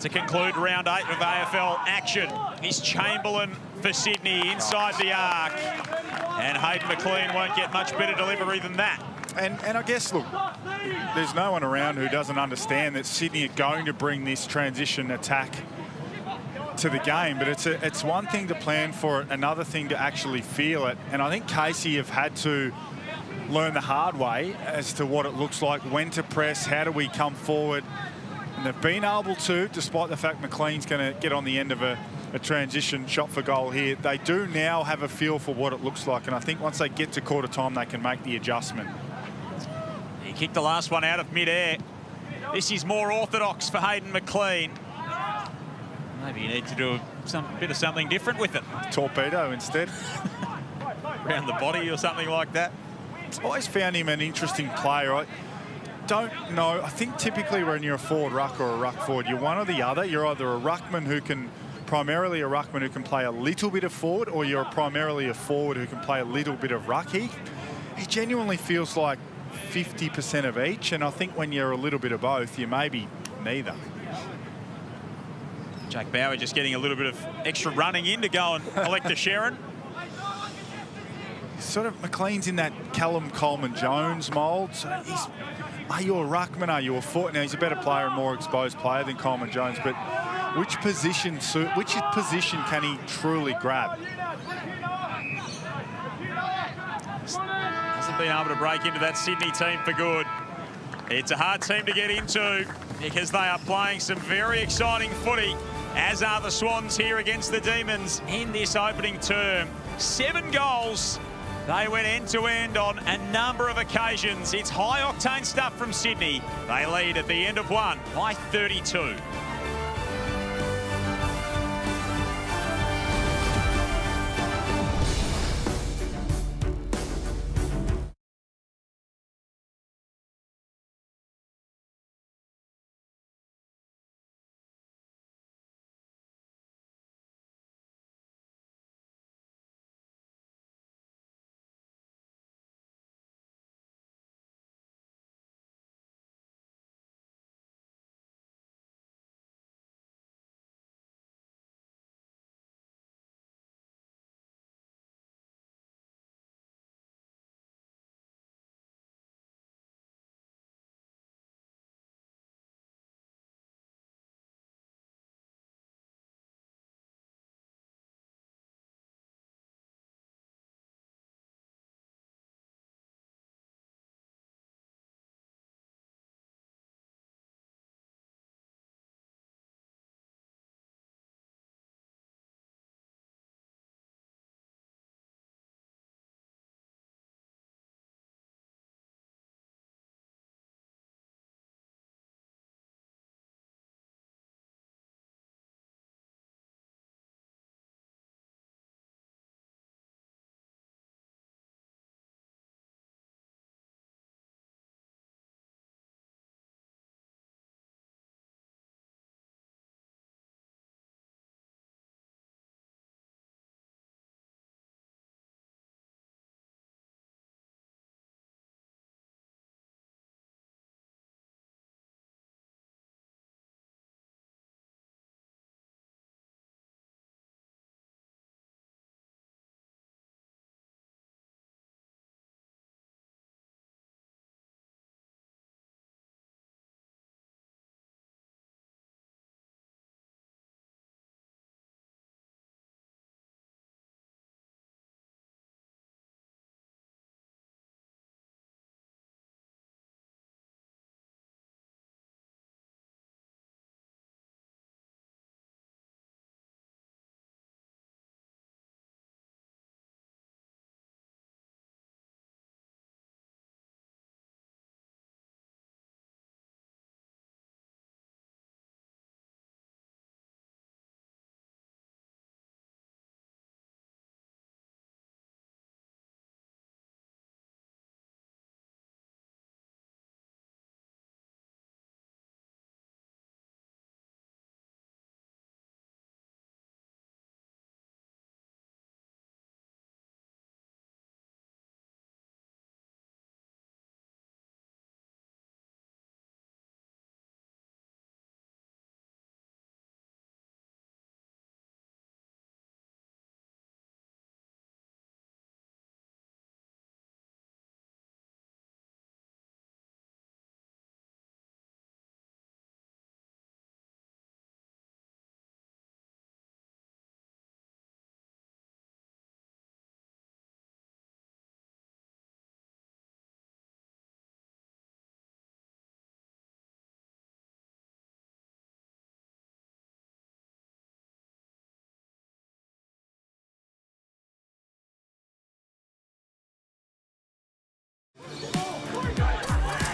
To conclude round 8 of AFL action is Chamberlain for Sydney inside the arc. And Hayden McLean won't get much better delivery than that. And I guess, look, there's no one around who doesn't understand that Sydney are going to bring this transition attack to the game. But it's one thing to plan for it, another thing to actually feel it. And I think Casey have had to learn the hard way as to what it looks like, when to press, how do we come forward. And they've been able to, despite the fact McLean's going to get on the end of a transition shot for goal here. They do now have a feel for what it looks like. And I think once they get to quarter time, they can make the adjustment. He kicked the last one out of mid-air. This is more orthodox for Hayden McLean. Maybe you need to do a bit of something different with it. Torpedo instead. Around the body or something like that. I've always found him an interesting player. I don't know. I think typically when you're a forward ruck or a ruck forward, you're one or the other. You're either a ruckman who can, primarily a ruckman who can play a little bit of forward, or you're primarily a forward who can play a little bit of ruck. He genuinely feels like 50% of each, and I think when you're a little bit of both, you maybe neither. Jack Bauer just getting a little bit of extra running in to go and collect the Sharon. Sort of McLean's in that Callum Coleman-Jones mould. So are you a ruckman? Are you a forward? Now, he's a better player and more exposed player than Coleman-Jones, but which position can he truly grab? Hasn't been able to break into that Sydney team for good. It's a hard team to get into because they are playing some very exciting footy, as are the Swans here against the Demons in this opening term. 7 goals. They went end-to-end on a number of occasions. It's high-octane stuff from Sydney. They lead at the end of one by 32.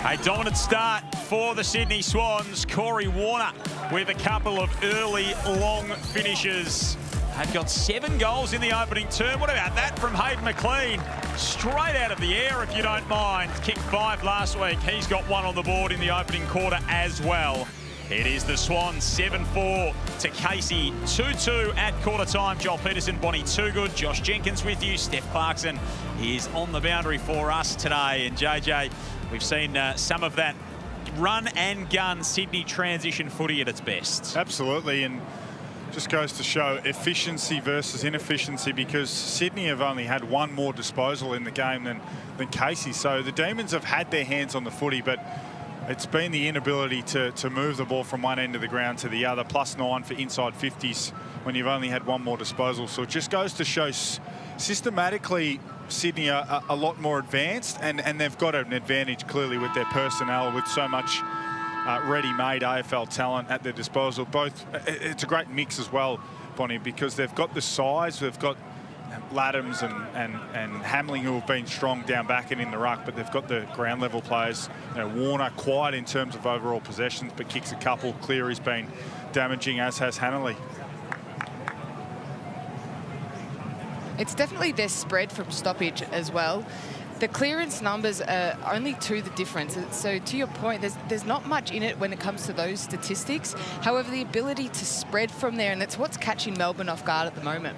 A dominant start for the Sydney Swans. Corey Warner with a couple of early long finishes. They've got 7 goals in the opening term. What about that from Hayden McLean? Straight out of the air, if you don't mind. Kicked 5 last week. He's got 1 on the board in the opening quarter as well. It is the Swans 7-4 to Casey, 2-2 at quarter time. Joel Peterson, Bonnie Toogood, Josh Jenkins with you. Steph Clarkson is on the boundary for us today. And JJ, we've seen some of that run and gun Sydney transition footy at its best. Absolutely, and just goes to show efficiency versus inefficiency, because Sydney have only had 1 more disposal in the game than Casey. So the Demons have had their hands on the footy, but it's been the inability to move the ball from one end of the ground to the other. +9 for inside 50s when you've only had 1 more disposal. So it just goes to show systematically Sydney are a lot more advanced, and they've got an advantage clearly with their personnel, with so much ready-made AFL talent at their disposal. Both, it's a great mix as well, Bonnie, because they've got the size, they've got Laddams and Hamling, who have been strong down back and in the ruck, but they've got the ground level players. You know, Warner quiet in terms of overall possessions, but kicks a couple. Cleary's been damaging, as has Hanley. It's definitely their spread from stoppage as well. The clearance numbers are only to the difference. So to your point, there's not much in it when it comes to those statistics. However, the ability to spread from there, and that's what's catching Melbourne off guard at the moment.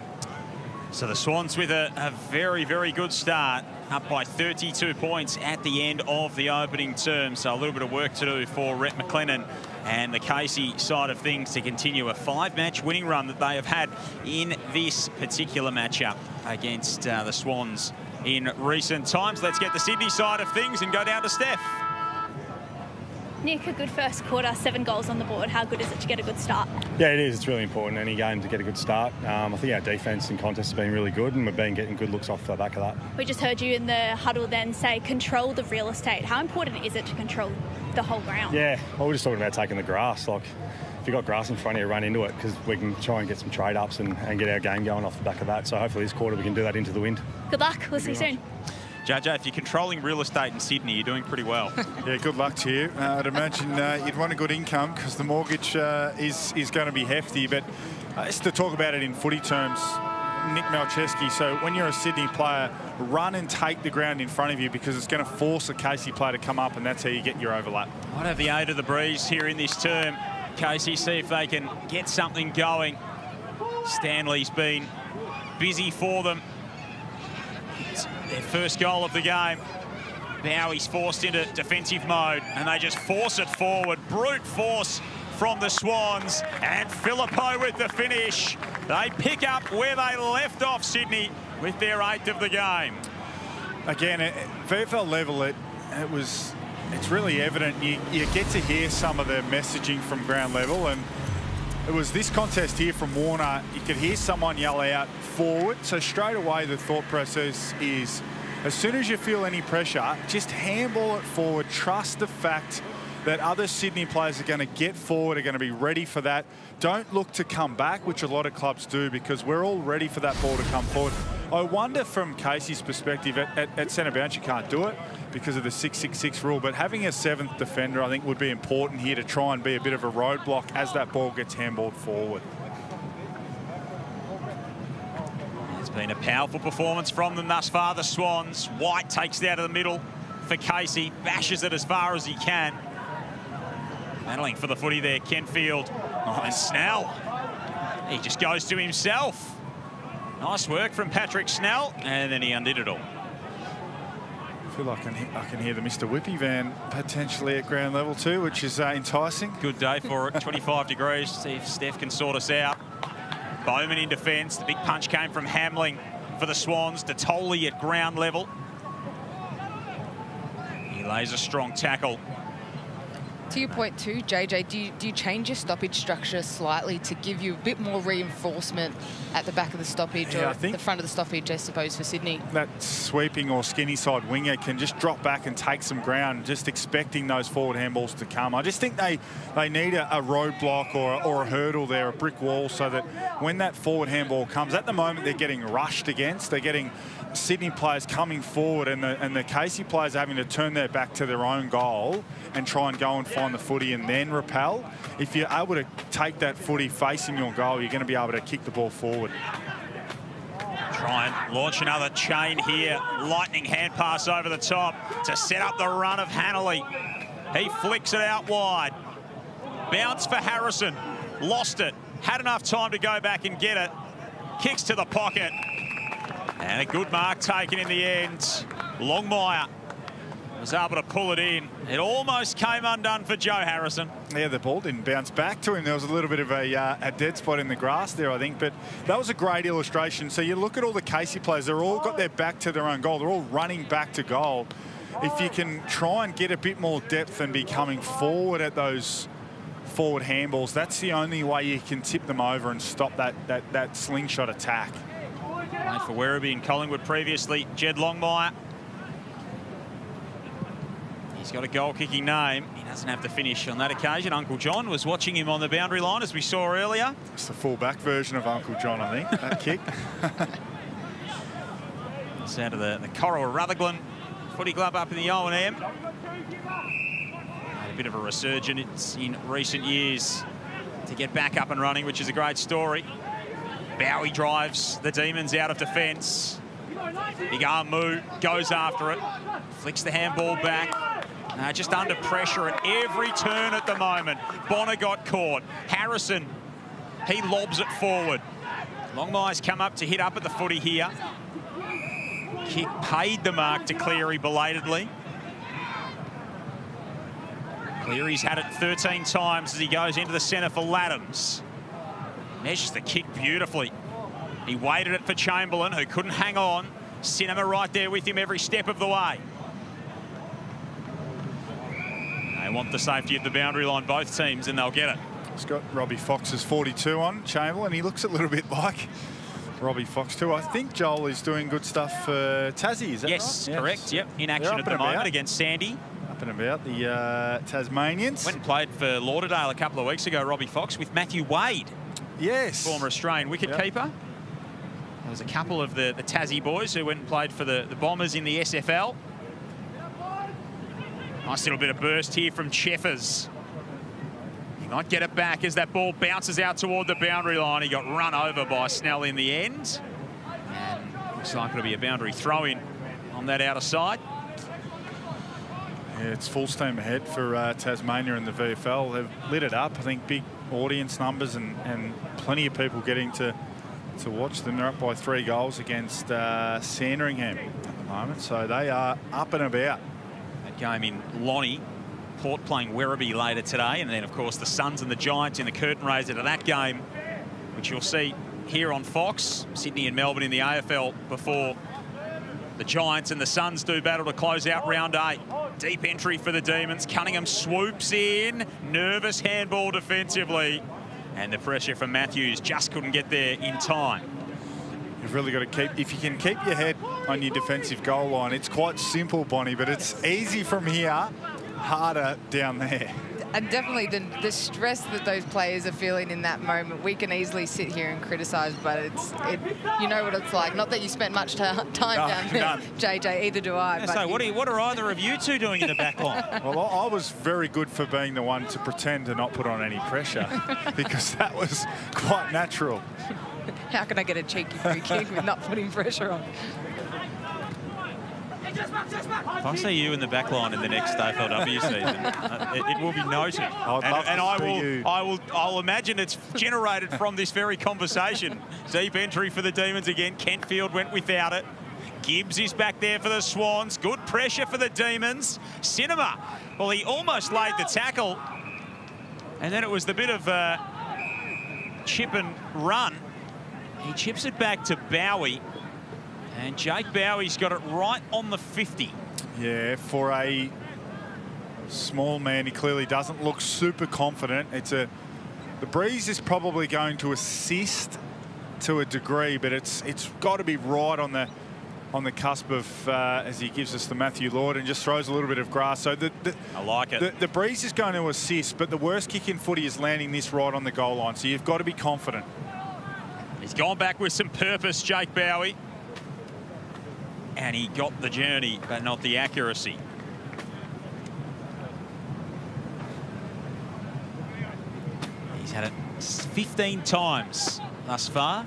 So the Swans with a very, very good start, up by 32 points at the end of the opening term. So a little bit of work to do for Rhett McLennan and the Casey side of things to continue a 5-match winning run that they have had in this particular matchup against the Swans in recent times. Let's get the Sydney side of things and go down to Steph. Nick, a good first quarter, 7 goals on the board. How good is it to get a good start? Yeah, it is. It's really important any game to get a good start. I think our defence and contest has been really good, and we've been getting good looks off the back of that. We just heard you in the huddle then say control the real estate. How important is it to control the whole ground? Yeah, well, we're just talking about taking the grass. Like, if you've got grass in front of you, run into it, because we can try and get some trade-ups and get our game going off the back of that. So hopefully this quarter we can do that into the wind. Good luck. We'll see you soon. JJ, if you're controlling real estate in Sydney, you're doing pretty well. Yeah, good luck to you. I'd imagine you'd want a good income, because the mortgage is going to be hefty. But just to talk about it in footy terms, Nick Malcheski, so when you're a Sydney player, run and take the ground in front of you, because it's going to force a Casey player to come up, and that's how you get your overlap. Might have the aid of the breeze here in this term. Casey, see if they can get something going. Stanley's been busy for them. It's their first goal of the game. Now he's forced into defensive mode, and they just force it forward. Brute force from the Swans, and Filippo with the finish. They pick up where they left off, Sydney, with their 8th of the game. Again, at VFL level, it's really evident. You get to hear some of the messaging from ground level, and it was this contest here from Warner. You could hear someone yell out forward. So straight away the thought process is, as soon as you feel any pressure, just handball it forward. Trust the fact that other Sydney players are going to get forward, are going to be ready for that. Don't look to come back, which a lot of clubs do, because we're all ready for that ball to come forward. I wonder from Casey's perspective, at centre bounce you can't do it because of the 6-6-6 rule, but having a 7th defender I think would be important here to try and be a bit of a roadblock as that ball gets handballed forward. It's been a powerful performance from them thus far, the Swans. White takes it out of the middle for Casey, bashes it as far as he can. Battling for the footy there, Kenfield. Oh, and Snell, he just goes to himself. Nice work from Patrick Snell, and then he undid it all. I feel like I can hear the Mr. Whippy van potentially at ground level too, which is enticing. Good day for it, 25 degrees. See if Steph can sort us out. Bowman in defence. The big punch came from Hamling for the Swans. Detoli at ground level. He lays a strong tackle. To your point too, JJ, do you change your stoppage structure slightly to give you a bit more reinforcement at the back of the stoppage, Yeah, or I think the front of the stoppage, I suppose, for Sydney? That sweeping or skinny side winger can just drop back and take some ground, just expecting those forward handballs to come. I just think they need a roadblock or a hurdle there, a brick wall, so that when that forward handball comes, at the moment they're getting rushed against. They're getting Sydney players coming forward, and the Casey players are having to turn their back to their own goal and try and go and find the footy and then repel. If you're able to take that footy facing your goal, you're going to be able to kick the ball forward. Try and launch another chain here. Lightning hand pass over the top to set up the run of Hanley. He flicks it out wide. Bounce for Harrison. Lost it. Had enough time to go back and get it. Kicks to the pocket. And a good mark taken in the end. Longmire was able to pull it in. It almost came undone for Joe Harrison. Yeah, the ball didn't bounce back to him. There was a little bit of a dead spot in the grass there, I think. But that was a great illustration. So you look at all the Casey players, they're all got their back to their own goal. They're all running back to goal. If you can try and get a bit more depth and be coming forward at those forward handballs, that's the only way you can tip them over and stop that slingshot attack. Played for Werribee and Collingwood previously. Jed Longmire. He's got a goal-kicking name. He doesn't have to finish on that occasion. Uncle John was watching him on the boundary line, as we saw earlier. It's the full-back version of Uncle John, I think, that kick. It's out of the Coral Rutherglen Footy Club up in the O&M. Had a bit of a resurgence in recent years to get back up and running, which is a great story. Bowie drives the Demons out of defence. Big arm move, goes after it, flicks the handball back. Just under pressure at every turn at the moment. Bonner got caught. Harrison, he lobs it forward. Longmire's come up to hit up at the footy here. Kick paid the mark to Cleary belatedly. Cleary's had it 13 times as he goes into the centre for Laddams. Measures the kick beautifully. He waited it for Chamberlain, who couldn't hang on. Cinema right there with him every step of the way. They want the safety at the boundary line, both teams, and they'll get it. It's got Robbie Fox's 42 on, Chamberlain. He looks a little bit like Robbie Fox too. I think Joel is doing good stuff for Tassie, is that yes, right? Correct, yep. In action at the moment against Sandy. Up and about, the Tasmanians. Went and played for Lauderdale a couple of weeks ago, Robbie Fox, with Matthew Wade. Yes. Former Australian wicketkeeper. There was a couple of the Tassie boys who went and played for the Bombers in the SFL. Nice little bit of burst here from Cheffers. He might get it back as that ball bounces out toward the boundary line. He got run over by Snell in the end. And looks like it'll be a boundary throw-in on that outer side. Yeah, it's full steam ahead for Tasmania and the VFL. They've lit it up. I think big audience numbers and plenty of people getting to watch them. They're up by 3 goals against Sandringham at the moment. So they are up and about. Game in Lonnie. Port playing Werribee later today, and then of course the Suns and the Giants in the curtain raiser to that game, which you'll see here on Fox. Sydney and Melbourne in the AFL before the Giants and the Suns do battle to close out round 8. Deep entry for the Demons. Cunningham swoops in. Nervous handball defensively, and the pressure from Matthews just couldn't get there in time. You've really got to keep, if you can keep your head on your defensive goal line, it's quite simple, Bonnie, but it's easy from here, harder down there. And definitely the stress that those players are feeling in that moment, we can easily sit here and criticise, but you know what it's like. Not that you spent much time down there, none. JJ, either do I. Yeah, but so what are either of you two doing in the back line? Well, I was very good for being the one to pretend to not put on any pressure because that was quite natural. How can I get a cheeky free kick with not putting pressure on? If I see you in the back line in the next AFLW season, it will be noted. I'll imagine it's generated from this very conversation. Deep entry for the Demons again. Kentfield went without it. Gibbs is back there for the Swans. Good pressure for the Demons. Cinema, well, he almost laid the tackle. And then it was the bit of chip and run. He chips it back to Bowie. And Jake Bowie's got it right on the 50. Yeah, for a Small man, he clearly doesn't look super confident. The breeze is probably going to assist to a degree, but it's got to be right on the cusp of as he gives us the Matthew Lord and just throws a little bit of grass. So I like it. The breeze is going to assist, but the worst kick in footy is landing this right on the goal line. So you've got to be confident. He's gone back with some purpose, Jake Bowie. And he got the journey, but not the accuracy. He's had it 15 times thus far.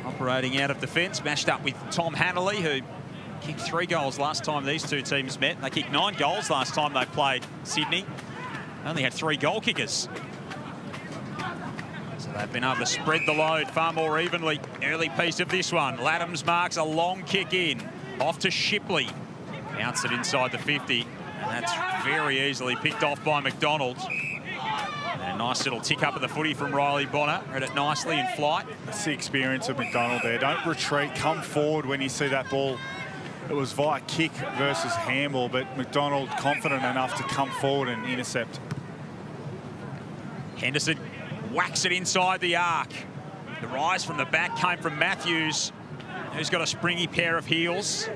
Operating out of defence, matched up with Tom Hanley, who kicked 3 goals last time these two teams met. They kicked 9 goals last time they played Sydney. Only had 3 goal kickers. So they've been able to spread the load far more evenly. Early piece of this one. Laddams marks a long kick in. Off to Shipley. Bounce it inside the 50. And that's very easily picked off by McDonald. And a nice little tick up of the footy from Riley Bonner. Read it nicely in flight. That's the experience of McDonald there. Don't retreat. Come forward when you see that ball. It was via kick versus handball, but McDonald confident enough to come forward and intercept. Henderson whacks it inside the arc. The rise from the back came from Matthews, who's got a springy pair of heels.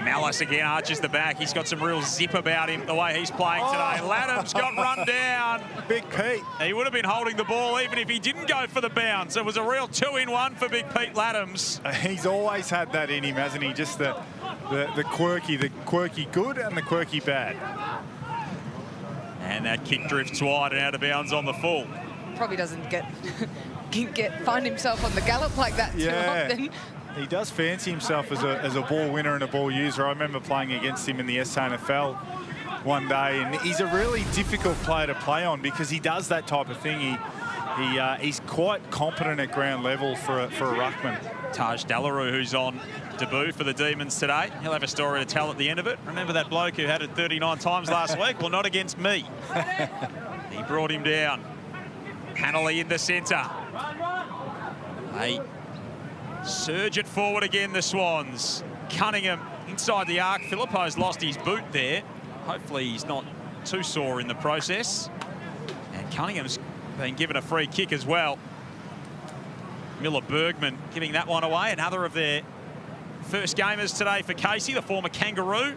Malice again arches the back. He's got some real zip about him the way he's playing today. Laddams got run down. Big Pete. He would have been holding the ball even if he didn't go for the bounce. It was a real 2-in-1 for Big Pete Laddams. He's always had that in him, hasn't he? Just the quirky good and the quirky bad. And that kick drifts wide and out of bounds on the full. Probably doesn't find himself on the gallop like that too often. He does fancy himself as a ball winner and a ball user. I remember playing against him in the SANFL one day, and he's a really difficult player to play on because he does that type of thing. He's quite competent at ground level for a ruckman. Taj Delarue, who's on debut for the Demons today. He'll have a story to tell at the end of it. Remember that bloke who had it 39 times last week? Well, not against me. He brought him down. Hanley in the centre. They surge it forward again, the Swans. Cunningham inside the arc. Filippo's lost his boot there. Hopefully he's not too sore in the process. And Cunningham's been given a free kick as well. Miller Bergman giving that one away. Another of their first gamers today for Casey, the former Kangaroo.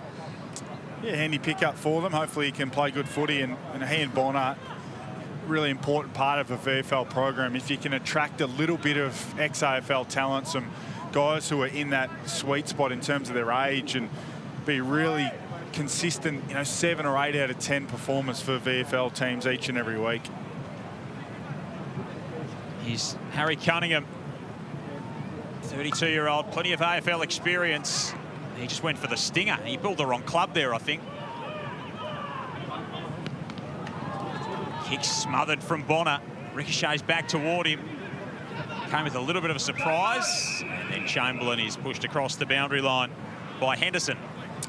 Yeah, handy pickup for them. Hopefully he can play good footy, and he and Bonner, really important part of a VFL program. If you can attract a little bit of ex-AFL talent, some guys who are in that sweet spot in terms of their age, and be really consistent, 7 or 8 out of 10 performance for VFL teams each and every week. He's Harry Cunningham, 32-year-old, plenty of AFL experience. He just went for the stinger. He built the wrong club there, I think. Kick smothered from Bonner. Ricochets back toward him. Came with a little bit of a surprise. And then Chamberlain is pushed across the boundary line by Henderson.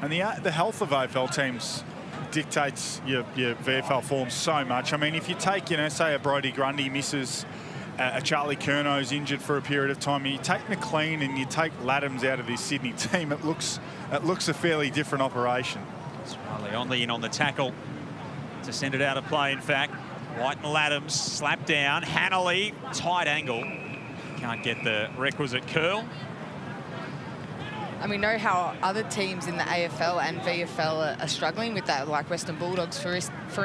And the health of AFL teams dictates your VFL form so much. I mean, if you take, say a Brodie Grundy misses, a Charlie Curnow's injured for a period of time, you take McLean and you take Laddams out of this Sydney team, it looks a fairly different operation. It's Riley Onley in on the tackle to send it out of play, in fact. White and Laddams slap down. Hanley, tight angle. Can't get the requisite curl. And we know how other teams in the AFL and VFL are struggling with that, like Western Bulldogs, for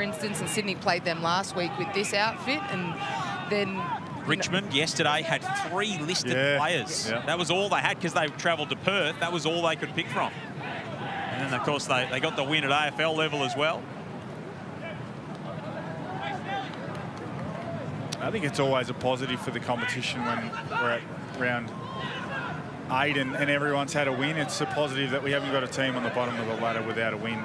instance, and Sydney played them last week with this outfit, and then... Richmond yesterday had 3 listed players. Yeah. That was all they had because they travelled to Perth. That was all they could pick from. And then, of course, they got the win at AFL level as well. I think it's always a positive for the competition when we're at round 8 and everyone's had a win. It's a positive that we haven't got a team on the bottom of the ladder without a win.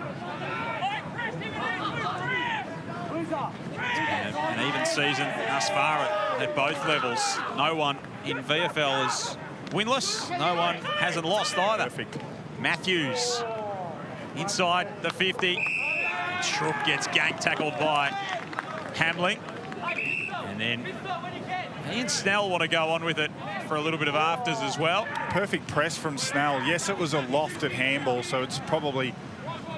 An even season thus far at both levels. No one in VFL is winless. No one hasn't lost either. Perfect. Matthews inside the 50. Schroep gets gang tackled by Hamling. And then he and Snell want to go on with it for a little bit of afters as well. Perfect press from Snell. Yes, it was a lofted handball, so it's probably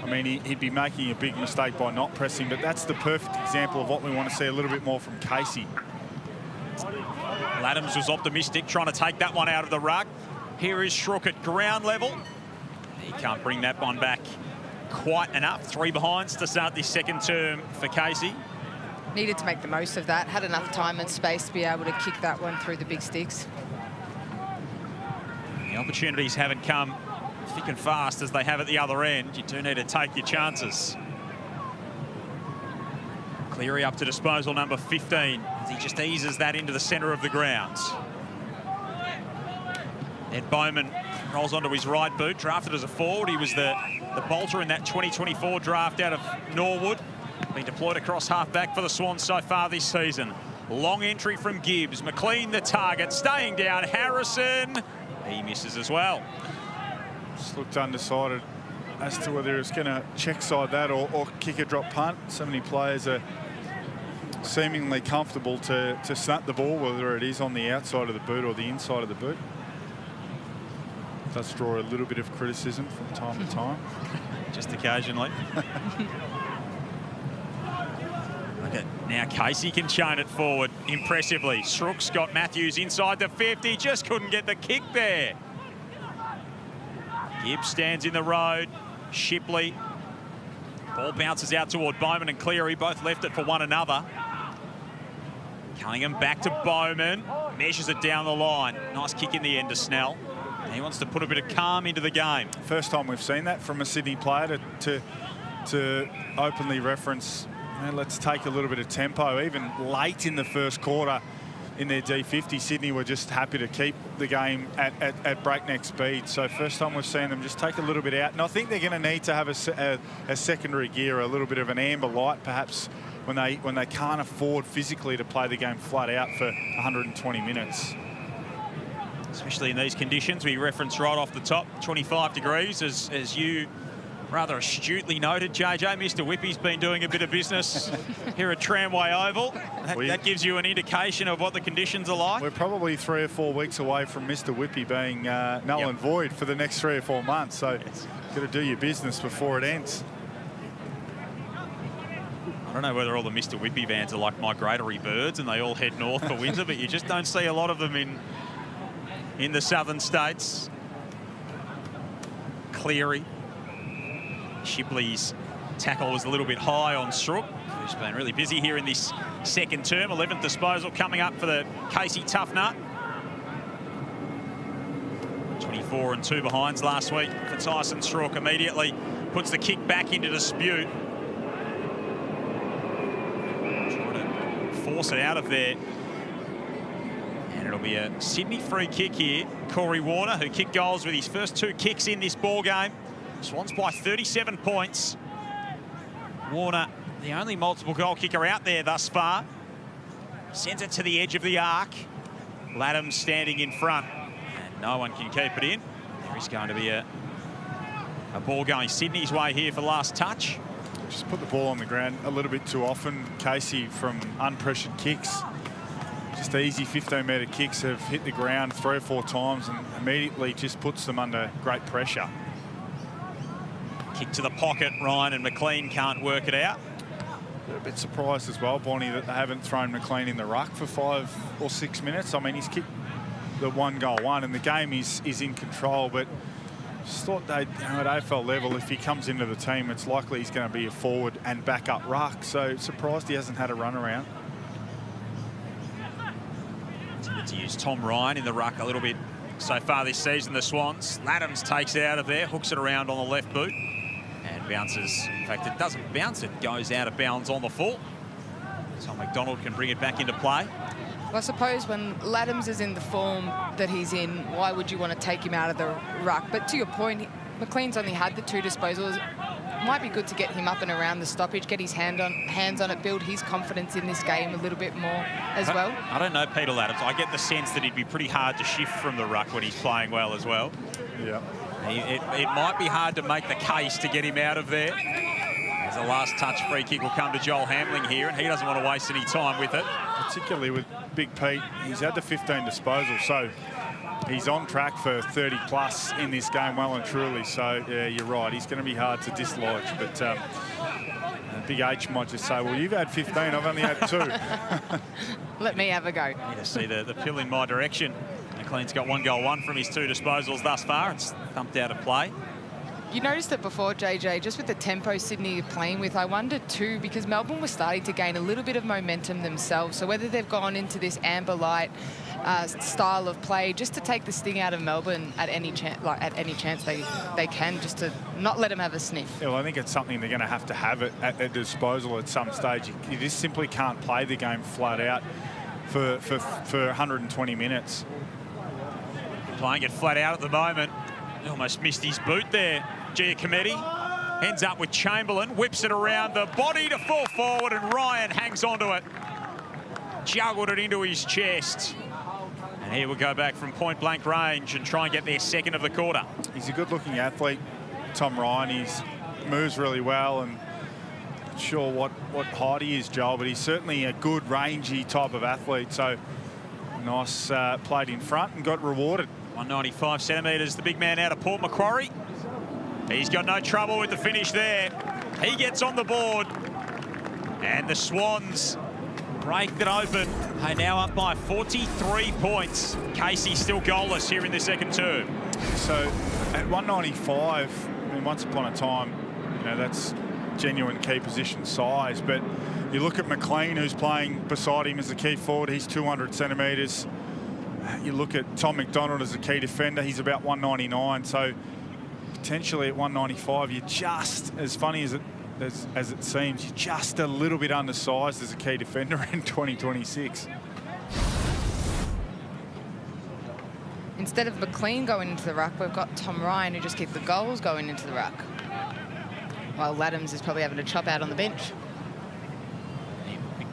I mean, he'd be making a big mistake by not pressing, but that's the perfect example of what we want to see a little bit more from Casey. Adams was optimistic, trying to take that one out of the ruck. Here is Schrook at ground level. He can't bring that one back quite enough. 3 behinds to start this second term for Casey. Needed to make the most of that. Had enough time and space to be able to kick that one through the big sticks. The opportunities haven't come thick and fast as they have at the other end. You do need to take your chances. Cleary up to disposal number 15 as he just eases that into the centre of the ground. Ed Bowman rolls onto his right boot, drafted as a forward. He was the bolter in that 2024 draft out of Norwood. Been deployed across half-back for the Swans so far this season. Long entry from Gibbs. McLean the target, staying down. Harrison, he misses as well. Just looked undecided as to whether it's going to check side that or kick a drop punt. So many players are seemingly comfortable to snap the ball, whether it is on the outside of the boot or the inside of the boot. Does draw a little bit of criticism from time to time. Just occasionally. Okay, now Casey can chain it forward impressively. Schrook's got Matthews inside the 50, just couldn't get the kick there. Gibbs stands in the road. Shipley. Ball bounces out toward Bowman and Cleary, both left it for one another. Cunningham back to Bowman, measures it down the line. Nice kick in the end to Snell. He wants to put a bit of calm into the game. First time we've seen that from a Sydney player to openly reference, you know, let's take a little bit of tempo. Even late in the first quarter in their D50, Sydney were just happy to keep the game at breakneck speed. So first time we've seen them just take a little bit out. And I think they're going to need to have a secondary gear, a little bit of an amber light, perhaps, when they can't afford physically to play the game flat out for 120 minutes. Especially in these conditions, we referenced right off the top, 25 degrees, as you rather astutely noted, JJ. Mr. Whippy's been doing a bit of business here at Tramway Oval. That gives you an indication of what the conditions are like. We're probably 3 or 4 weeks away from Mr. Whippy being null and void for the next 3 or 4 months. So got to do your business before it ends. I don't know whether all the Mr. Whippy vans are like migratory birds and they all head north for winter, but you just don't see a lot of them in the southern states. Cleary. Shipley's tackle was a little bit high on Schrook, who's been really busy here in this second term. 11th disposal coming up for the Casey Tough Nut. 24 and 2 behinds last week for Tyson Schrook. Immediately puts the kick back into dispute. Trying to force it out of there. And it'll be a Sydney free kick here. Corey Warner, who kicked goals with his first 2 kicks in this ball game. Swans by 37 points. Warner, the only multiple goal kicker out there thus far. Sends it to the edge of the arc. Laddam standing in front. And no one can keep it in. There is going to be a ball going Sydney's way here for last touch. Just put the ball on the ground a little bit too often. Casey from unpressured kicks. Just easy 15-metre kicks have hit the ground 3 or 4 times and immediately just puts them under great pressure. Kick to the pocket, Ryan, and McLean can't work it out. A bit surprised as well, Bonnie, that they haven't thrown McLean in the ruck for 5 or 6 minutes. I mean, he's kicked the 1-goal one and the game is in control, but just thought they, at AFL level, if he comes into the team, it's likely he's going to be a forward and backup ruck. So surprised he hasn't had a run around. To use Tom Ryan in the ruck a little bit so far this season, the Swans. Laddams takes it out of there, hooks it around on the left boot. And bounces. In fact, it doesn't bounce. It goes out of bounds on the full. So McDonald can bring it back into play. Well, I suppose when Laddams is in the form that he's in, why would you want to take him out of the ruck? But to your point, McLean's only had the 2 disposals. Might be good to get him up and around the stoppage, get his hands on it, build his confidence in this game a little bit more as well. I don't know Peter Laddams. I get the sense that he'd be pretty hard to shift from the ruck when he's playing well as well. Yeah. It might be hard to make the case to get him out of there. As a last touch free kick will come to Joel Hamling here, and he doesn't want to waste any time with it. Particularly with Big Pete, he's had the 15 disposals, so he's on track for 30 plus in this game, well and truly. So yeah, you're right. He's going to be hard to dislodge. But Big H might just say, well, you've had 15, I've only had 2. Let me have a go. You just see the pill in my direction. McLean's got 1 goal, 1 from his 2 disposals thus far. It's thumped out of play. You noticed it before, JJ, just with the tempo Sydney are playing with, I wondered too, because Melbourne was starting to gain a little bit of momentum themselves. So whether they've gone into this amber light style of play just to take the sting out of Melbourne at any chance they can, just to not let them have a sniff. Yeah, well, I think it's something they're going to have it at their disposal at some stage. You just simply can't play the game flat out for 120 minutes. Playing it flat out at the moment. He almost missed his boot there. Giacometti ends up with Chamberlain, whips it around the body to fall forward, and Ryan hangs onto it. Juggled it into his chest. And here we go back from point-blank range and try and get their 2nd of the quarter. He's a good-looking athlete, Tom Ryan. He moves really well, and not sure what height he is, Joel, but he's certainly a good, rangy type of athlete. So nice played in front and got rewarded. 195 centimetres, the big man out of Port Macquarie. He's got no trouble with the finish there. He gets on the board. And the Swans break it open. They're now up by 43 points. Casey still goalless here in the second term. So at 195, I mean, once upon a time, you know, that's genuine key position size. But you look at McLean, who's playing beside him as a key forward. He's 200 centimetres. You look at Tom McDonald as a key defender. He's about 199. So potentially at 195, you're just, as funny as it seems, you're just a little bit undersized as a key defender in 2026. Instead of McLean going into the ruck, we've got Tom Ryan, who just keeps the goals going into the ruck, while Laddams is probably having to chop out on the bench.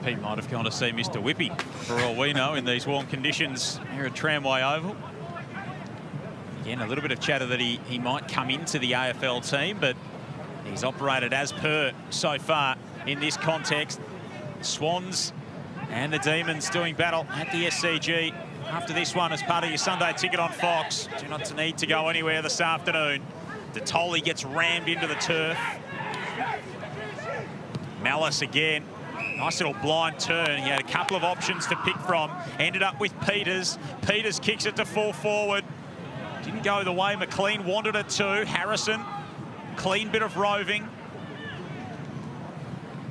Pete might have gone to see Mr. Whippy, for all we know, in these warm conditions here at Tramway Oval. Again, a little bit of chatter that he might come into the AFL team, but he's operated as per so far in this context. Swans and the Demons doing battle at the SCG after this one as part of your Sunday ticket on Fox. Do not need to go anywhere this afternoon. Detoli gets rammed into the turf. Malice again. Nice little blind turn. He had a couple of options to pick from. Ended up with Peters. Peters kicks it to full forward. Didn't go the way McLean wanted it to. Harrison, clean bit of roving.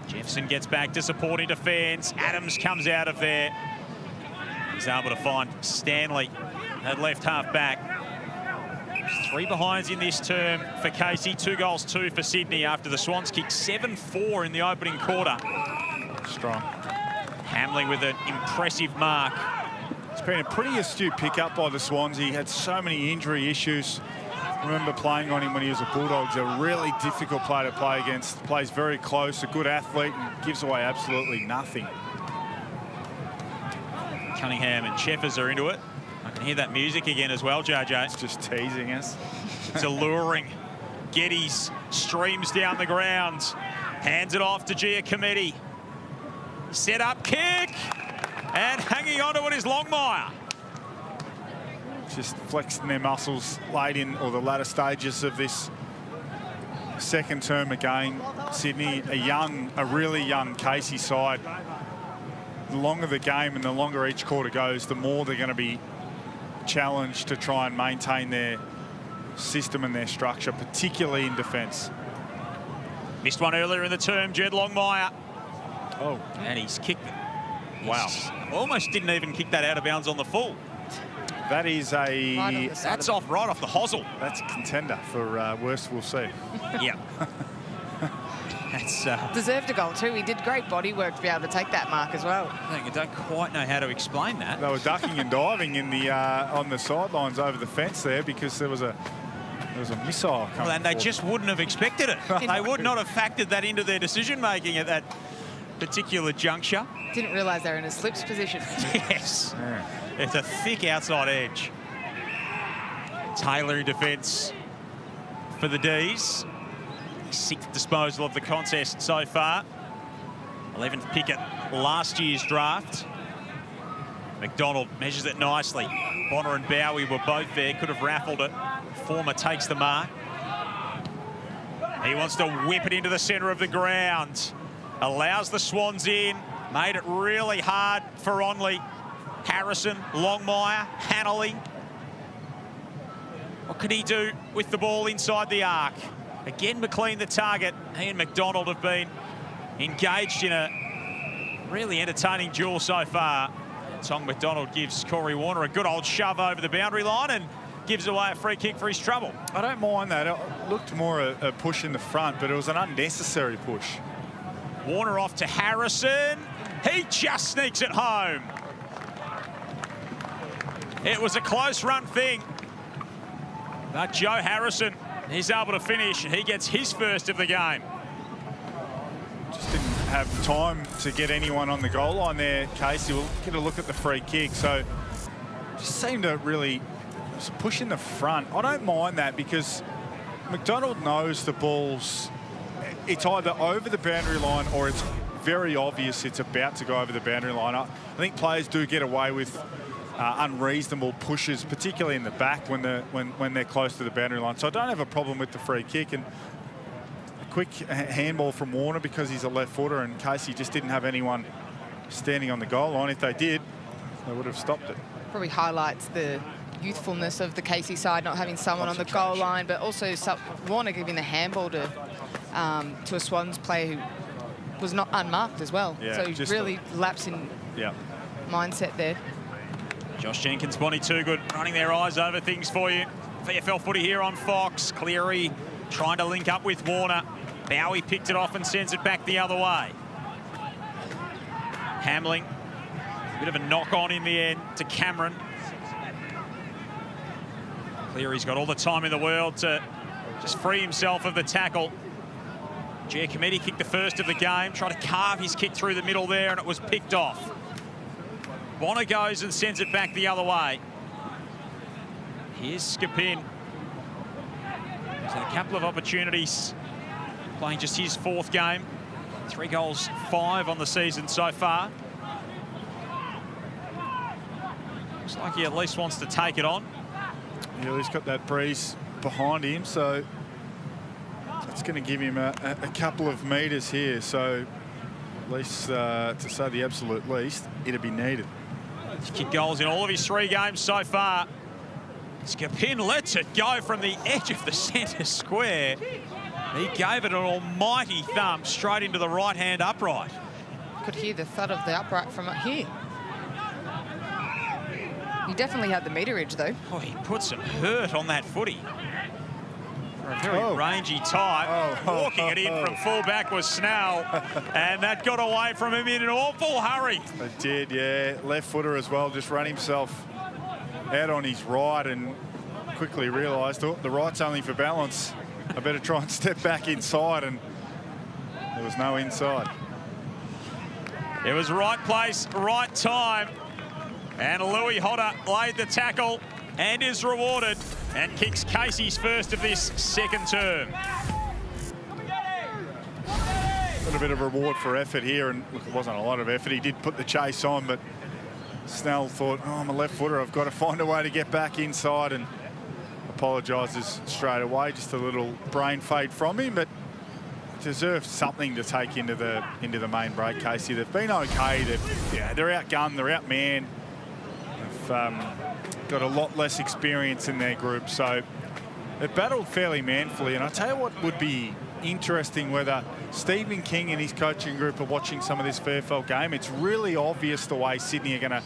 Jefferson gets back to supporting defence. Adams comes out of there. He's able to find Stanley at left half back. 3 behinds in this term for Casey. 2 goals, 2 for Sydney after the Swans kicked 7-4 in the opening quarter. Strong. Hamlin with an impressive mark. It's been a pretty astute pickup by the Swans. He had so many injury issues. I remember playing on him when he was a Bulldog. He's a really difficult player to play against. Plays very close, a good athlete, and gives away absolutely nothing. Cunningham and Cheffers are into it. I can hear that music again as well, JJ. It's just teasing us. It's alluring. Geddes streams down the ground. Hands it off to Giacometti. Set up kick. And hanging on to it is Longmire. Just flexing their muscles late in, or the latter stages of this second term again. Sydney, a really young Casey side. The longer the game and the longer each quarter goes, the more they're going to be challenged to try and maintain their system and their structure, particularly in defence. Missed one earlier in the term, Jed Longmire. Oh. And he's kicked it. Wow. Almost didn't even kick that out of bounds on the full. That is a... That's off right off the hosel. That's a contender for worst we'll see. Yeah. That's... Deserved a goal too. He did great body work to be able to take that mark as well. I don't quite know how to explain that. They were ducking and diving in the on the sidelines over the fence there because there was a missile coming. Well, and they just wouldn't have expected it. They would not have factored that into their decision-making at that particular juncture. Didn't realise they were in a slips position. Yes. Yeah. It's a thick outside edge. Taylor in defence for the D's. 6th disposal of the contest so far. 11th pick at last year's draft. McDonald measures it nicely. Bonner and Bowie were both there, could have raffled it. Former takes the mark. He wants to whip it into the centre of the ground. Allows the Swans in. Made it really hard for Onley. Harrison, Longmire, Hanley. What could he do with the ball inside the arc? Again, McLean the target. He and McDonald have been engaged in a really entertaining duel so far. Tong McDonald gives Corey Warner a good old shove over the boundary line and gives away a free kick for his trouble. I don't mind that. It looked more a push in the front, but it was an unnecessary push. Warner off to Harrison. He just sneaks it home. It was a close run thing. But Joe Harrison is able to finish. He gets his first of the game. Just didn't have time to get anyone on the goal line there, Casey. We'll get a look at the free kick. So just seemed to really push in the front. I don't mind that because McDonald knows the ball's, it's either over the boundary line or it's very obvious it's about to go over the boundary line. I think players do get away with unreasonable pushes, particularly in the back when they're close to the boundary line. So I don't have a problem with the free kick. And a quick handball from Warner because he's a left footer, and Casey just didn't have anyone standing on the goal line. If they did, they would have stopped it. Probably highlights the youthfulness of the Casey side, not having someone on the goal line, but also Warner giving the handball to a Swans player who was not unmarked as well. Yeah, so really lapse in mindset there. Josh Jenkins, Bonnie Toogood running their eyes over things for you. VFL Footy here on Fox. Cleary trying to link up with Warner. Bowie picked it off and sends it back the other way. Hamling, a bit of a knock on in the end to Cameron. Cleary's got all the time in the world to just free himself of the tackle. Giacometti kicked the first of the game, tried to carve his kick through the middle there, and it was picked off. Bonner goes and sends it back the other way. Here's Skipin. He's had a couple of opportunities, playing just his fourth game. 3 goals, 5 on the season so far. Looks like he at least wants to take it on. Yeah, he's got that breeze behind him, so that's going to give him a couple of metres here. So at least, to say the absolute least, it'll be needed. He's kicked goals in all of his 3 games so far. Skipin lets it go from the edge of the centre square. He gave it an almighty thump straight into the right-hand upright. Could hear the thud of the upright from here. He definitely had the meterage, though. Oh, he put some hurt on that footy. For a very rangy type. Walking it in from full-back was Snell. And that got away from him in an awful hurry. It did, yeah. Left footer as well, just ran himself out on his right and quickly realised, oh, the right's only for balance. I better try and step back inside, and there was no inside. It was right place, right time. And Louis Hodder laid the tackle and is rewarded and kicks Casey's first of this second term. Got a bit of reward for effort here, and look, it wasn't a lot of effort. He did put the chase on, but Snell thought, oh, I'm a left footer, I've got to find a way to get back inside, and apologises straight away. Just a little brain fade from him, but deserved something to take into the main break, Casey. They've been okay. They're outgunned, they're outmanned. They've got a lot less experience in their group, so they've battled fairly manfully. And I tell you what would be interesting, whether Stephen King and his coaching group are watching some of this VFL game. It's really obvious the way Sydney are going to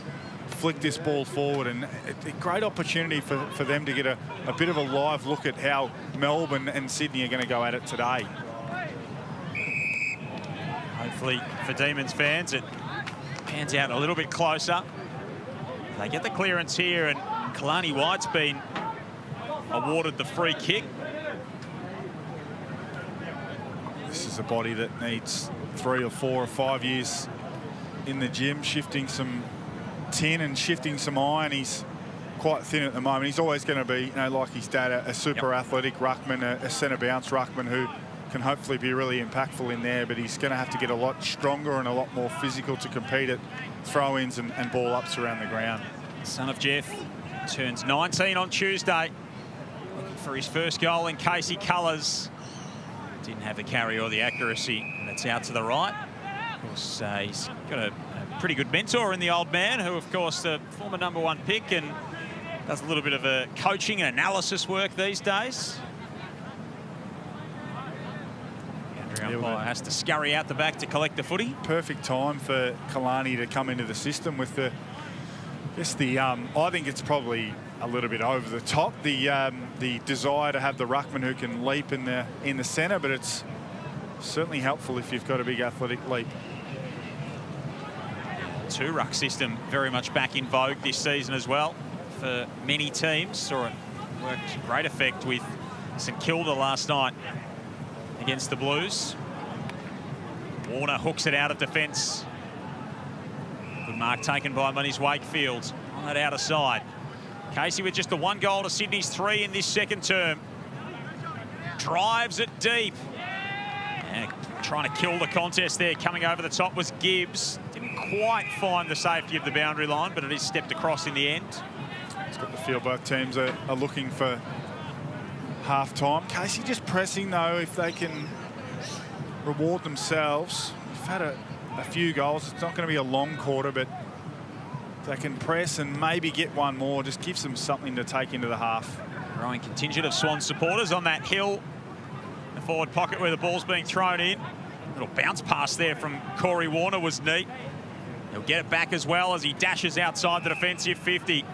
flick this ball forward, and a great opportunity for them to get a bit of a live look at how Melbourne and Sydney are going to go at it today. Hopefully for Demons fans, it pans out a little bit closer. They get the clearance here, and Kalani White's been awarded the free kick. This is a body that needs 3 or 4 or 5 years in the gym, shifting some tin and shifting some iron. He's quite thin at the moment. He's always going to be, you know, like his dad, a super athletic ruckman, a centre bounce ruckman who can hopefully be really impactful in there, but he's going to have to get a lot stronger and a lot more physical to compete at throw-ins and ball-ups around the ground. Son of Jeff turns 19 on Tuesday. Looking for his first goal in Casey colours. Didn't have the carry or the accuracy, and it's out to the right. Of course, he's got a pretty good mentor in the old man, who, of course, the former #1 pick and does a little bit of a coaching and analysis work these days. The umpire has to scurry out the back to collect the footy. Perfect time for Kalani to come into the system with the, I think it's probably a little bit over the top, the desire to have the ruckman who can leap in the centre, but it's certainly helpful if you've got a big athletic leap. Two-ruck system very much back in vogue this season as well for many teams. Saw it work to great effect with St Kilda last night against the Blues. Warner hooks it out of defence. Good mark taken by Minis Wakefield on that outer side. Casey with just the 1 goal to Sydney's 3 in this second term. Drives it deep. And trying to kill the contest there. Coming over the top was Gibbs. Didn't quite find the safety of the boundary line, but it is stepped across in the end. It's got the feel both teams are looking for half-time. Casey just pressing, though, if they can reward themselves. We've had a few goals. It's not going to be a long quarter, but if they can press and maybe get one more, just gives them something to take into the half. Growing contingent of Swans supporters on that hill. The forward pocket where the ball's being thrown in. Little bounce pass there from Corey Warner was neat. He'll get it back as well as he dashes outside the defensive 50.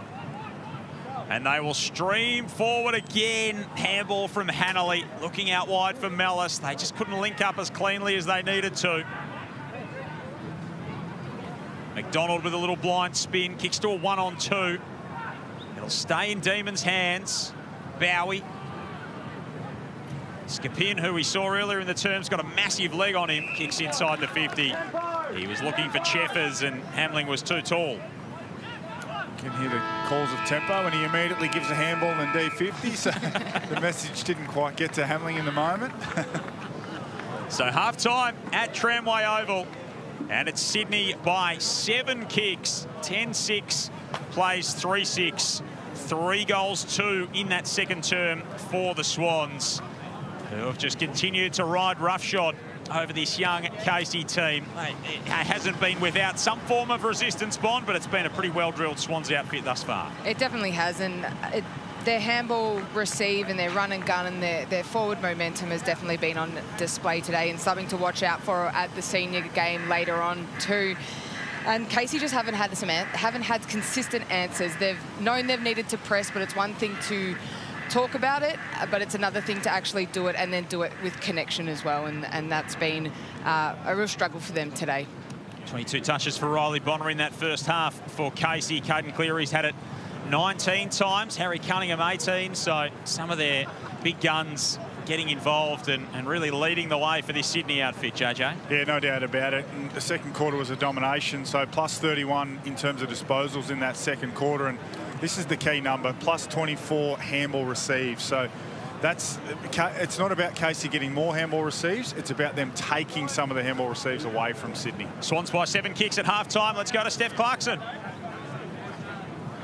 And they will stream forward again. Handball from Hanley, looking out wide for Mellis. They just couldn't link up as cleanly as they needed to. McDonald with a little blind spin, kicks to a 1-on-2. It'll stay in Demons' hands. Bowie. Skapin, who we saw earlier in the term's got a massive leg on him, kicks inside the 50. He was looking for Cheffers and Hamling was too tall. You can hear the calls of tempo, and he immediately gives a handball in D50, so the message didn't quite get to Hamling in the moment. So half-time at Tramway Oval, and it's Sydney by 7 kicks, 10-6, plays 3-6, 3 goals, 2 in that second term for the Swans, who have just continued to ride roughshod over this young Casey team. It hasn't been without some form of resistance, Bond, but it's been a pretty well-drilled Swans outfit thus far. It definitely has, and their handball receive and their run and gun and their forward momentum has definitely been on display today, and something to watch out for at the senior game later on too. And Casey just haven't had consistent answers. They've known they've needed to press, but it's one thing to talk about it, but it's another thing to actually do it, and then do it with connection as well, and that's been a real struggle for them today. 22 touches for Riley Bonner in that first half for Casey. Caden Cleary's had it 19 times, Harry Cunningham 18, so some of their big guns getting involved and really leading the way for this Sydney outfit, JJ. Yeah, no doubt about it. And the second quarter was a domination, so plus 31 in terms of disposals in that second quarter, and this is the key number, plus 24 handball receives. So it's not about Casey getting more handball receives, it's about them taking some of the handball receives away from Sydney. Swans by 7 kicks at half-time. Let's go to Steph Clarkson.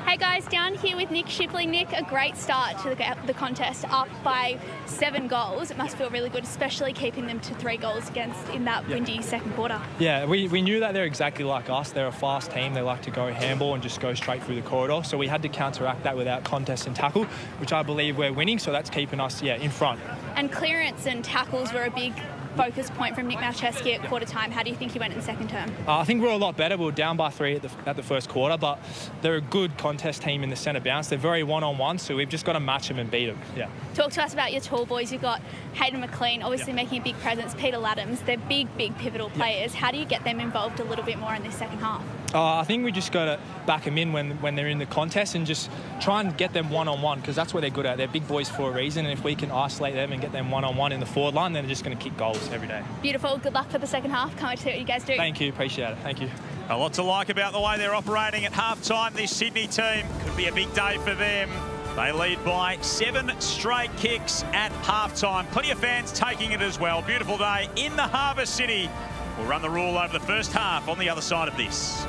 Hey guys, down here with Nick Shipley. Nick, a great start to the contest, up by 7 goals. It must feel really good, especially keeping them to 3 goals against in that windy second quarter. Yeah, we knew that they're exactly like us. They're a fast team. They like to go handball and just go straight through the corridor. So we had to counteract that with our contest and tackle, which I believe we're winning. So that's keeping us, in front. And clearance and tackles were a big focus point from Nick Malcheski at quarter time. How do you think he went in the second term? I think we're a lot better. We were down by 3 at the first quarter, but they're a good contest team in the centre bounce. They're very one-on-one, so we've just got to match them and beat them. Yeah. Talk to us about your tall boys. You've got Hayden McLean, obviously making a big presence, Peter Laddams. They're big pivotal players. How do you get them involved a little bit more in this second half? I think we just got to back them in when they're in the contest and just try and get them one-on-one, because that's what they're good at. They're big boys for a reason, and if we can isolate them and get them one-on-one in the forward line, then they're just going to kick goals every day. Beautiful. Good luck for the second half. Can't wait to see what you guys do. Thank you. Appreciate it. Thank you. A lot to like about the way they're operating at half-time. This Sydney team could be a big day for them. They lead by 7 straight kicks at halftime. Plenty of fans taking it as well. Beautiful day in the Harbour City. We'll run the rule over the first half on the other side of this.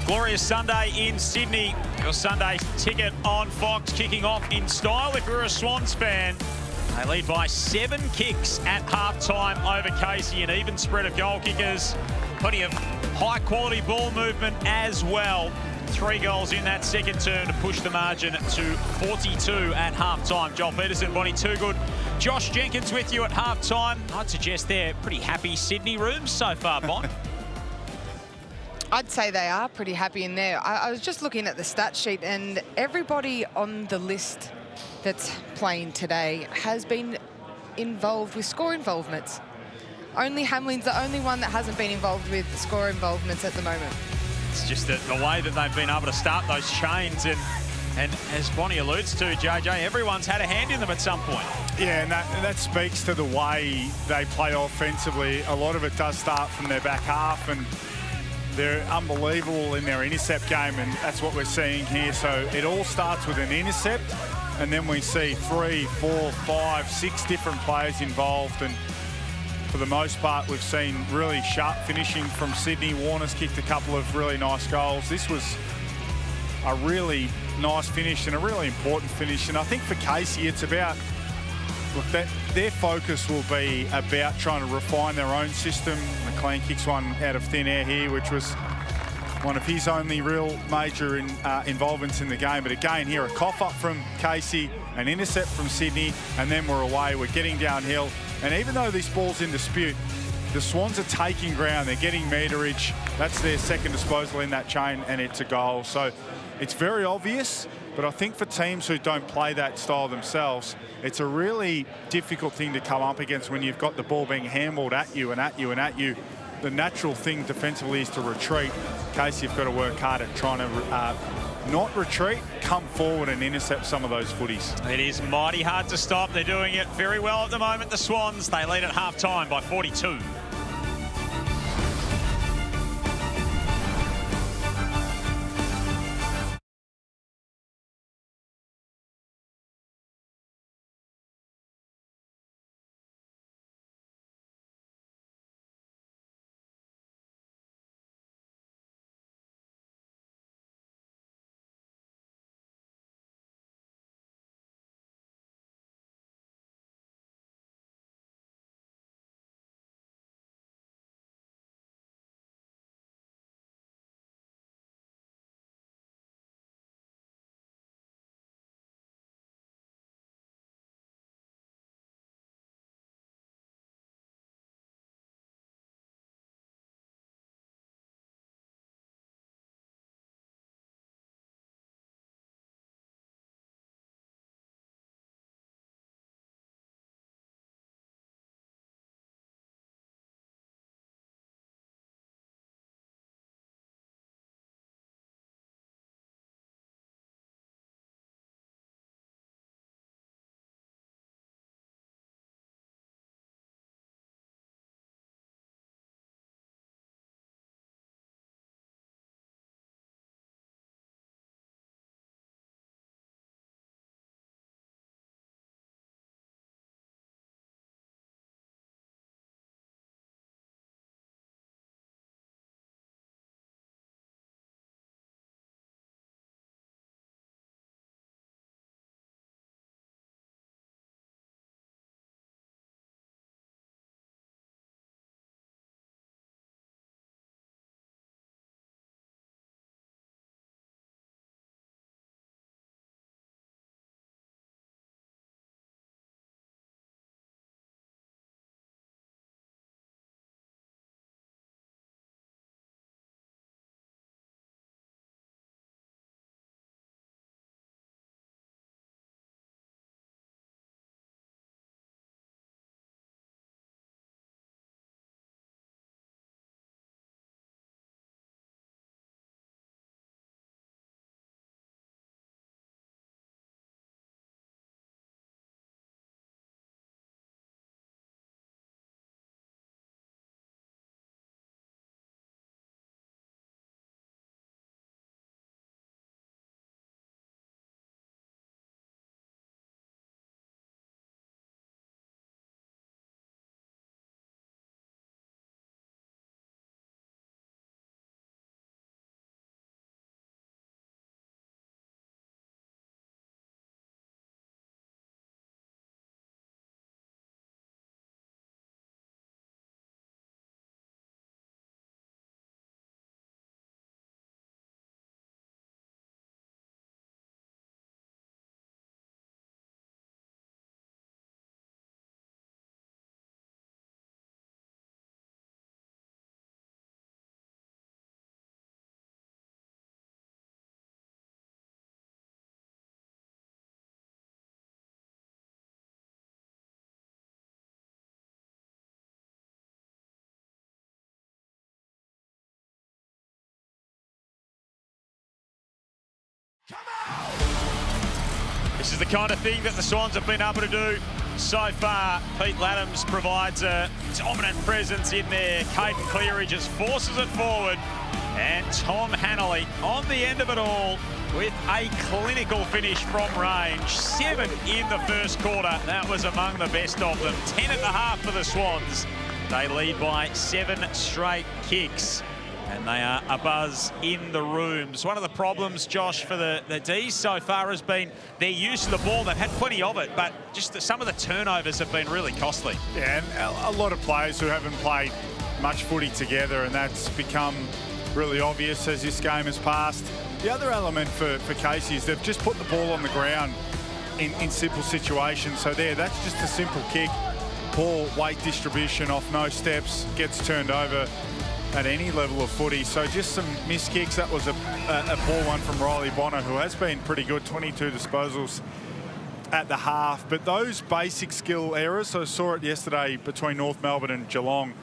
Glorious Sunday in Sydney. Your Sunday ticket on Fox kicking off in style if you're a Swans fan. They lead by 7 kicks at halftime over Casey, an even spread of goal kickers. Plenty of high-quality ball movement as well. 3 goals in that second term to push the margin to 42 at halftime. Joel Peterson, Bonnie Toogood, Josh Jenkins with you at halftime. I'd suggest they're pretty happy Sydney rooms so far, Bon. I'd say they are pretty happy in there. I was just looking at the stat sheet, and everybody on the list that's playing today has been involved with score involvements. Only Hamlin's the only one that hasn't been involved with score involvements at the moment. It's just the way that they've been able to start those chains, and as Bonnie alludes to, JJ, everyone's had a hand in them at some point. Yeah, and that speaks to the way they play offensively. A lot of it does start from their back half, and they're unbelievable in their intercept game, and that's what we're seeing here. So it all starts with an intercept, and then we see 3, 4, 5, 6 different players involved, and for the most part, we've seen really sharp finishing from Sydney. Warner's kicked a couple of really nice goals. This was a really nice finish and a really important finish. And I think for Casey, it's about, look, their focus will be about trying to refine their own system. McLean kicks one out of thin air here, which was one of his only real major involvements in the game. But again, here a cough up from Casey, an intercept from Sydney, and then we're away. We're getting downhill. And even though this ball's in dispute, the Swans are taking ground. They're getting meterage. That's their second disposal in that chain, and it's a goal. So it's very obvious, but I think for teams who don't play that style themselves, it's a really difficult thing to come up against when you've got the ball being handballed at you and at you and at you. The natural thing defensively is to retreat. Casey, you've got to work hard at trying to not retreat, come forward and intercept some of those footies. It is mighty hard to stop. They're doing it very well at the moment, the Swans. They lead at half-time by 42. This is the kind of thing that the Swans have been able to do so far. Pete Laddams provides a dominant presence in there. Caden Cleary just forces it forward. And Tom Hanley on the end of it all with a clinical finish from range. 7 in the first quarter. That was among the best of them. 10 at the half for the Swans. They lead by 7 straight kicks. And they are abuzz in the rooms. One of the problems, Josh, for the D's so far has been their use of the ball. They've had plenty of it, but just some of the turnovers have been really costly. Yeah, and a lot of players who haven't played much footy together, and that's become really obvious as this game has passed. The other element for Casey is they've just put the ball on the ground in simple situations. So that's just a simple kick. Poor weight distribution off no steps, gets turned over at any level of footy. So just some missed kicks. That was a poor one from Riley Bonner, who has been pretty good, 22 disposals at the half. But those basic skill errors, so I saw it yesterday between North Melbourne and Geelong,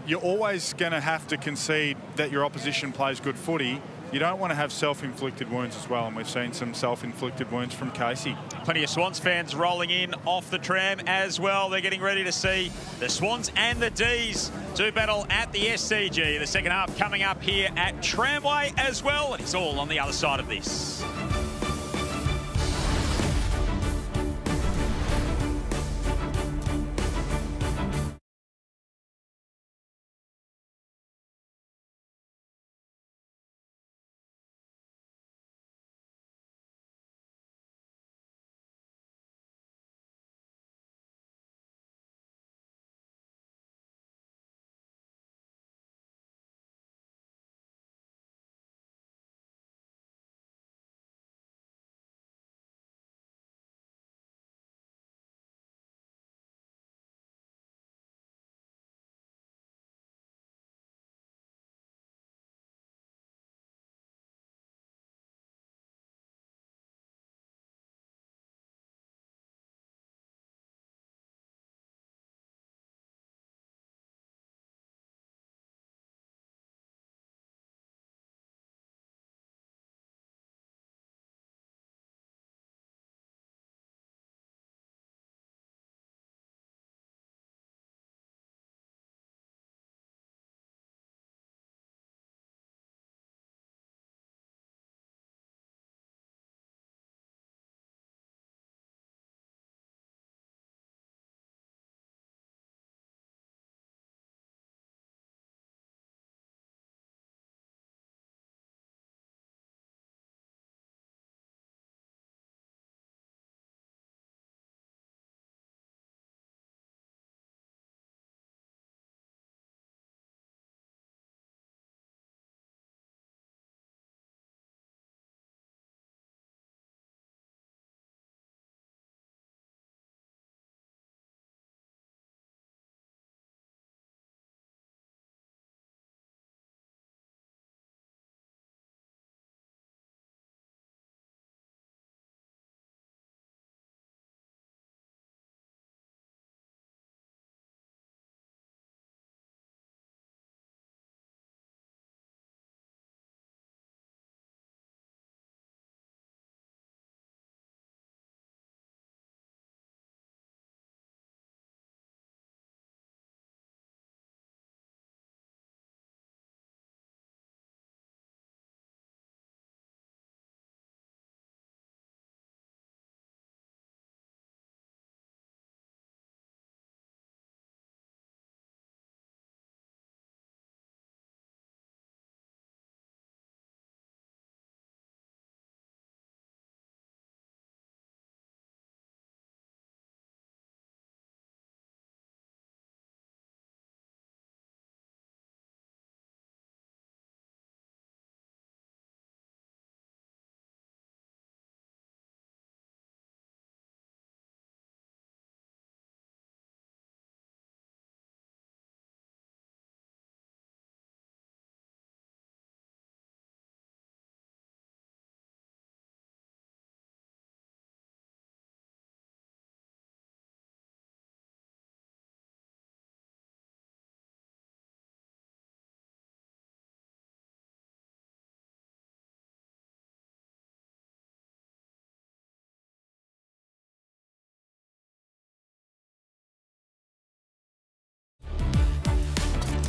you're always going to have to concede that your opposition plays good footy. You don't want to have self-inflicted wounds as well, and we've seen some self-inflicted wounds from Casey. Plenty of Swans fans rolling in off the tram as well. They're getting ready to see the Swans and the D's do battle at the SCG. The second half coming up here at Tramway as well, and it's all on the other side of this.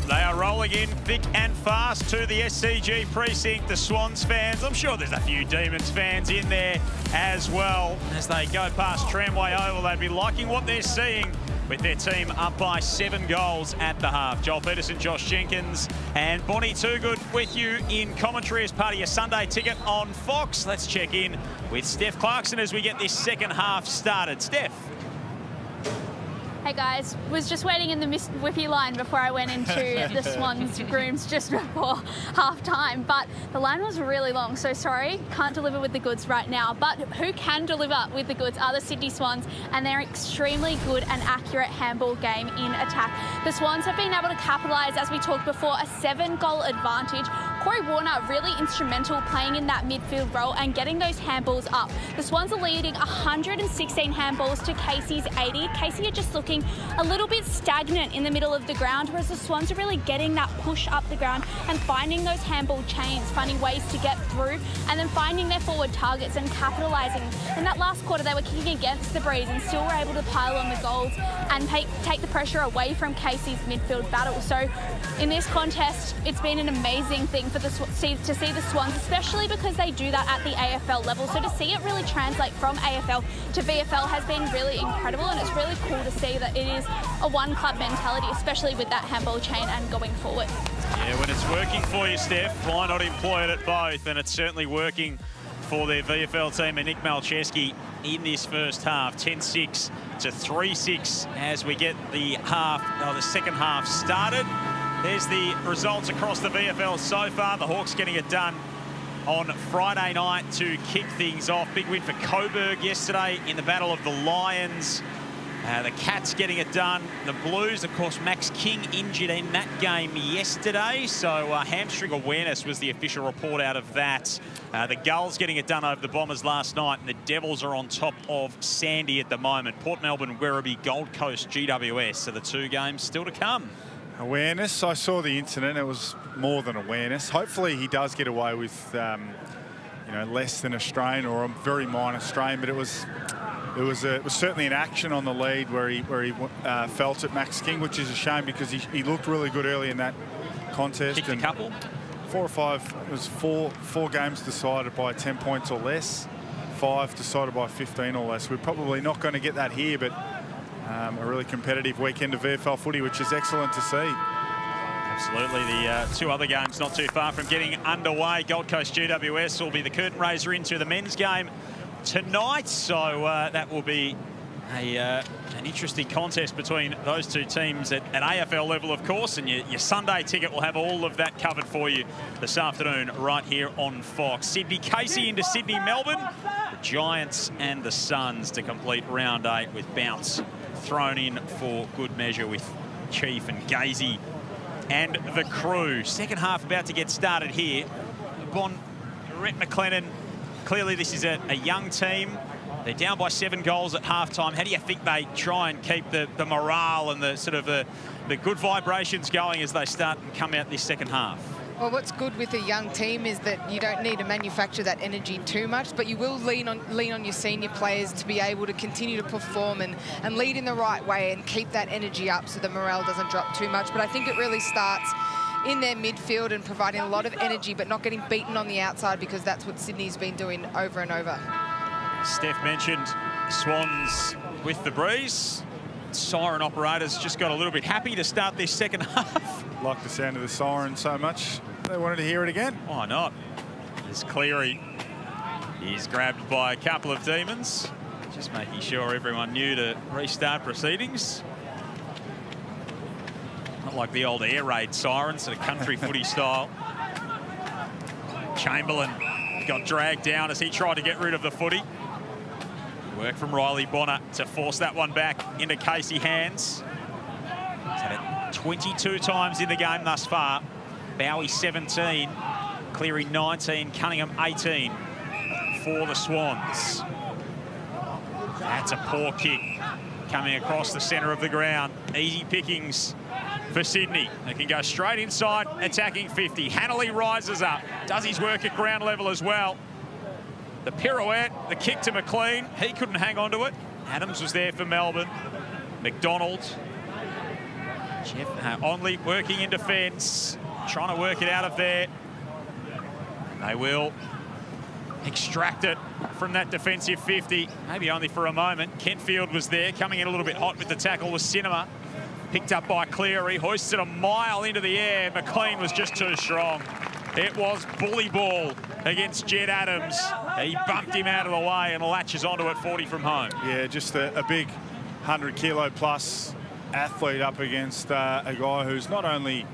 They are rolling in thick and fast to the SCG precinct, the Swans fans. I'm sure there's a few Demons fans in there as well. As they go past Tramway Oval, they'd be liking what they're seeing with their team up by 7 goals at the half. Joel Peterson, Josh Jenkins and Bonnie Toogood with you in commentary as part of your Sunday ticket on Fox. Let's check in with Steph Clarkson as we get this second half started. Steph. Hey guys, was just waiting in the Whippy line before I went into the Swans rooms just before half-time, but the line was really long, so sorry, can't deliver with the goods right now. But who can deliver with the goods are the Sydney Swans, and they're extremely good and accurate handball game in attack. The Swans have been able to capitalise, as we talked before, a 7-goal advantage. Corey Warner really instrumental playing in that midfield role and getting those handballs up. The Swans are leading 116 handballs to Casey's 80. Casey are just looking a little bit stagnant in the middle of the ground, whereas the Swans are really getting that push up the ground and finding those handball chains, finding ways to get through and then finding their forward targets and capitalising. In that last quarter, they were kicking against the breeze and still were able to pile on the goals and take the pressure away from Casey's midfield battle. So in this contest, it's been an amazing thing for to see the Swans, especially because they do that at the AFL level. So to see it really translate from AFL to VFL has been really incredible, and it's really cool to see that it is a one-club mentality, especially with that handball chain and going forward. Yeah, when it's working for you, Steph, why not employ it at both? And it's certainly working for their VFL team and Nick Malcheski in this first half. 10-6 to 3-6 as we get the second half started. There's the results across the VFL so far. The Hawks getting it done on Friday night to kick things off. Big win for Coburg yesterday in the Battle of the Lions. The Cats getting it done. The Blues, of course, Max King injured in that game yesterday. So hamstring awareness was the official report out of that. The Gulls getting it done over the Bombers last night. And the Devils are on top of Sandy at the moment. Port Melbourne, Werribee, Gold Coast, GWS. So the 2 games still to come. Awareness. I saw the incident. It was more than awareness. Hopefully he does get away with, less than a strain or a very minor strain. But it was certainly an action on the lead where he felt it, Max King, which is a shame because he looked really good early in that contest. Kicked a couple. 4 or 5. It was four games decided by 10 points or less. 5 decided by 15 or less. We're probably not going to get that here, but. A really competitive weekend of VFL footy, which is excellent to see. Absolutely. The 2 other games not too far from getting underway. Gold Coast GWS will be the curtain raiser into the men's game tonight. So that will be an interesting contest between those 2 teams at AFL level, of course. And your Sunday ticket will have all of that covered for you this afternoon right here on Fox. Sydney Casey into Sydney Melbourne. The Giants and the Suns to complete round 8 with Bounce thrown in for good measure with Chief and Gazy and the crew. Second half about to get started here. Rhett McLennan, clearly this is a young team. They're down by 7 goals at halftime. How do you think they try and keep the morale and the good vibrations going as they start and come out this second half? Well, what's good with a young team is that you don't need to manufacture that energy too much, but you will lean on your senior players to be able to continue to perform and lead in the right way and keep that energy up so the morale doesn't drop too much. But I think it really starts in their midfield and providing a lot of energy, but not getting beaten on the outside, because that's what Sydney's been doing over and over. Steph mentioned Swans with the breeze. Siren operators just got a little bit happy to start this second half. Like the sound of the siren so much, they wanted to hear it again. Why not? As Cleary is grabbed by a couple of demons, just making sure everyone knew to restart proceedings. Not like the old air raid sirens, sort of country footy style. Chamberlain got dragged down as he tried to get rid of the footy. Work from Riley Bonner to force that one back into Casey hands. He's had it 22 times in the game thus far. Bowie 17, Cleary 19, Cunningham 18 for the Swans. That's a poor kick coming across the centre of the ground. Easy pickings for Sydney. They can go straight inside, attacking 50. Hanley rises up, does his work at ground level as well. The pirouette, the kick to McLean. He couldn't hang on to it. Adams was there for Melbourne. McDonald. Jeff Onley working in defence, trying to work it out of there. They will extract it from that defensive 50, maybe only for a moment. Kentfield was there, coming in a little bit hot with the tackle was Cinema. Picked up by Cleary, hoisted a mile into the air. McLean was just too strong. It was bully ball against Jed Adams. He bumped him out of the way and latches onto it 40 from home. Yeah, just a big 100-kilo plus athlete up against a guy who's not only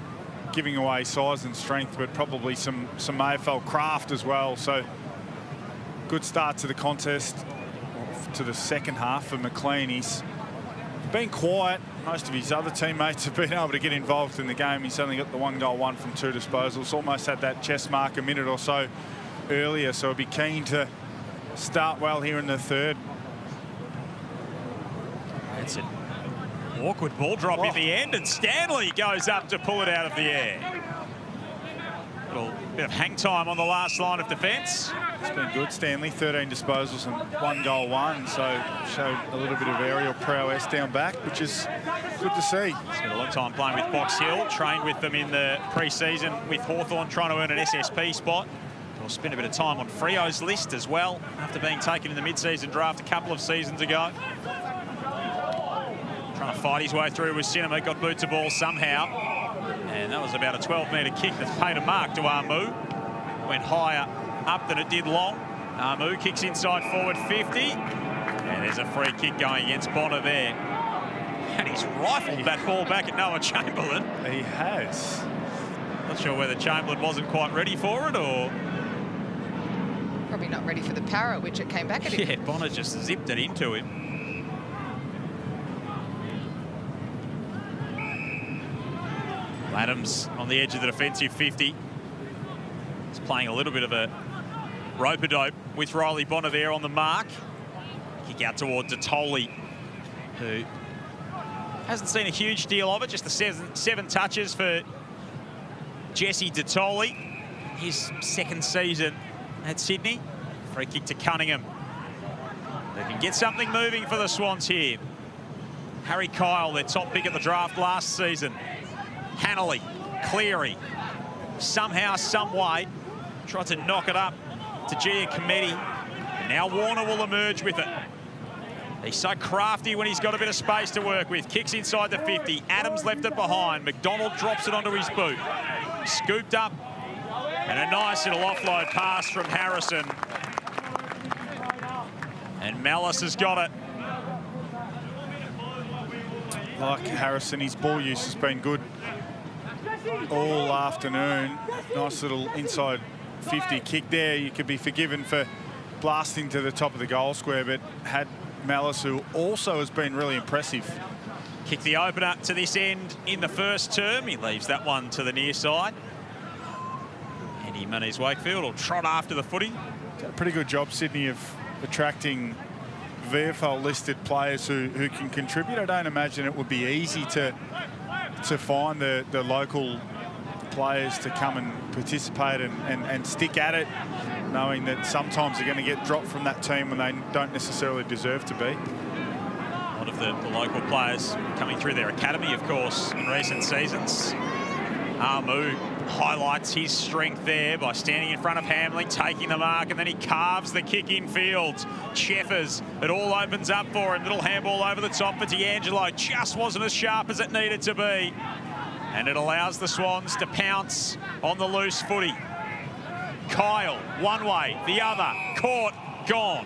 giving away size and strength, but probably some AFL craft as well. So good start to the contest, to the second half for McLean. He's been quiet. Most of his other teammates have been able to get involved in the game. He's only got the 1 goal, 1 from 2 disposals. Almost had that chest mark a minute or so earlier, so he'll be keen to start well here in the third. It's an awkward ball drop in the end, and Stanley goes up to pull it out of the air. Little bit of hang time on the last line of defence. It's been good, Stanley. 13 disposals and 1 goal, 1. So showed a little bit of aerial prowess down back, which is good to see. He's spent a long time playing with Box Hill, trained with them in the pre-season with Hawthorn, trying to earn an SSP spot. He'll spend a bit of time on Frio's list as well, after being taken in the mid-season draft a couple of seasons ago. Trying to fight his way through with Cinema, got boot to ball somehow. And that was about a 12-metre kick that's paid a mark to Armu. Went higher up than it did long. Armu kicks inside forward 50. And there's a free kick going against Bonner there. And he's rifled that ball back at Noah Chamberlain. He has. Not sure whether Chamberlain wasn't quite ready for it or... Probably not ready for the power at which it came back at him. Yeah, Bonner just zipped it into him. Adams on the edge of the defensive 50. He's playing a little bit of a rope-a-dope with Riley Bonner there on the mark. Kick out towards Detoli, who hasn't seen a huge deal of it. Just the seven touches for Jesse Detoli. His second season at Sydney. Free kick to Cunningham. They can get something moving for the Swans here. Harry Kyle, their top pick at the draft last season. Hanley, Cleary, somehow, some way, tried to knock it up to Giacometti. Now Warner will emerge with it. He's so crafty when he's got a bit of space to work with. Kicks inside the 50. Adams left it behind. McDonald drops it onto his boot. Scooped up. And a nice little offload pass from Harrison. And Mallis has got it. Like Harrison, his ball use has been good all afternoon. Nice little inside 50 kick there. You could be forgiven for blasting to the top of the goal square, but had Mallis, who also has been really impressive. Kick the opener to this end in the first term. He leaves that one to the near side. Andy Muniz Wakefield will trot after the footy. Done a pretty good job, Sydney, of attracting VFL listed players who can contribute. I don't imagine it would be easy to find the local players to come and participate and stick at it, knowing that sometimes they're going to get dropped from that team when they don't necessarily deserve to be. A lot of the local players coming through their academy, of course, in recent seasons. Armu highlights his strength there by standing in front of Hamley, taking the mark, and then he carves the kick in field. Cheffers, it all opens up for him. Little handball over the top for D'Angelo. Just wasn't as sharp as it needed to be. And it allows the Swans to pounce on the loose footy. Kyle, one way, the other, caught, gone.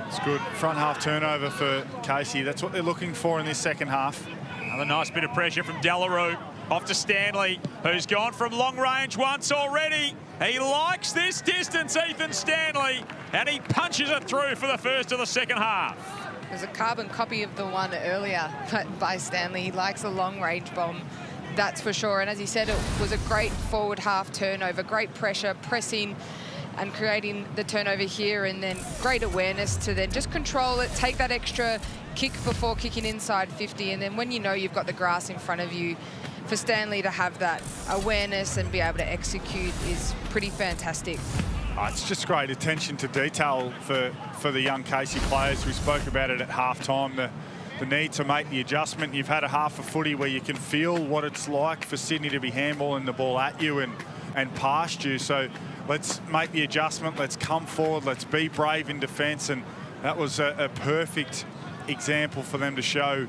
It's good front half turnover for Casey. That's what they're looking for in this second half. Another nice bit of pressure from Delarue. Off to Stanley, who's gone from long range once already. He likes this distance, Ethan Stanley, and he punches it through for the first of the second half. There's a carbon copy of the one earlier by Stanley. He likes a long-range bomb, that's for sure. And as he said, it was a great forward half turnover, great pressure, pressing and creating the turnover here, and then great awareness to then just control it, take that extra kick before kicking inside 50. And then when you know you've got the grass in front of you, for Stanley to have that awareness and be able to execute is pretty fantastic. It's just great attention to detail for the young Casey players. We spoke about it at halftime, the need to make the adjustment. You've had a half of footy where you can feel what it's like for Sydney to be handballing the ball at you and past you. So let's make the adjustment, let's come forward, let's be brave in defence. And that was a perfect example for them to show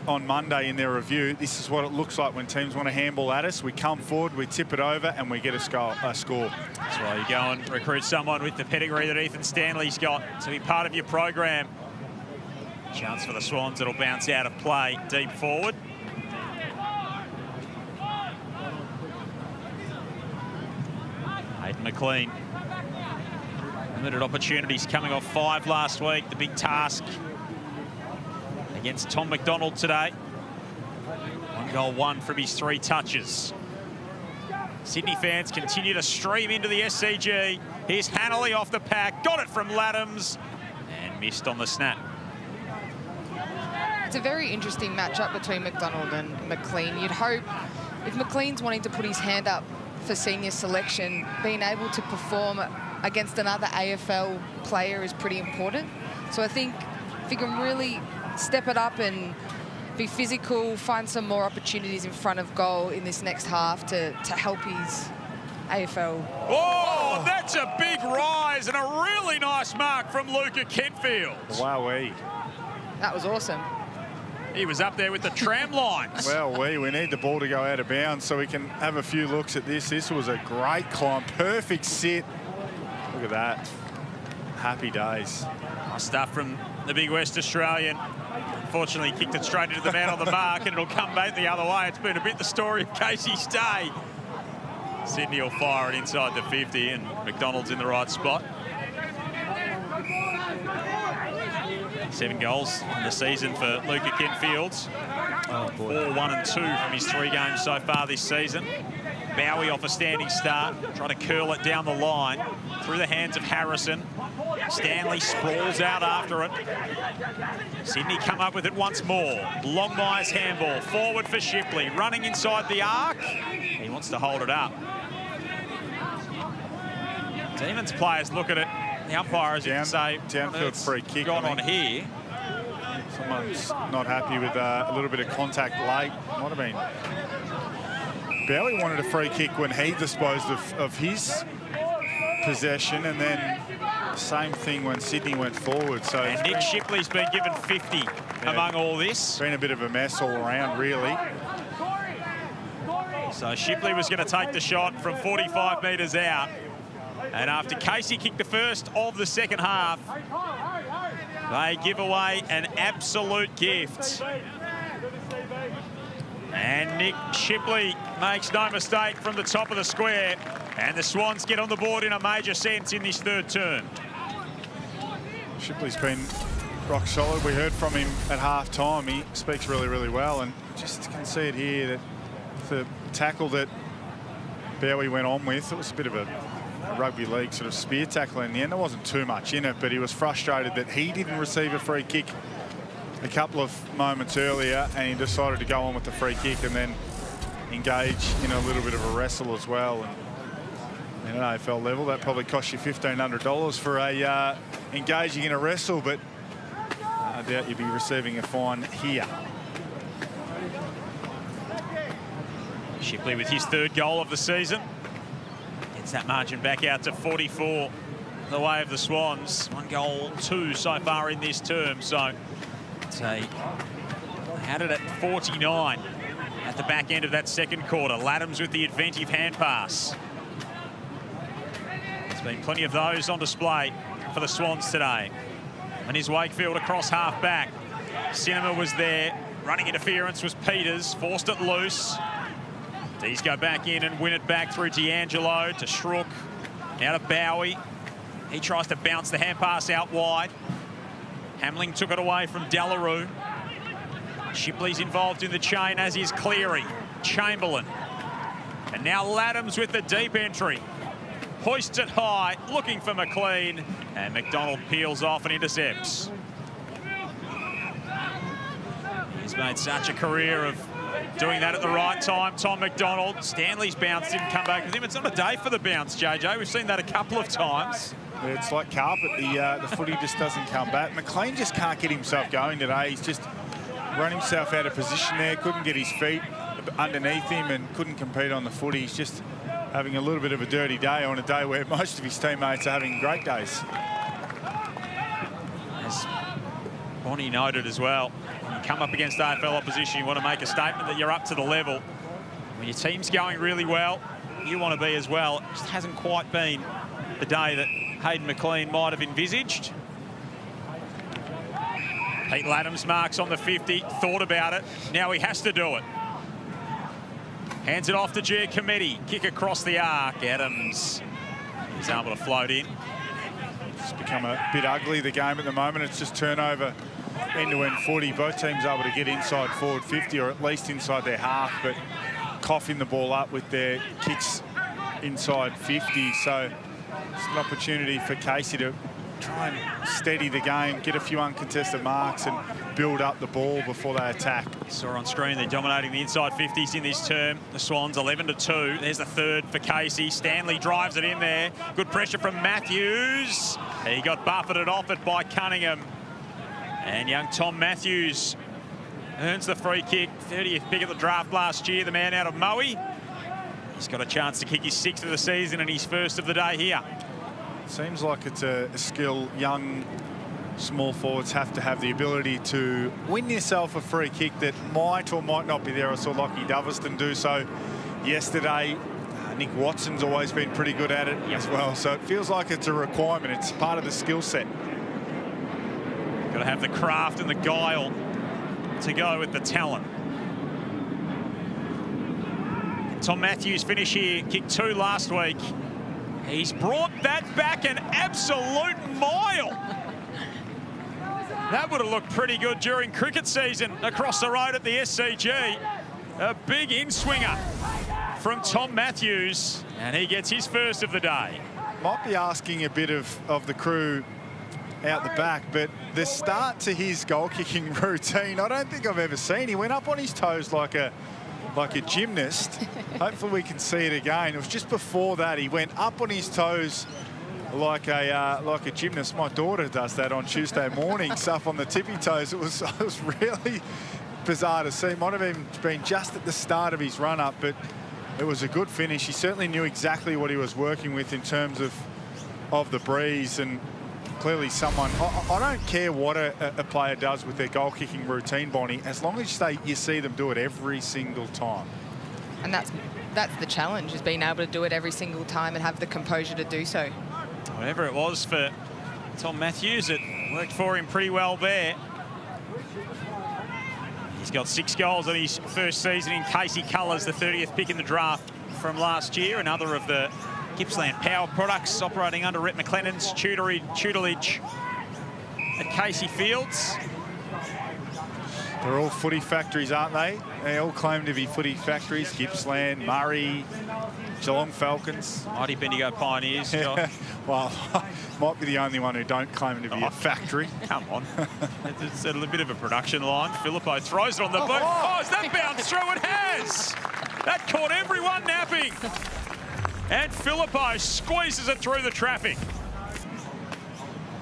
on Monday in their review. This is what it looks like when teams want to handball at us. We come forward, we tip it over, and we get a score. That's why you go and recruit someone with the pedigree that Ethan Stanley's got to be part of your program. Chance for the Swans, it'll bounce out of play deep forward. Hayden McLean. Limited opportunities, coming off 5 last week. The big task against Tom McDonald today. 1 goal, 1 from his 3 touches. Sydney fans continue to stream into the SCG. Here's Hanley off the pack, got it from Laddams, and missed on the snap. It's a very interesting matchup between McDonald and McLean. You'd hope if McLean's wanting to put his hand up for senior selection, being able to perform against another AFL player is pretty important. So I think if he can really step it up and be physical, find some more opportunities in front of goal in this next half to help his AFL. Oh, that's a big rise and a really nice mark from Luca Kentfield. Wowee. That was awesome. He was up there with the tram lines. Well, we need the ball to go out of bounds so we can have a few looks at this. This was a great climb, perfect sit. Look at that. Happy days. Nice stuff from the big West Australian. Unfortunately, he kicked it straight into the man on the mark, and it'll come back the other way. It's been a bit the story of Casey's day. Sydney will fire it inside the 50, and McDonald's in the right spot. 7 goals in the season for Luca Kentfield. Oh, boy. 4, 1 and 2 from his 3 games so far this season. Bowie off a standing start, trying to curl it down the line through the hands of Harrison. Stanley sprawls out after it. Sydney come up with it once more. Longmire's handball forward for Shipley, running inside the arc. He wants to hold it up. Demons players look at it. The umpire, as you can say, downfield free kick gone on here. Someone's not happy with a little bit of contact late. Might have been. Bowie wanted a free kick when he disposed of his possession, and then same thing when Sydney went forward. So and Nick Shipley's been given 50 among all this. Been a bit of a mess all around, really. So Shipley was going to take the shot from 45 metres out. And after Casey kicked the first of the second half, they give away an absolute gift. And Nick Shipley makes no mistake from the top of the square. And the Swans get on the board in a major sense in this 3rd term. Shipley's been rock solid. We heard from him at half-time. He speaks really, really well. And just can see it here that the tackle that Bowie went on with, it was a bit of a rugby league sort of spear tackle in the end. There wasn't too much in it, but he was frustrated that he didn't receive a free kick a couple of moments earlier, and he decided to go on with the free kick and then engage in a little bit of a wrestle as well. And at AFL level, that probably cost you $1,500 for a engaging in a wrestle, but I doubt you'd be receiving a fine here. Shipley with his 3rd goal of the season. Gets that margin back out to 44 the way of the Swans. 1 goal, 2 so far in this term. So they had it at 49 at the back end of that 2nd quarter. Laddams with the inventive hand pass. There's been plenty of those on display for the Swans today. And here's Wakefield across half back. Cinema was there. Running interference was Peters. Forced it loose. These go back in and win it back through D'Angelo to Schrook. Now to Bowie. He tries to bounce the hand pass out wide. Hamling took it away from Delarue. Shipley's involved in the chain, as is Cleary. Chamberlain. And now Laddams with the deep entry. Hoists it high, looking for McLean. And McDonald peels off and intercepts. He's made such a career of doing that at the right time. Tom McDonald. Stanley's bounce didn't come back with him. It's not a day for the bounce, JJ. We've seen that a couple of times. It's like carpet. The footy just doesn't come back. McLean just can't get himself going today. He's just run himself out of position there. Couldn't get his feet underneath him and couldn't compete on the footy. He's having a little bit of a dirty day on a day where most of his teammates are having great days. As Bonnie noted as well, when you come up against AFL opposition, you want to make a statement that you're up to the level. When your team's going really well, you want to be as well. It just hasn't quite been the day that Hayden McLean might have envisaged. Pete Laddams marks on the 50, thought about it. Now he has to do it. Hands it off to Giacometti. Kick across the arc. Adams is able to float in. It's become a bit ugly, the game at the moment. It's just turnover, end-to-end footy. Both teams able to get inside forward 50 or at least inside their half, but coughing the ball up with their kicks inside 50. So it's an opportunity for Casey to try and steady the game, get a few uncontested marks and build up the ball before they attack. Saw on screen they're dominating the inside 50s in this term. The Swans 11-2. There's the third for Casey. Stanley drives it in there. Good pressure from Matthews. He got buffeted off it by Cunningham. And young Tom Matthews earns the free kick. 30th pick of the draft last year, the man out of Moe. He's got a chance to kick his 6th of the season and his 1st of the day here. Seems like it's a skill young small forwards have to have, the ability to win yourself a free kick that might or might not be there. I saw Lockie Doverston do so yesterday. Nick Watson's always been pretty good at it as well. So it feels like it's a requirement. It's part of the skill set. Got to have the craft and the guile to go with the talent. Tom Matthews finish here, kicked 2 last week. He's brought that back an absolute mile. That would have looked pretty good during cricket season across the road at the SCG. A big in-swinger from Tom Matthews, and he gets his 1st of the day. Might be asking a bit of the crew out the back, but the start to his goal-kicking routine, I don't think I've ever seen. He went up on his toes like a gymnast. Hopefully we can see it again. It was just before that he went up on his toes like a gymnast. My daughter does that on Tuesday mornings, up on the tippy toes. It was really bizarre to see. Might have been just at the start of his run-up, but it was a good finish. He certainly knew exactly what he was working with in terms of the breeze, and clearly someone, I don't care what a player does with their goal-kicking routine, Bonnie, as long as you see them do it every single time. And that's the challenge, is being able to do it every single time and have the composure to do so. Whatever it was for Tom Matthews, it worked for him pretty well there. He's got 6 goals in his 1st season in Casey colours, the 30th pick in the draft from last year. Another of the Gippsland Power products operating under Rhett McLennan's tutelage at Casey Fields. They're all footy factories, aren't they? They all claim to be footy factories. Gippsland, Murray, Geelong Falcons. Mighty Bendigo Pioneers. Yeah. Well, might be the only one who don't claim to be a factory. Come on. It's a little bit of a production line. Filippo throws it on the boot. Oh, has that bounced through? It has. That caught everyone napping. And Filippo squeezes it through the traffic.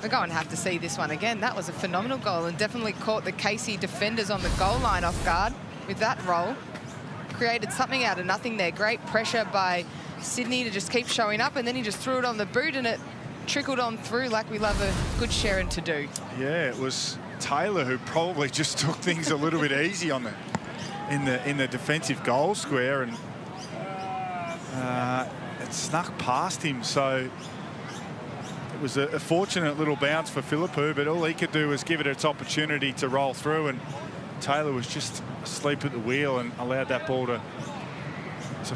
We're going to have to see this one again. That was a phenomenal goal and definitely caught the Casey defenders on the goal line off guard with that roll. Created something out of nothing there. Great pressure by Sydney to just keep showing up, and then he just threw it on the boot and it trickled on through like we love a good Sharon to do. Yeah, it was Taylor who probably just took things a little bit easy on in the defensive goal square, and it snuck past him. So it was a fortunate little bounce for Philippou, but all he could do was give it its opportunity to roll through, and Taylor was just asleep at the wheel and allowed that ball to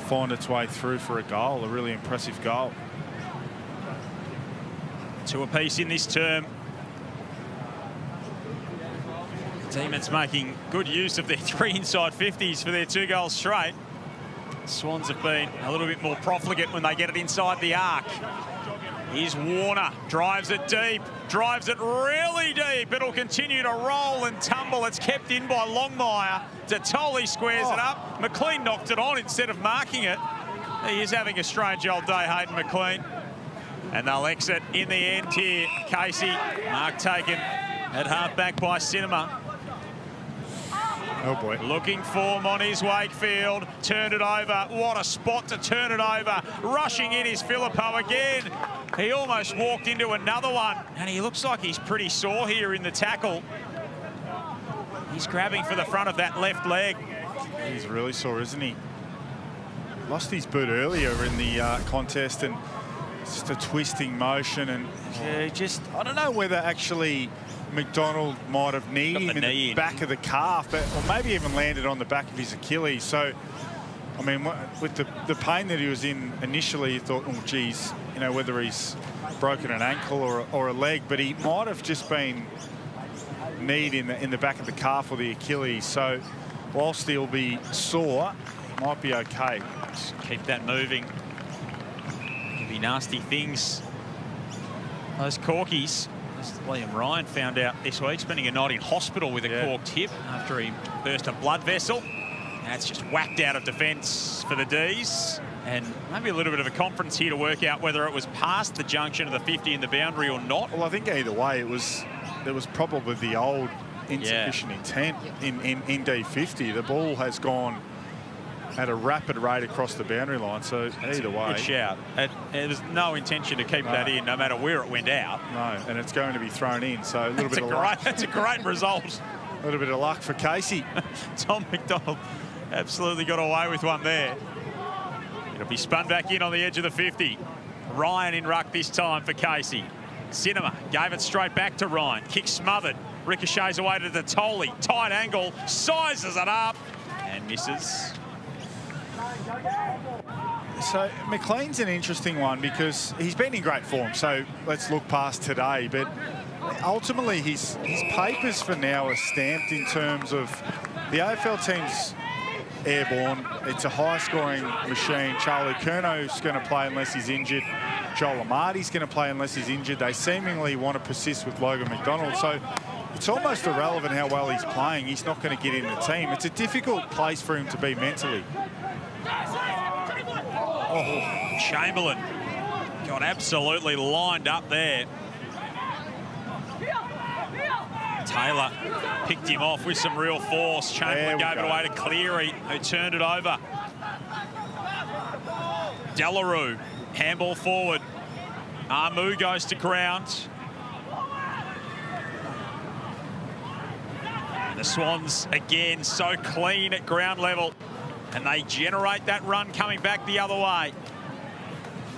find its way through for a goal. A really impressive goal. 2 apiece in this term. Demons making good use of their 3 inside 50s for their 2 goals straight. Swans have been a little bit more profligate when they get it inside the arc. Here's Warner, drives it deep, drives it really deep. It'll continue to roll and tumble. It's kept in by Longmire. Detoli squares it up. McLean knocked it on instead of marking it. He is having a strange old day, Hayden McLean. And they'll exit in the end here. Casey, mark taken at half-back by Cinema. Oh, boy. Looking for Moniz Wakefield. Turned it over. What a spot to turn it over. Rushing in is Filippo again. He almost walked into another one. And he looks like he's pretty sore here in the tackle. He's grabbing for the front of that left leg. He's really sore, isn't he? Lost his boot earlier in the contest, and just a twisting motion. And I don't know whether actually McDonald might have kneed him in the back of the calf, or maybe even landed on the back of his Achilles. So, I mean, with the pain that he was in initially, you thought, oh, geez, you know, whether he's broken an ankle or a leg, but he might have just been kneed in the back of the calf or the Achilles. So, whilst he'll be sore, might be okay. Just keep that moving. Could be nasty things. Those corkies. William Ryan found out this week, spending a night in hospital with a corked hip after he burst a blood vessel. That's just whacked out of defence for the D's. And maybe a little bit of a conference here to work out whether it was past the junction of the 50 and the boundary or not. Well, I think either way, there was probably the old insufficient intent in D50. The ball has gone at a rapid rate across the boundary line, so either way. Good shout. There's no intention to keep that in, no matter where it went out. No, and it's going to be thrown in, so a little bit of luck. That's a great result. A little bit of luck for Casey. Tom McDonald absolutely got away with one there. It'll be spun back in on the edge of the 50. Ryan in ruck this time for Casey. Cinema gave it straight back to Ryan. Kick smothered. Ricochets away to the Tolley. Tight angle. Sizes it up and misses. So McLean's an interesting one because he's been in great form. So let's look past today. But ultimately, his papers for now are stamped in terms of the AFL team's airborne. It's a high-scoring machine. Charlie Curno's going to play unless he's injured. Joel Amarty's going to play unless he's injured. They seemingly want to persist with Logan McDonald. So it's almost irrelevant how well he's playing. He's not going to get in the team. It's a difficult place for him to be mentally. Oh, Chamberlain got absolutely lined up there. Taylor picked him off with some real force. Chamberlain gave it away to Cleary, who turned it over. Delarue, handball forward. Armu goes to ground. And the Swans, again, so clean at ground level. And they generate that run coming back the other way.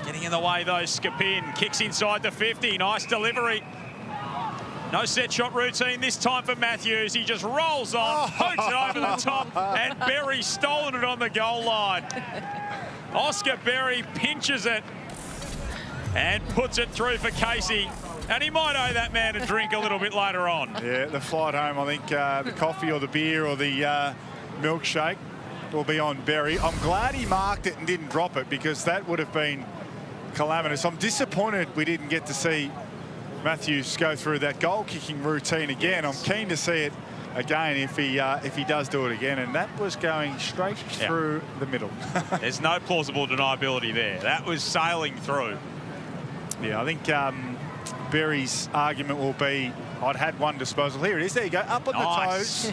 Getting in the way, though, Skapin. Kicks inside the 50. Nice delivery. No set shot routine this time for Matthews. He just rolls on, pokes it over the top, and Berry's stolen it on the goal line. Oscar Berry pinches it and puts it through for Casey. And he might owe that man a drink a little bit later on. Yeah, the flight home, I think the coffee or the beer or the milkshake will be on Berry. I'm glad he marked it and didn't drop it because that would have been calamitous. I'm disappointed we didn't get to see Matthews go through that goal-kicking routine again. I'm keen to see it again if he does do it again, and that was going straight through the middle. There's no plausible deniability there. That was sailing through. Yeah, I think Berry's argument will be, I'd had one disposal. Here it is. There you go. Up on the toes.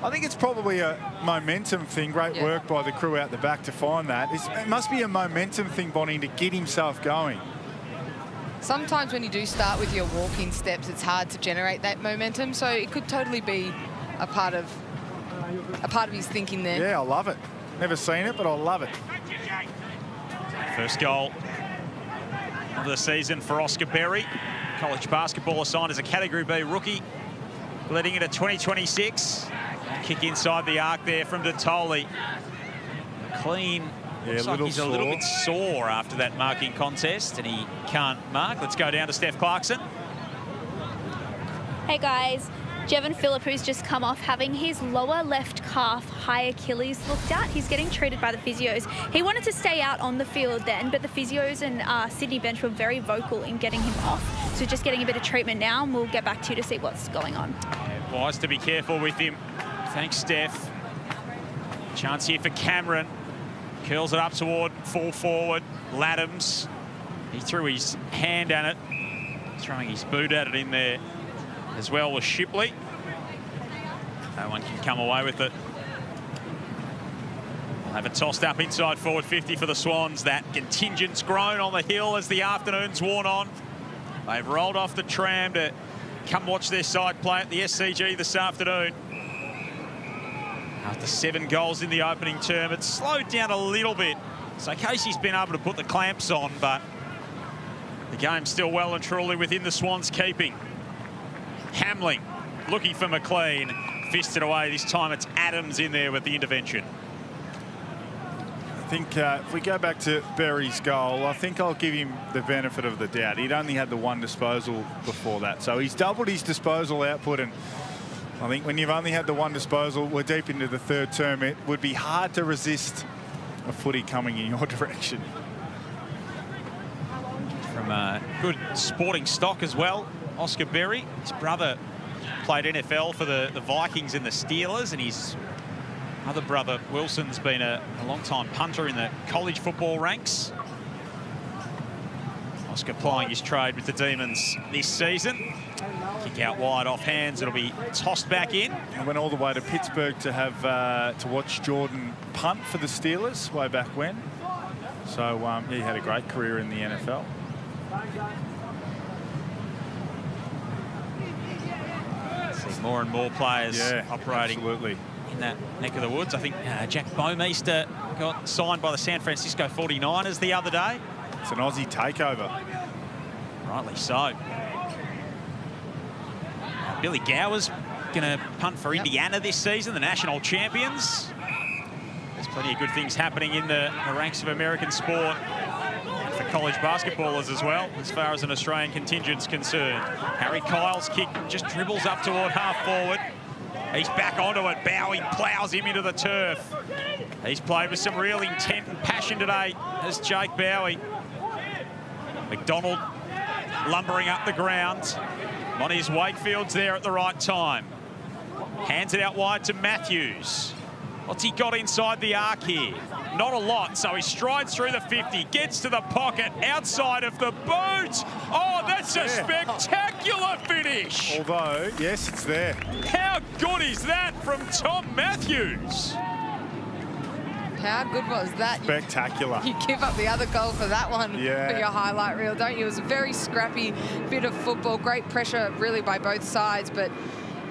I think it's probably a momentum thing. Great work by the crew out the back to find that. It must be a momentum thing, Bonnie, to get himself going. Sometimes when you do start with your walking steps, it's hard to generate that momentum. So it could totally be a part of his thinking there. Yeah, I love it. Never seen it, but I love it. First goal of the season for Oscar Berry. College basketball assigned as a Category B rookie, leading into 2026. Kick inside the arc there from Detoli. Clean. Yeah, Looks like he's a little bit sore after that marking contest, and he can't mark. Let's go down to Steph Clarkson. Hey guys, Jevon Phillip, who's just come off having his lower left calf high Achilles looked at. He's getting treated by the physios. He wanted to stay out on the field then, but the physios and Sydney bench were very vocal in getting him off. So just getting a bit of treatment now, and we'll get back to you to see what's going on. Yeah, wise to be careful with him. Thanks, Steph. Chance here for Cameron. Curls it up toward full forward. Laddams. He threw his hand at it. Throwing his boot at it in there as well was Shipley. No one can come away with it. They'll have it tossed up inside forward 50 for the Swans. That contingent's grown on the hill as the afternoon's worn on. They've rolled off the tram to come watch their side play at the SCG this afternoon. After 7 goals in the opening term, it's slowed down a little bit. So Casey's been able to put the clamps on, but the game's still well and truly within the Swans' keeping. Hamling looking for McLean, fisted away. This time it's Adams in there with the intervention. I think if we go back to Berry's goal, I think I'll give him the benefit of the doubt. He'd only had the 1 disposal before that, so he's doubled his disposal output, and I think when you've only had the 1 disposal, we're deep into the 3rd term, it would be hard to resist a footy coming in your direction. From good sporting stock as well, Oscar Berry. His brother played NFL for the Vikings and the Steelers, and his other brother Wilson's been a long-time punter in the college football ranks. Oscar plying his trade with the Demons this season. Kick out wide off hands, it'll be tossed back in. I went all the way to Pittsburgh to have to watch Jordan punt for the Steelers way back when. So yeah, he had a great career in the NFL. See more and more players operating absolutely in that neck of the woods. I think Jack Bowmeister got signed by the San Francisco 49ers the other day. It's an Aussie takeover. Rightly so. Billy Gower's going to punt for Indiana this season, the national champions. There's plenty of good things happening in the ranks of American sport and for college basketballers as well, as far as an Australian contingent's concerned. Harry Kyle's kick just dribbles up toward half forward. He's back onto it. Bowie ploughs him into the turf. He's played with some real intent and passion today as Jake Bowie. McDonald lumbering up the ground. Monty's Wakefield's there at the right time. Hands it out wide to Matthews. What's he got inside the arc here? Not a lot, so he strides through the 50, gets to the pocket, outside of the boot. Oh, that's a spectacular finish. Although, yes, it's there. How good is that from Tom Matthews? How good was that? Spectacular. You give up the other goal for that one for your highlight reel, don't you? It was a very scrappy bit of football. Great pressure, really, by both sides. But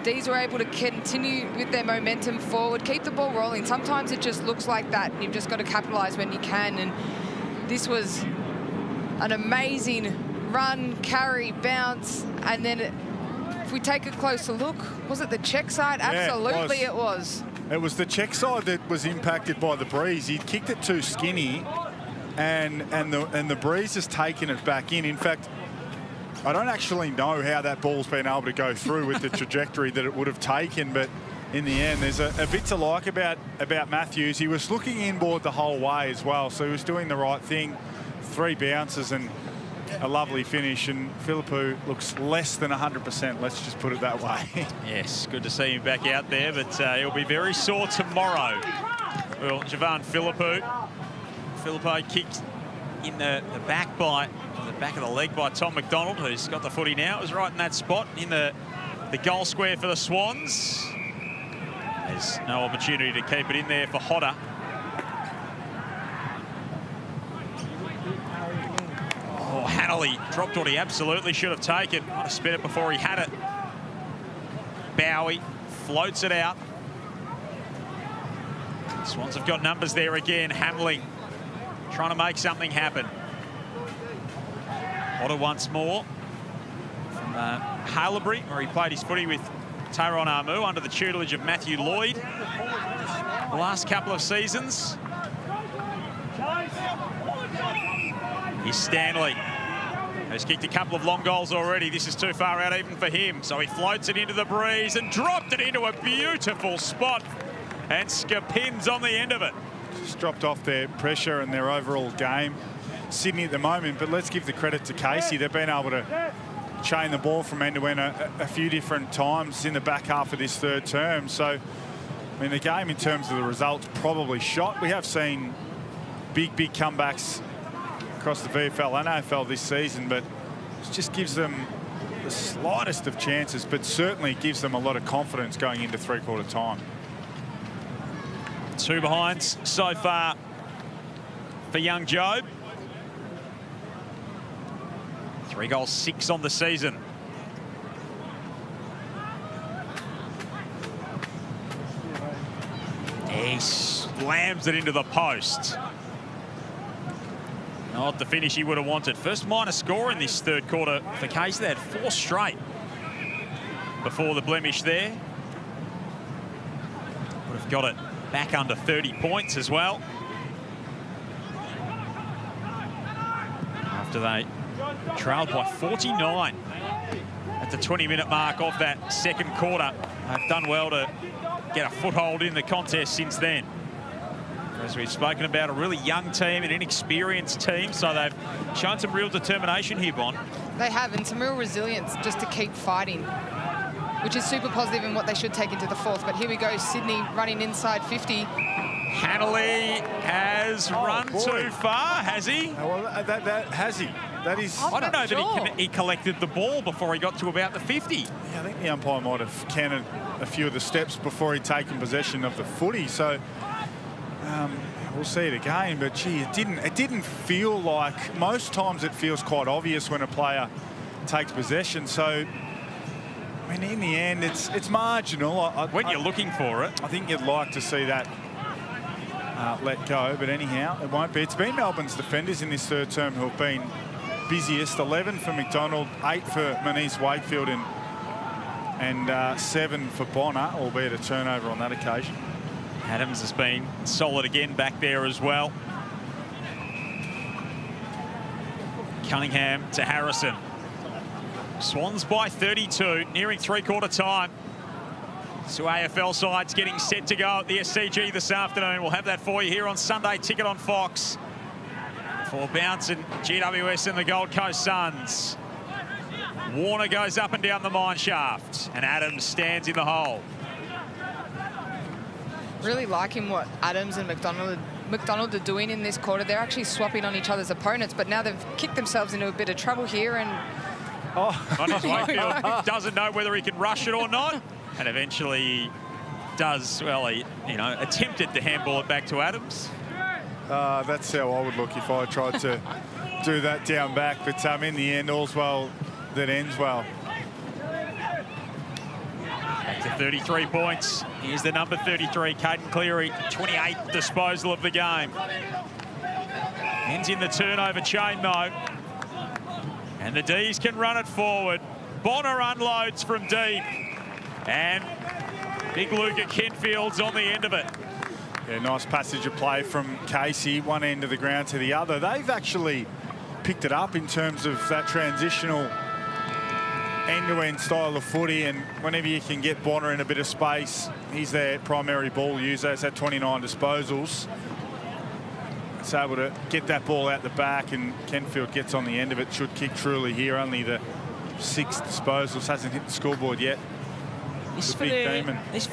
D's were able to continue with their momentum forward, keep the ball rolling. Sometimes it just looks like that. You've just got to capitalise when you can. And this was an amazing run, carry, bounce. And then if we take a closer look, was it the check side? Absolutely, it was. It was the check side that was impacted by the breeze. He kicked it too skinny, and the breeze has taken it back in. In fact, I don't actually know how that ball's been able to go through with the trajectory that it would have taken, but in the end, there's a bit to like about Matthews. He was looking inboard the whole way as well, so he was doing the right thing. 3 bounces and a lovely finish, and Philippou looks less than 100%, let's just put it that way. Yes, good to see him back out there, but he'll be very sore tomorrow. Well, Javan Philippou kicked in the back by the back of the leg by Tom McDonald, who's got the footy now. It was right in that spot in the goal square for the Swans. There's no opportunity to keep it in there for Hodder. Oh, Hanley dropped what he absolutely should have taken. Might have spit it before he had it. Bowie floats it out. Swans have got numbers there again. Hamling trying to make something happen. Otter once more from Haileybury, where he played his footy with Tyrone Armu under the tutelage of Matthew Lloyd the last couple of seasons. Here's Stanley, who's kicked a couple of long goals already. This is too far out even for him, so he floats it into the breeze and dropped it into a beautiful spot, and Skapin's on the end of it. Just dropped off their pressure and their overall game, Sydney at the moment, but let's give the credit to Casey. They've been able to chain the ball from end to end a few different times in the back half of this 3rd term. So, I mean, the game in terms of the results probably shot. We have seen big comebacks across the VFL and AFL this season, but it just gives them the slightest of chances, but certainly gives them a lot of confidence going into three-quarter time. 2 behinds so far for young Jobe. 3 goals, 6 on the season. He slams it into the post. Not the finish he would have wanted. First minor score in this third quarter for Casey. They had 4 straight before the blemish there. Would have got it back under 30 points as well. After they trailed by 49 at the 20-minute mark of that second quarter. They've done well to get a foothold in the contest since then. As we've spoken about, a really young team, an inexperienced team, so they've shown some real determination here, Bon. They have, and some real resilience just to keep fighting, which is super positive in what they should take into the fourth. But here we go, Sydney running inside 50. Hanley has run too far, has he? Well, that has he. That is. I don't know that he collected the ball before he got to about the 50. Yeah, I think the umpire might have counted a few of the steps before he'd taken possession of the footy. So we'll see it again. But gee, it didn't feel like. Most times it feels quite obvious when a player takes possession. So I mean, in the end, it's marginal. When you're looking for it, I think you'd like to see that let go. But anyhow, it won't be. It's been Melbourne's defenders in this third term who have been busiest. 11 for McDonald, 8 for Manise Wakefield, and 7 for Bonner, albeit a turnover on that occasion. Adams has been solid again back there as well. Cunningham to Harrison. Swans by 32, nearing three-quarter time. So AFL sides getting set to go at the SCG this afternoon. We'll have that for you here on Sunday Ticket on Fox. For Bounce and GWS and the Gold Coast Suns. Warner goes up and down the mine shaft, and Adams stands in the hole. Really liking what Adams and McDonald are doing in this quarter. They're actually swapping on each other's opponents, but now they've kicked themselves into a bit of trouble here. And Manise Wakefield doesn't know whether he can rush it or not, and eventually he does. Well, he attempted to handball it back to Adams. That's how I would look if I tried to do that down back. But in the end, all's well that ends well. Back to 33 points. Here's the number 33, Caden Cleary, 28th disposal of the game. Ends in the turnover chain, though. And the D's can run it forward. Bonner unloads from deep. And big Luca Kenfield's on the end of it. Yeah, nice passage of play from Casey, one end of the ground to the other. They've actually picked it up in terms of that transitional end-to-end style of footy, and whenever you can get Bonner in a bit of space, he's their primary ball user. He's had 29 disposals. It's able to get that ball out the back, and Kenfield gets on the end of it. Should kick truly here. Only the 6 disposals, hasn't hit the scoreboard yet. This is for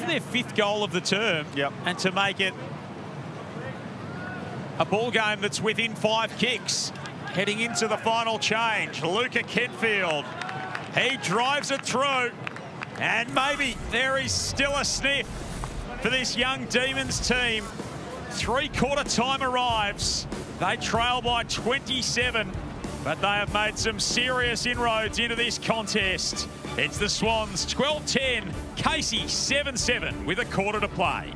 their 5th goal of the term. Yep. And to make it a ball game that's within 5 kicks. Heading into the final change, Luca Kenfield. He drives it through, and maybe there is still a sniff for this young Demons team. Three-quarter time arrives. They trail by 27, but they have made some serious inroads into this contest. It's the Swans 12-10, Casey 7-7 with a quarter to play.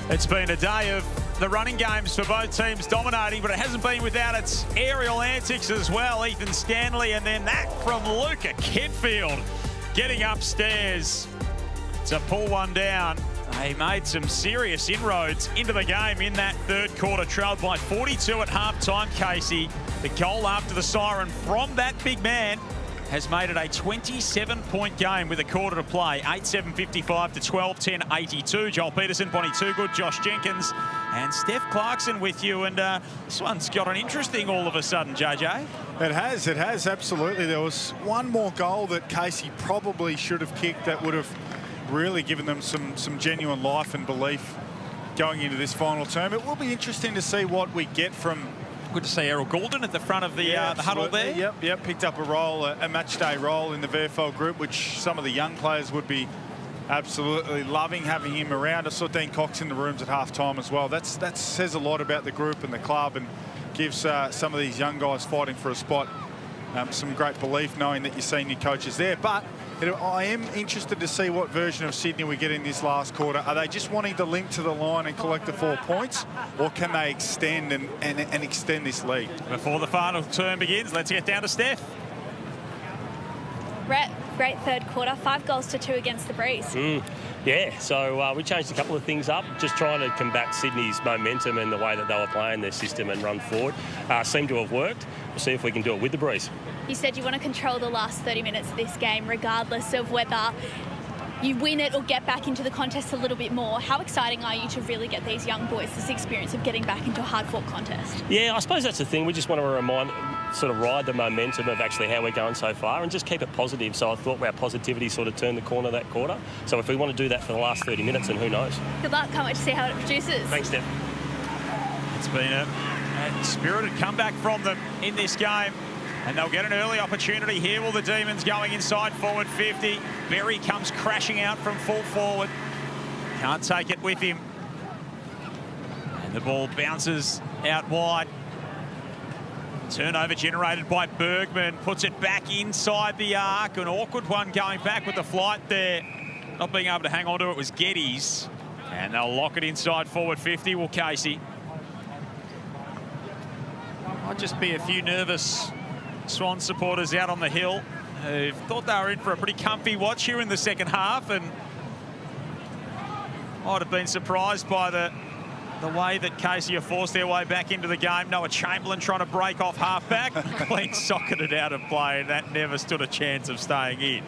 It's been a day of the running games for both teams dominating, but it hasn't been without its aerial antics as well. Ethan Stanley, and then that from Luca Kentfield getting upstairs to pull one down. They made some serious inroads into the game in that third quarter, trailed by 42 at half-time, Casey. The goal after the siren from that big man has made it a 27-point game with a quarter to play. 8-7-55 to 12-10-82. Joel Peterson, Bonnie Toogood, Josh Jenkins and Steph Clarkson with you. And this one's got an interesting all of a sudden, JJ. It has, absolutely. There was one more goal that Casey probably should have kicked that would have really given them some genuine life and belief going into this final term. It will be interesting to see what we get from... Good to see Errol Goulden at the front of the huddle there. Yep, picked up a role, a match day role in the VFL group, which some of the young players would be absolutely loving having him around. I saw Dean Cox in the rooms at half-time as well. That says a lot about the group and the club, and gives some of these young guys fighting for a spot some great belief knowing that your senior coach is there. But I am interested to see what version of Sydney we get in this last quarter. Are they just wanting to link to the line and collect the 4 points, or can they extend and extend this lead? Before the final term begins, let's get down to Steph. Brett, great third quarter, 5 goals to 2 against the Breeze. Yeah, so we changed a couple of things up, just trying to combat Sydney's momentum and the way that they were playing their system and run forward. Seemed to have worked. We'll see if we can do it with the Breeze. You said you want to control the last 30 minutes of this game, regardless of whether you win it or get back into the contest a little bit more. How exciting are you to really get these young boys this experience of getting back into a hard-fought contest? Yeah, I suppose that's the thing. We just want to ride the momentum of actually how we're going so far and just keep it positive. So I thought our positivity sort of turned the corner that quarter. So if we want to do that for the last 30 minutes, then who knows? Good luck. Can't wait to see how it produces. Thanks, Steph. It's been a spirited comeback from them in this game. And they'll get an early opportunity here. Will the Demons going inside forward 50. Berry comes crashing out from full forward. Can't take it with him. And the ball bounces out wide. Turnover generated by Bergman. Puts it back inside the arc. An awkward one going back with the flight there. Not being able to hang on to it was Geddes. And they'll lock it inside forward 50. Will Casey. Might just be a few nervous Swans supporters out on the hill who thought they were in for a pretty comfy watch here in the second half, and might have been surprised by the way that Casey have forced their way back into the game. Noah Chamberlain trying to break off halfback. Clean socketed out of play, and that never stood a chance of staying in.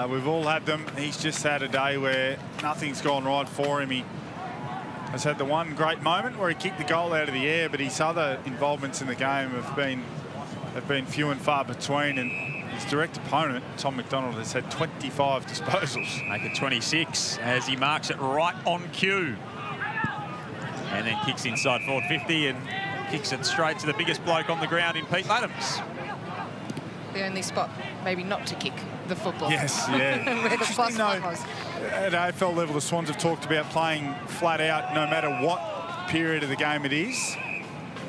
We've all had them. He's just had a day where nothing's gone right for him. He has had the one great moment where he kicked the goal out of the air, but his other involvements in the game have been few and far between, and his direct opponent, Tom McDonald, has had 25 disposals. Make it 26 as he marks it right on cue. And then kicks inside forward 50 and kicks it straight to the biggest bloke on the ground in Pete Adams. The only spot maybe not to kick the football. Yes, yeah. Where the plus one was. At AFL level, the Swans have talked about playing flat out no matter what period of the game it is.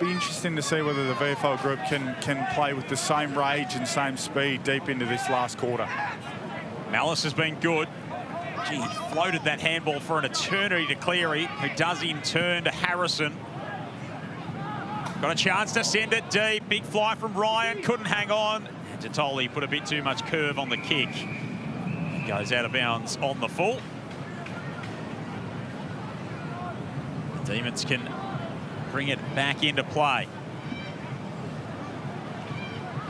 Be interesting to see whether the VFL group can play with the same rage and same speed deep into this last quarter. Malice has been good. Gee, he floated that handball for an eternity to Cleary, who does in turn to Harrison. Got a chance to send it deep. Big fly from Ryan, couldn't hang on. And Tatoli put a bit too much curve on the kick. He goes out of bounds on the full. The Demons can bring it back into play.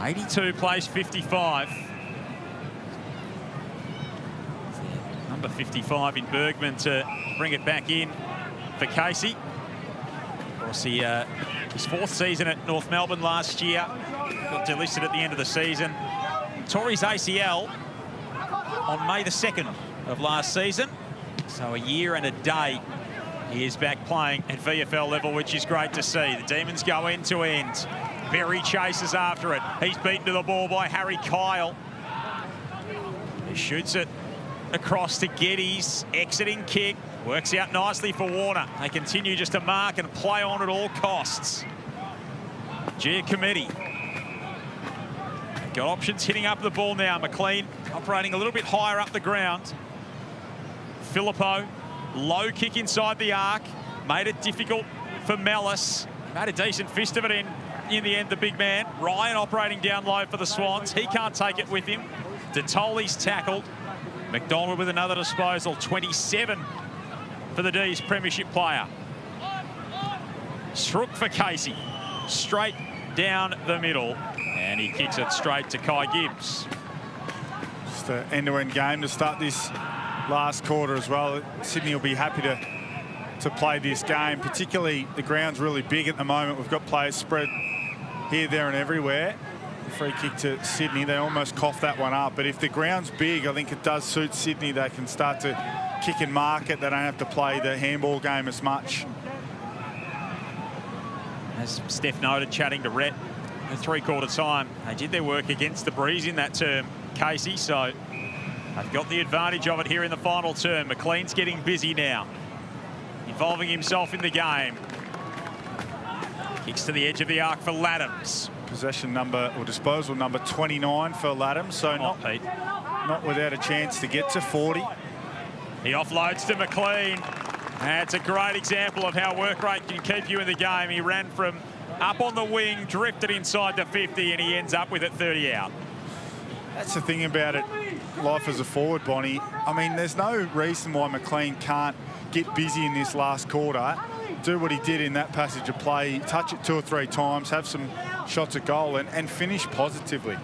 82 plays 55. Number 55 in Bergman to bring it back in for Casey. Of course, his 4th season at North Melbourne last year. Got delisted at the end of the season. Tore his ACL on May the 2nd of last season. So a year and a day he is back playing at VFL level, which is great to see. The Demons go end to end. Berry chases after it. He's beaten to the ball by Harry Kyle. He shoots it across to Geddes. Exiting kick. Works out nicely for Warner. They continue just to mark and play on at all costs. Giacometti. Got options hitting up the ball now. McLean operating a little bit higher up the ground. Filippo. Low kick inside the arc. made it difficult for Malice. Made a decent fist of it in the end, the big man. Ryan operating down low for the Swans. He can't take it with him. Detoli's tackled. McDonald with another disposal. 27 for the D's premiership player. Strook for Casey. Straight down the middle. And he kicks it straight to Kai Gibbs. Just an end-to-end game to start this last quarter as well. Sydney will be happy to play this game. Particularly, the ground's really big at the moment. We've got players spread here, there and everywhere. Free kick to Sydney. They almost coughed that one up. But if the ground's big, I think it does suit Sydney. They can start to kick and mark it. They don't have to play the handball game as much. As Steph noted, chatting to Rhett at three-quarter time, they did their work against the breeze in that term, Casey, so they've got the advantage of it here in the final term. McLean's getting busy now, involving himself in the game. Kicks to the edge of the arc for Laddams. Possession number, or disposal number 29 for Laddams, so not without a chance to get to 40. He offloads to McLean. That's a great example of how work rate can keep you in the game. He ran from up on the wing, drifted inside the 50, and he ends up with it 30 out. That's the thing about it, life as a forward, Bonnie. I mean, there's no reason why McLean can't get busy in this last quarter, do what he did in that passage of play, touch it 2 or 3 times, have some shots at goal and finish positively.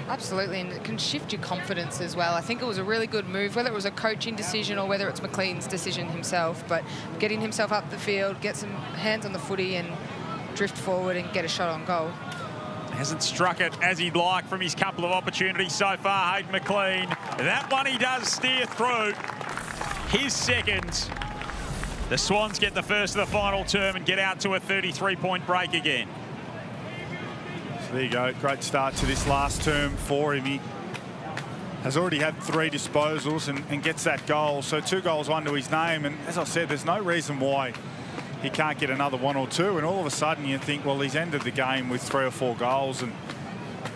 Absolutely, and it can shift your confidence as well. I think it was a really good move, whether it was a coaching decision or whether it's McLean's decision himself, but getting himself up the field, get some hands on the footy and drift forward and get a shot on goal. Hasn't struck it as he'd like from his couple of opportunities so far, Hayden McLean. That one he does steer through. His second. The Swans get the first of the final term and get out to a 33-point break again. So there you go, great start to this last term for him. He has already had 3 disposals and gets that goal. So 2 goals, 1 to his name. And as I said, there's no reason why he can't get another 1 or 2. And all of a sudden you think, well, he's ended the game with 3 or 4 goals and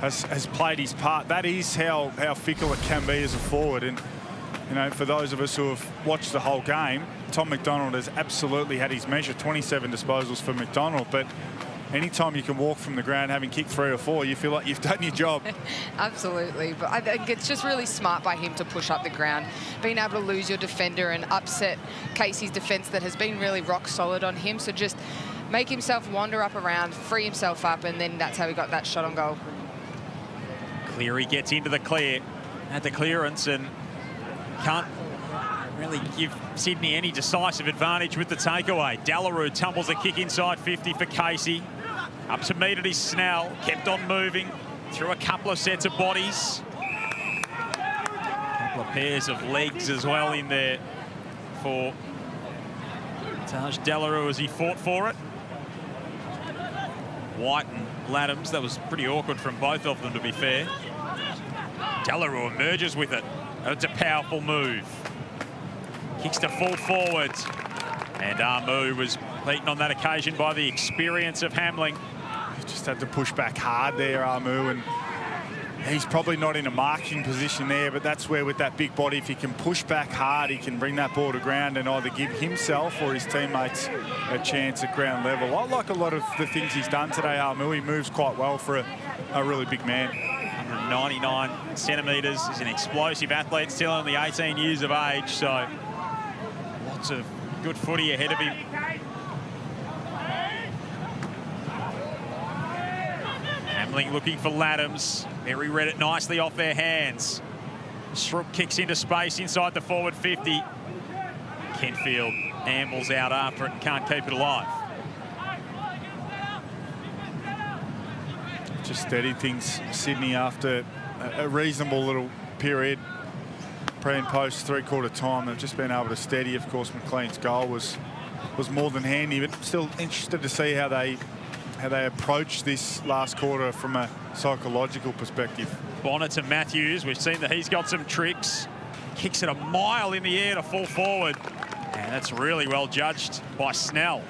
has played his part. That is how fickle it can be as a forward. And, you know, for those of us who have watched the whole game, Tom McDonald has absolutely had his measure, 27 disposals for McDonald. But anytime you can walk from the ground having kicked 3 or 4, you feel like you've done your job. Absolutely, but I think it's just really smart by him to push up the ground, being able to lose your defender and upset Casey's defence that has been really rock solid on him. So just make himself wander up around, free himself up, and then that's how he got that shot on goal. Cleary gets into the clear at the clearance and can't really give Sydney any decisive advantage with the takeaway. Delarue tumbles a kick inside 50 for Casey. Up to meet at his Snell, kept on moving through a couple of sets of bodies. A couple of pairs of legs as well in there for Taj Delarue as he fought for it. White and Laddams, that was pretty awkward from both of them, to be fair. Delarue emerges with it. It's a powerful move. Kicks to full forward. And Armu was beaten on that occasion by the experience of Hamling. Just had to push back hard there, Armu, and he's probably not in a marking position there, but that's where with that big body, if he can push back hard, he can bring that ball to ground and either give himself or his teammates a chance at ground level. I like a lot of the things he's done today, Armu. He moves quite well for a really big man. 199 centimetres. He's an explosive athlete, still only 18 years of age, so lots of good footy ahead of him. Hamling looking for Laddams. Berry read it nicely off their hands. Stroop kicks into space inside the forward 50. Kenfield ambles out after it and can't keep it alive. Just steadied things, Sydney, after a reasonable little period. Pre and post 3/4 time, they've just been able to steady. Of course, McLean's goal was more than handy, but still interested to see how they approach this last quarter from a psychological perspective. Bonner to Matthews. We've seen that he's got some tricks. Kicks it a mile in the air to full forward. And that's really well judged by Snell.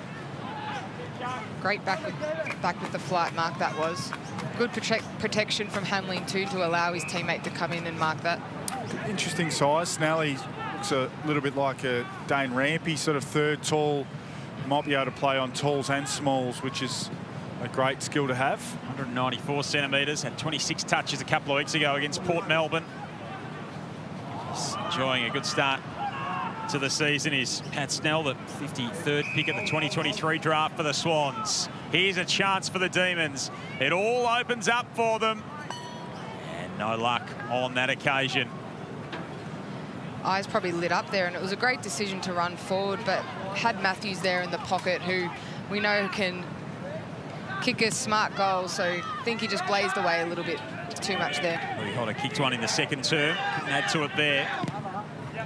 Great back with the flight mark that was. Good protection from Hamling too to allow his teammate to come in and mark that. Interesting size. Snell, he looks a little bit like a Dane Rampy, sort of third tall might be able to play on talls and smalls, which is a great skill to have. 194 centimetres, had 26 touches a couple of weeks ago against Port Melbourne. Just enjoying a good start to the season is Pat Snell, the 53rd pick at the 2023 draft for the Swans. Here's a chance for the Demons. It all opens up for them. And no luck on that occasion. Eyes probably lit up there, and it was a great decision to run forward, but had Matthews there in the pocket, who we know can kick a smart goal, so I think he just blazed away a little bit too much there. Lee Hodder kicked one in the second term, couldn't add to it there.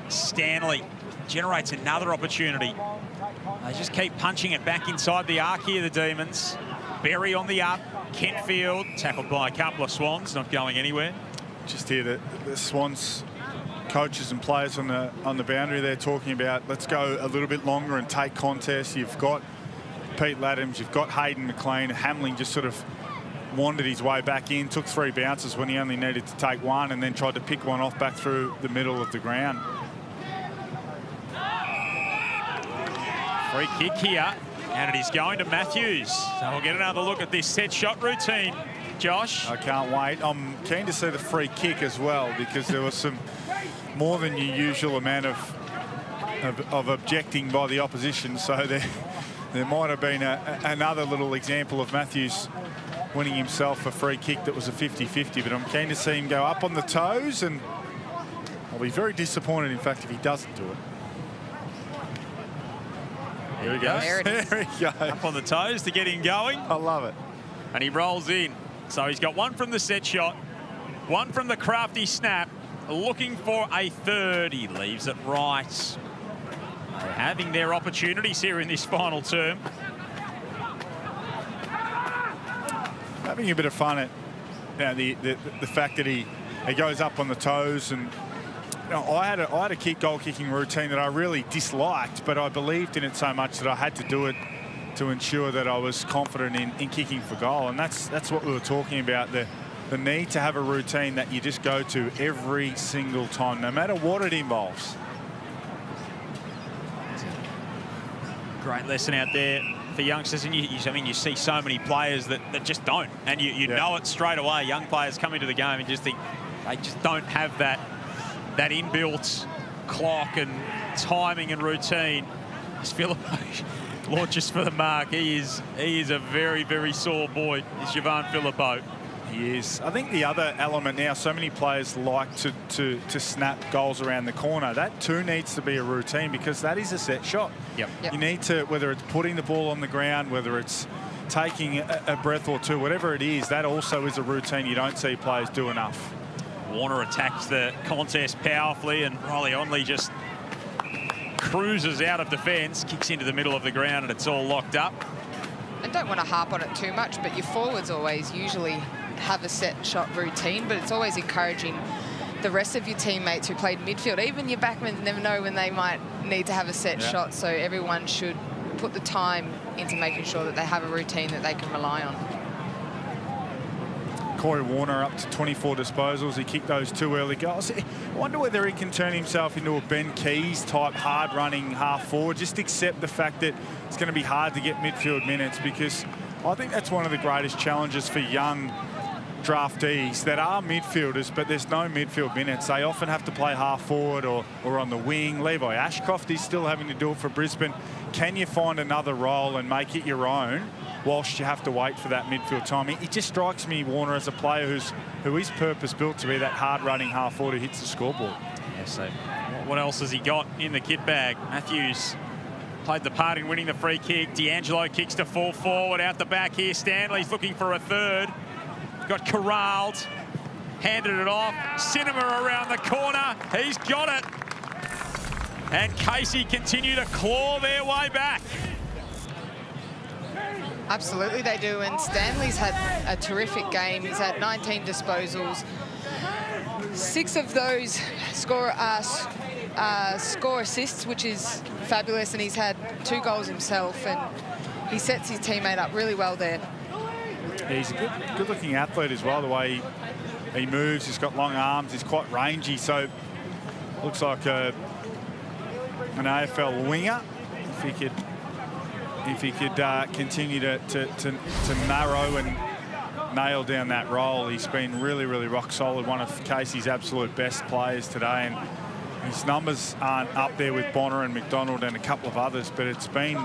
Stanley generates another opportunity. They just keep punching it back inside the arc here, the Demons. Berry on the up, Kentfield tackled by a couple of Swans, not going anywhere. Just hear the Swans coaches and players on the boundary there talking about, let's go a little bit longer and take contests. You've got Pete Laddams, you've got Hayden McLean. Hamling just sort of wandered his way back in, took 3 bounces when he only needed to take 1, and then tried to pick one off back through the middle of the ground. Free kick here, and it is going to Matthews. So we'll get another look at this set shot routine. Josh? I can't wait. I'm keen to see the free kick as well, because there was some more than your usual amount of objecting by the opposition. So there might have been another little example of Matthews winning himself a free kick that was a 50-50, but I'm keen to see him go up on the toes, and I'll be very disappointed, in fact, if he doesn't do it. Here he goes. There he goes. Up on the toes to get him going. I love it. And he rolls in. So he's got 1 from the set shot, 1 from the crafty snap, looking for a third. He leaves it right. They're having their opportunities here in this final term. Having a bit of fun at the fact that he goes up on the toes. And you know, I had a goal kicking routine that I really disliked, but I believed in it so much that I had to do it to ensure that I was confident in kicking for goal. And that's what we were talking about, the need to have a routine that you just go to every single time, no matter what it involves. Great lesson out there for youngsters, and I mean, you see so many players that just don't, and you know it straight away. Young players come into the game and just think they just don't have that inbuilt clock and timing and routine. As Philippou launches for the mark, he is a very, very sore boy, is Jovan Philippou. He is. I think the other element now, so many players like to snap goals around the corner. That too needs to be a routine, because that is a set shot. Yep. You need to, whether it's putting the ball on the ground, whether it's taking a breath or two, whatever it is, that also is a routine you don't see players do enough. Warner attacks the contest powerfully, and Riley Onley just cruises out of defence, kicks into the middle of the ground, and it's all locked up. And don't want to harp on it too much, but your forwards always usually have a set shot routine, but it's always encouraging the rest of your teammates who played midfield. Even your backmen never know when they might need to have a set shot, so everyone should put the time into making sure that they have a routine that they can rely on. Corey Warner up to 24 disposals. He kicked those 2 early goals. I wonder whether he can turn himself into a Ben Keys type hard-running half-forward. Just accept the fact that it's going to be hard to get midfield minutes, because I think that's one of the greatest challenges for young draftees that are midfielders, but there's no midfield minutes. They often have to play half-forward or on the wing. Levi Ashcroft is still having to do it for Brisbane. Can you find another role and make it your own whilst you have to wait for that midfield time? It just strikes me, Warner, as a player who is purpose-built to be that hard-running half-forward who hits the scoreboard. Yeah, so what else has he got in the kit bag? Matthews played the part in winning the free kick. D'Angelo kicks to full forward out the back here. Stanley's looking for a third. Got corralled, handed it off. Cinema around the corner. He's got it. And Casey continue to claw their way back. Absolutely they do, and Stanley's had a terrific game. He's had 19 disposals. 6 of those score assists, which is fabulous, and he's had 2 goals himself, and he sets his teammate up really well there. He's a good-looking athlete as well, the way he moves. He's got long arms. He's quite rangy, so looks like an AFL winger, if he could if he could continue to narrow and nail down that role. He's been really, really rock solid. One of Casey's absolute best players today. And his numbers aren't up there with Bonner and McDonald and a couple of others, but it's been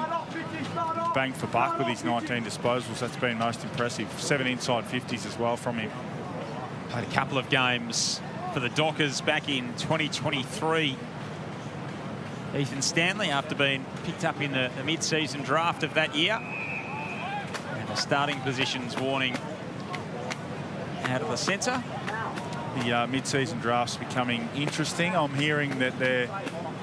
bang for buck with his 19 disposals. That's been most impressive. 7 inside 50s as well from him. Played a couple of games for the Dockers back in 2023. Ethan Stanley, after being picked up in the mid-season draft of that year. And a starting positions warning out of the centre. The mid-season draft's becoming interesting. I'm hearing that there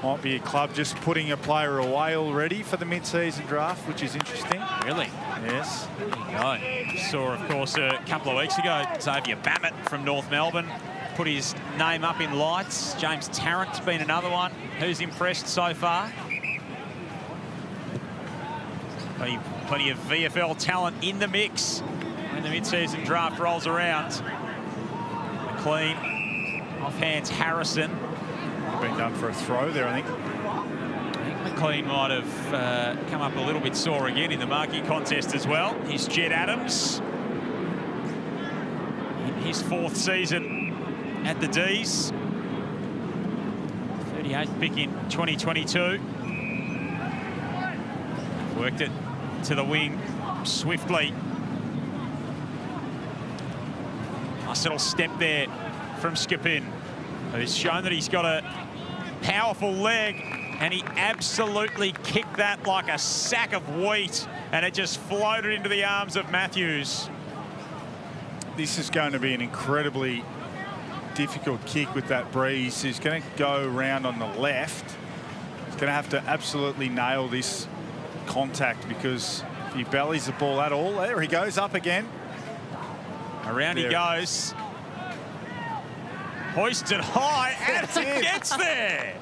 might be a club just putting a player away already for the mid-season draft, which is interesting. Really? Yes. There you go. Saw, of course, a couple of weeks ago, Xavier Bammett from North Melbourne put his name up in lights. James Tarrant's been another one who's impressed so far. Plenty of VFL talent in the mix when the mid-season draft rolls around. McLean, offhands Harrison. Been done for a throw there, I think. McLean might have come up a little bit sore again in the marking contest as well. Here's Jed Adams in his 4th season at the D's. 38th pick in 2022. Worked it to the wing swiftly. Nice little step there from Skipin, who's shown that he's got a powerful leg, and he absolutely kicked that like a sack of wheat, and it just floated into the arms of Matthews. This is going to be an incredibly difficult kick with that breeze. He's going to go around on the left. He's going to have to absolutely nail this contact, because if he bellies the ball at all, there he goes up again. Around he goes. Hoisted high, and it gets there.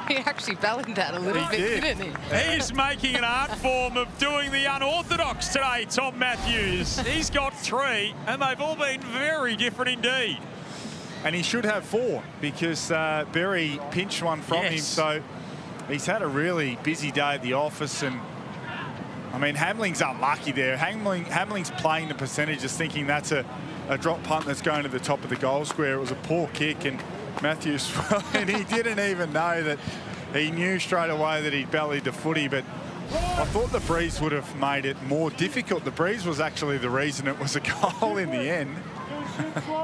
He actually bellied that a little bit, didn't he? He's making an art form of doing the unorthodox today, Tom Matthews. He's got 3, and they've all been very different indeed. And he should have 4, because Berry pinched one from him. So he's had a really busy day at the office. And I mean, Hamling's unlucky there. Hamling's playing the percentages, thinking that's a drop punt that's going to the top of the goal square. It was a poor kick, and Matthews, and he didn't even know that. He knew straight away that he'd bellied the footy, but I thought the breeze would have made it more difficult. The breeze was actually the reason it was a goal in the end.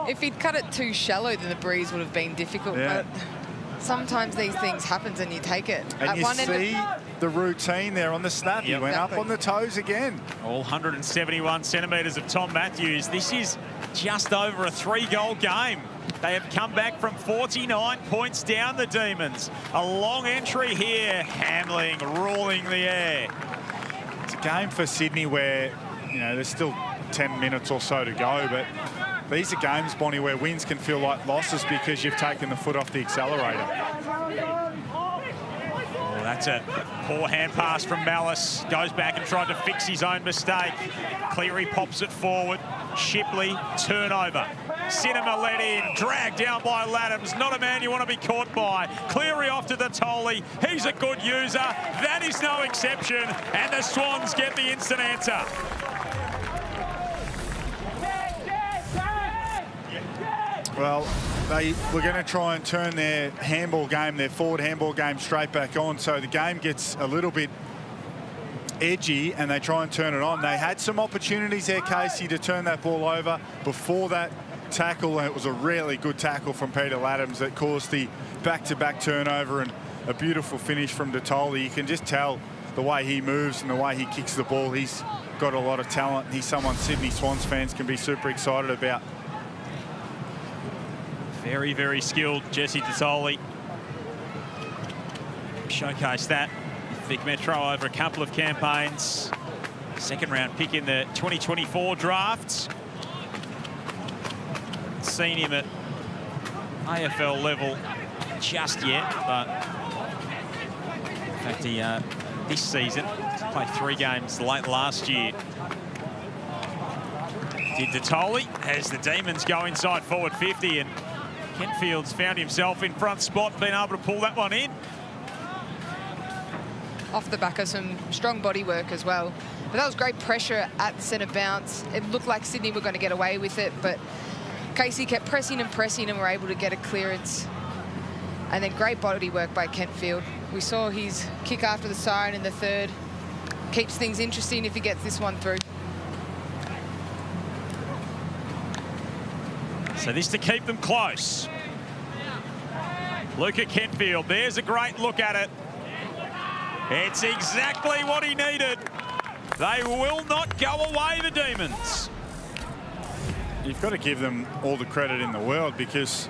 If he'd cut it too shallow, then the breeze would have been difficult. But sometimes these things happen and you take it. And at you one see end the routine there on the snap. He went up on the toes again. All 171 centimetres of Tom Matthews. This is just over a 3-goal game. They have come back from 49 points down, the Demons. A long entry here. Hamling ruling the air. It's a game for Sydney where, you know, there's still 10 minutes or so to go, but these are games, Bonnie, where wins can feel like losses because you've taken the foot off the accelerator. Oh, that's a poor hand pass from Malice. Goes back and tried to fix his own mistake. Cleary pops it forward. Shipley, turnover. Cinema let in, dragged down by Laddams. Not a man you want to be caught by. Cleary off to the Tolley. He's a good user. That is no exception. And the Swans get the instant answer. Well, they were going to try and turn their handball game, their forward handball game, straight back on. So the game gets a little bit edgy and they try and turn it on. They had some opportunities there, Casey, to turn that ball over before that tackle, and it was a really good tackle from Peter Laddams that caused the back-to-back turnover and a beautiful finish from Detoli. You can just tell the way he moves and the way he kicks the ball. He's got a lot of talent. He's someone Sydney Swans fans can be super excited about. Very, very skilled Jesse Detoli. Showcased that Vic Metro over a couple of campaigns. 2nd round pick in the 2024 drafts. Seen him at AFL level just yet, but in fact he this season played 3 games late last year. Did Detoli as the Demons go inside forward 50, and Kentfield's found himself in front spot, been able to pull that one in. off the back of some strong body work as well. But that was great pressure at the centre bounce. It looked like Sydney were going to get away with it, but Casey kept pressing and pressing and were able to get a clearance. And then great body work by Kentfield. We saw his kick after the siren in the third. Keeps things interesting if he gets this one through. So this to keep them close. Look at Kentfield. There's a great look at it. It's exactly what he needed. They will not go away, the Demons. You've got to give them all the credit in the world because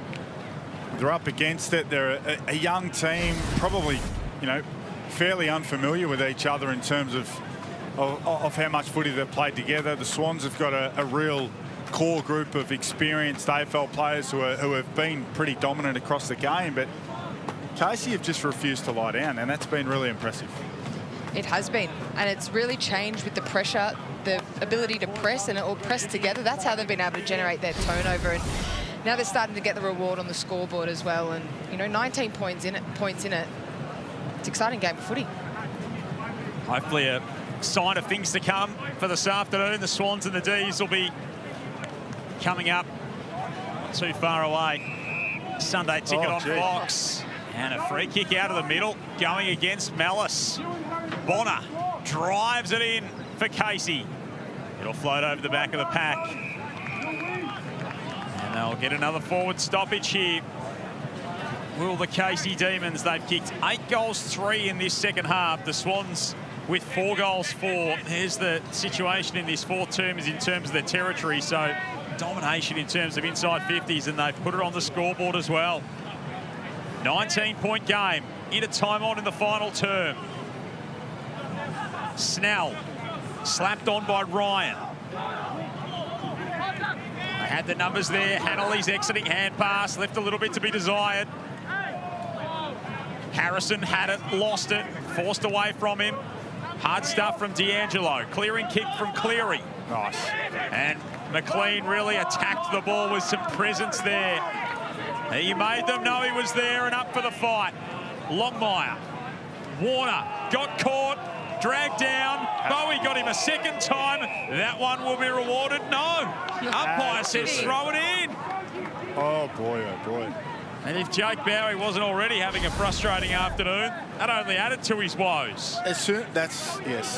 they're up against it. They're a young team, probably, you know, fairly unfamiliar with each other in terms of how much footy they've played together. The Swans have got a real core group of experienced AFL players who have been pretty dominant across the game, but Casey have just refused to lie down, and that's been really impressive. It has been, and it's really changed with the pressure, the ability to press, and it all press together. That's how they've been able to generate their turnover, and now they're starting to get the reward on the scoreboard as well. And you know, 19 points in it. It's an exciting game of footy. Hopefully a sign of things to come for this afternoon. The Swans and the D's will be coming up not too far away. Sunday ticket on Fox. And a free kick out of the middle going against Malice. Bonner drives it in for Casey. It'll float over the back of the pack. And they'll get another forward stoppage here. Will the Casey Demons? They've kicked 8 goals, 3 in this second half. The Swans with 4 goals, 4. Here's the situation in this fourth term is in terms of their territory. So domination in terms of inside 50s, and they've put it on the scoreboard as well. 19-point game into time on in the final term. Snell slapped on by Ryan. They had the numbers there. Hanley's exiting hand pass left a little bit to be desired. Harrison had it, lost it, forced away from him. Hard stuff from D'Angelo. Clearing kick from Cleary. Nice. And McLean really attacked the ball with some presence there. He made them know he was there and up for the fight. Longmire. Warner got caught, dragged down. Bowie got him a second time. That one will be rewarded. No. Umpire says throw it in. Oh, boy, oh, boy. And if Jake Bowie wasn't already having a frustrating afternoon, that only added to his woes. Yes.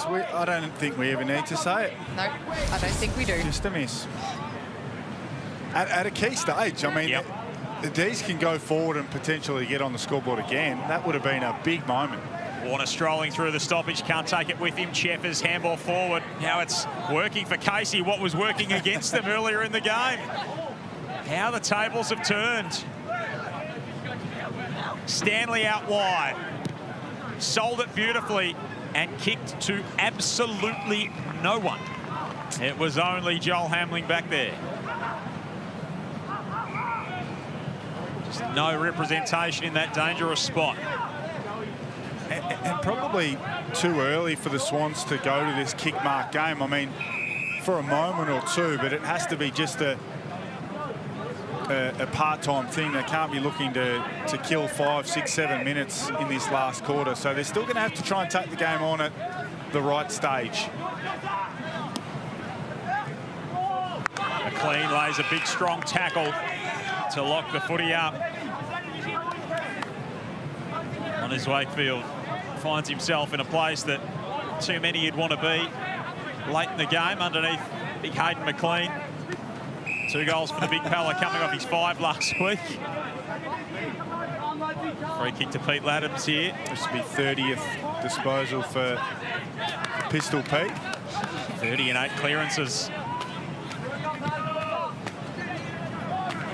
I don't think we even need to say it. No, I don't think we do. Just a miss. At a key stage, I mean, the D's can go forward and potentially get on the scoreboard again. That would have been a big moment. Warner strolling through the stoppage, can't take it with him. Cheffers handball forward. Now it's working for Casey, what was working against them earlier in the game. How the tables have turned. Stanley out wide. Sold it beautifully and kicked to absolutely no one. It was only Joel Hamling back there. Just no representation in that dangerous spot. And probably too early for the Swans to go to this kick mark game. I mean, for a moment or two, but it has to be just a part-time thing. They can't be looking to kill 5, 6, 7 minutes in this last quarter. So they're still going to have to try and take the game on at the right stage. McLean lays a big, strong tackle to lock the footy up. On his Wakefield finds himself in a place that too many would want to be late in the game underneath big Hayden McLean. 2 goals for the big fella coming off his 5 last week. Free kick to Pete Laddams here. This will be 30th disposal for Pistol Pete. 30 and 8 clearances.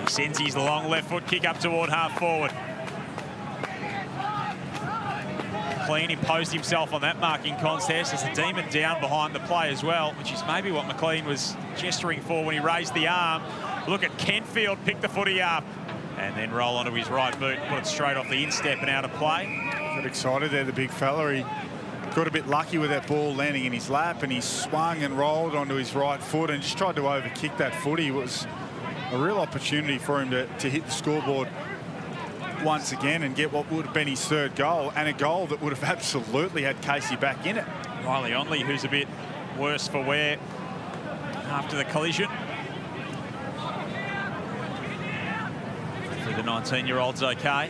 He sends his long left foot kick up toward half forward. McLean imposed himself on that marking contest as the Demon down behind the play as well, which is maybe what McLean was gesturing for when he raised the arm. Look at Kentfield pick the footy up and then roll onto his right boot, put it straight off the instep and out of play. Got excited there, the big fella. He got a bit lucky with that ball landing in his lap, and he swung and rolled onto his right foot and just tried to overkick that footy. It was a real opportunity for him to hit the scoreboard once again and get what would have been his third goal, and a goal that would have absolutely had Casey back in it. Riley Onley, who's a bit worse for wear after the collision. Hopefully the 19-year-old's okay.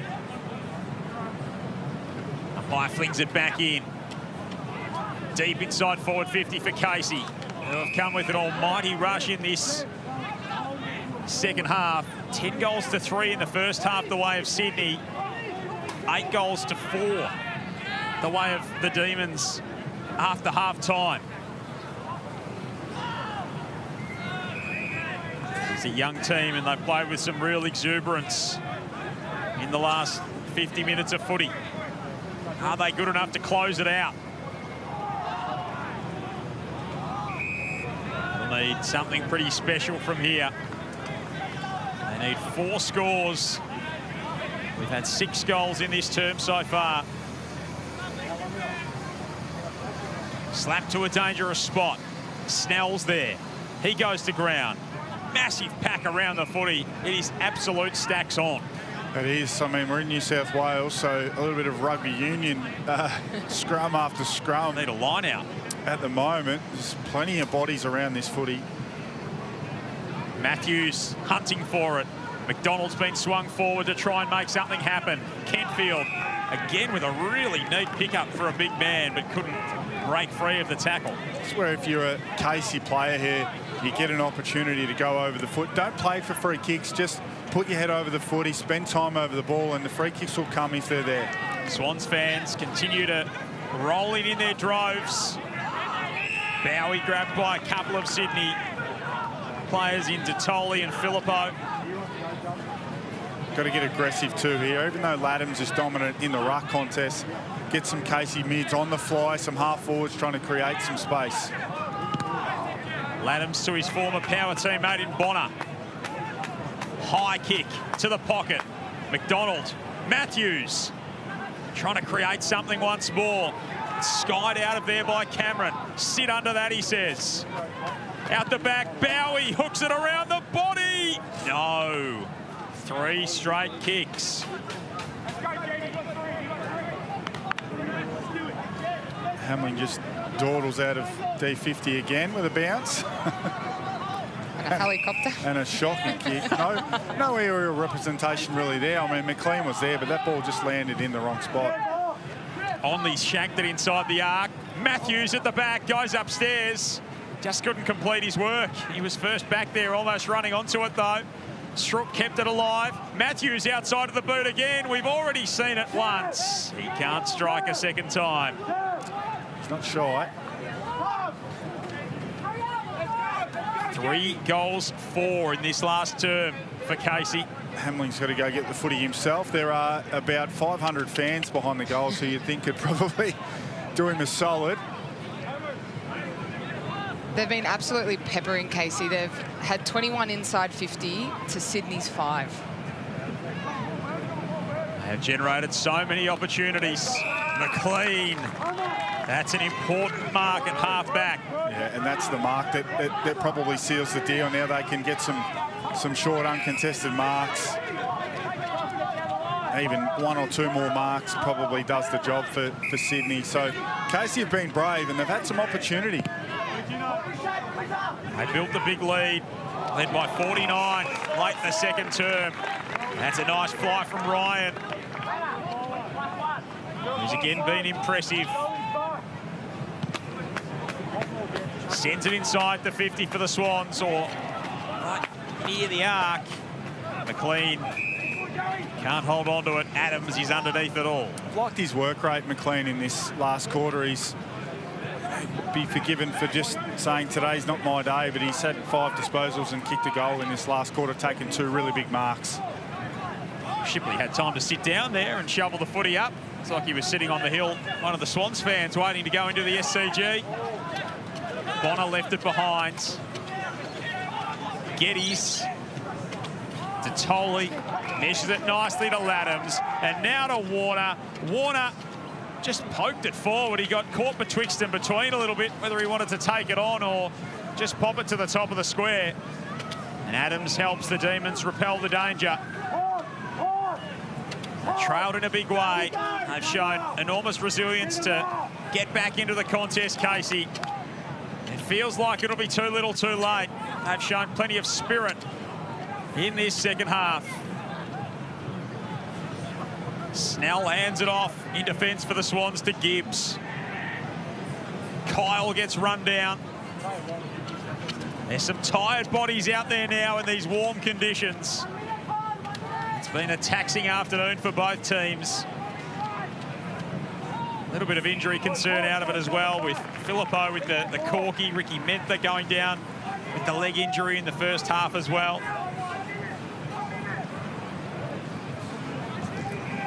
Umpire flings it back in. Deep inside forward 50 for Casey, who have come with an almighty rush in this second half. 10 goals to 3 in the first half the way of Sydney. 8 goals to 4 the way of the Demons after half-time. It's a young team and they've played with some real exuberance in the last 50 minutes of footy. Are they good enough to close it out? They'll need something pretty special from here. They need 4 scores. We've had 6 goals in this term so far. Slap to a dangerous spot. Snell's there. He goes to ground. Massive pack around the footy. It is absolute stacks on. It is. I mean, we're in New South Wales, so a little bit of rugby union, scrum after scrum. Need a line out. At the moment, there's plenty of bodies around this footy. Matthews hunting for it. McDonald's been swung forward to try and make something happen. Kentfield, again with a really neat pickup for a big man, but couldn't break free of the tackle. It's where if you're a Casey player here, you get an opportunity to go over the foot. Don't play for free kicks, just put your head over the footy, spend time over the ball, and the free kicks will come if they're there. Swans fans continue to roll in their droves. Bowie grabbed by a couple of Sydney players in Totoli and Filippo. Got to get aggressive too here, even though Laddams is dominant in the ruck contest. Get some Casey mids on the fly, some half forwards trying to create some space. Laddams to his former power teammate in Bonner. High kick to the pocket. McDonald, Matthews trying to create something once more. Skied out of there by Cameron. Sit under that, he says. Out the back, Bowie hooks it around the body. No. 3 straight kicks. Hamlin just dawdles out of D50 again with a bounce. And a helicopter. And a shocking kick. No aerial representation really there. I mean, McLean was there, but that ball just landed in the wrong spot. Only shanked it inside the arc. Matthews at the back, goes upstairs. Just couldn't complete his work. He was first back there, almost running onto it though. Strook kept it alive. Matthews outside of the boot again. We've already seen it once. He can't strike a second time. He's not shy. 3 goals, 4 in this last term for Casey. Hamlin's got to go get the footy himself. There are about 500 fans behind the goals who you'd think could probably do him a solid. They've been absolutely peppering Casey. They've had 21 inside 50 to Sydney's 5. They have generated so many opportunities. McLean, that's an important mark at half-back. Yeah, and that's the mark that probably seals the deal. Now they can get some short uncontested marks. Even 1 or 2 more marks probably does the job for Sydney. So Casey have been brave and they've had some opportunity. They built the big lead, led by 49 late in the second term. That's a nice fly from Ryan, who's again been impressive. Sends it inside the 50 for the Swans, or right near the arc. McLean can't hold on to it. Adams is underneath it all. I've liked his work rate, McLean, in this last quarter. He's be forgiven for just saying today's not my day, but he's had 5 disposals and kicked a goal in this last quarter, taking 2 really big marks. Shipley had time to sit down there and shovel the footy up. It's like he was sitting on the hill, one of the Swans fans waiting to go into the SCG. Bonner left it behind. Geddes to Toley, meshes it nicely to Laddams, and now to Warner. Warner just poked it forward. He got caught betwixt and between a little bit, whether he wanted to take it on or just pop it to the top of the square. And Adams helps the Demons repel the danger. Trailed in a big way. They've shown enormous resilience to get back into the contest, Casey. It feels like it'll be too little too late. They've shown plenty of spirit in this second half. Snell hands it off in defence for the Swans to Gibbs. Kyle gets run down. There's some tired bodies out there now in these warm conditions. It's been a taxing afternoon for both teams. A little bit of injury concern out of it as well, with Filippo with the corky, Ricky Mentha going down with the leg injury in the first half as well.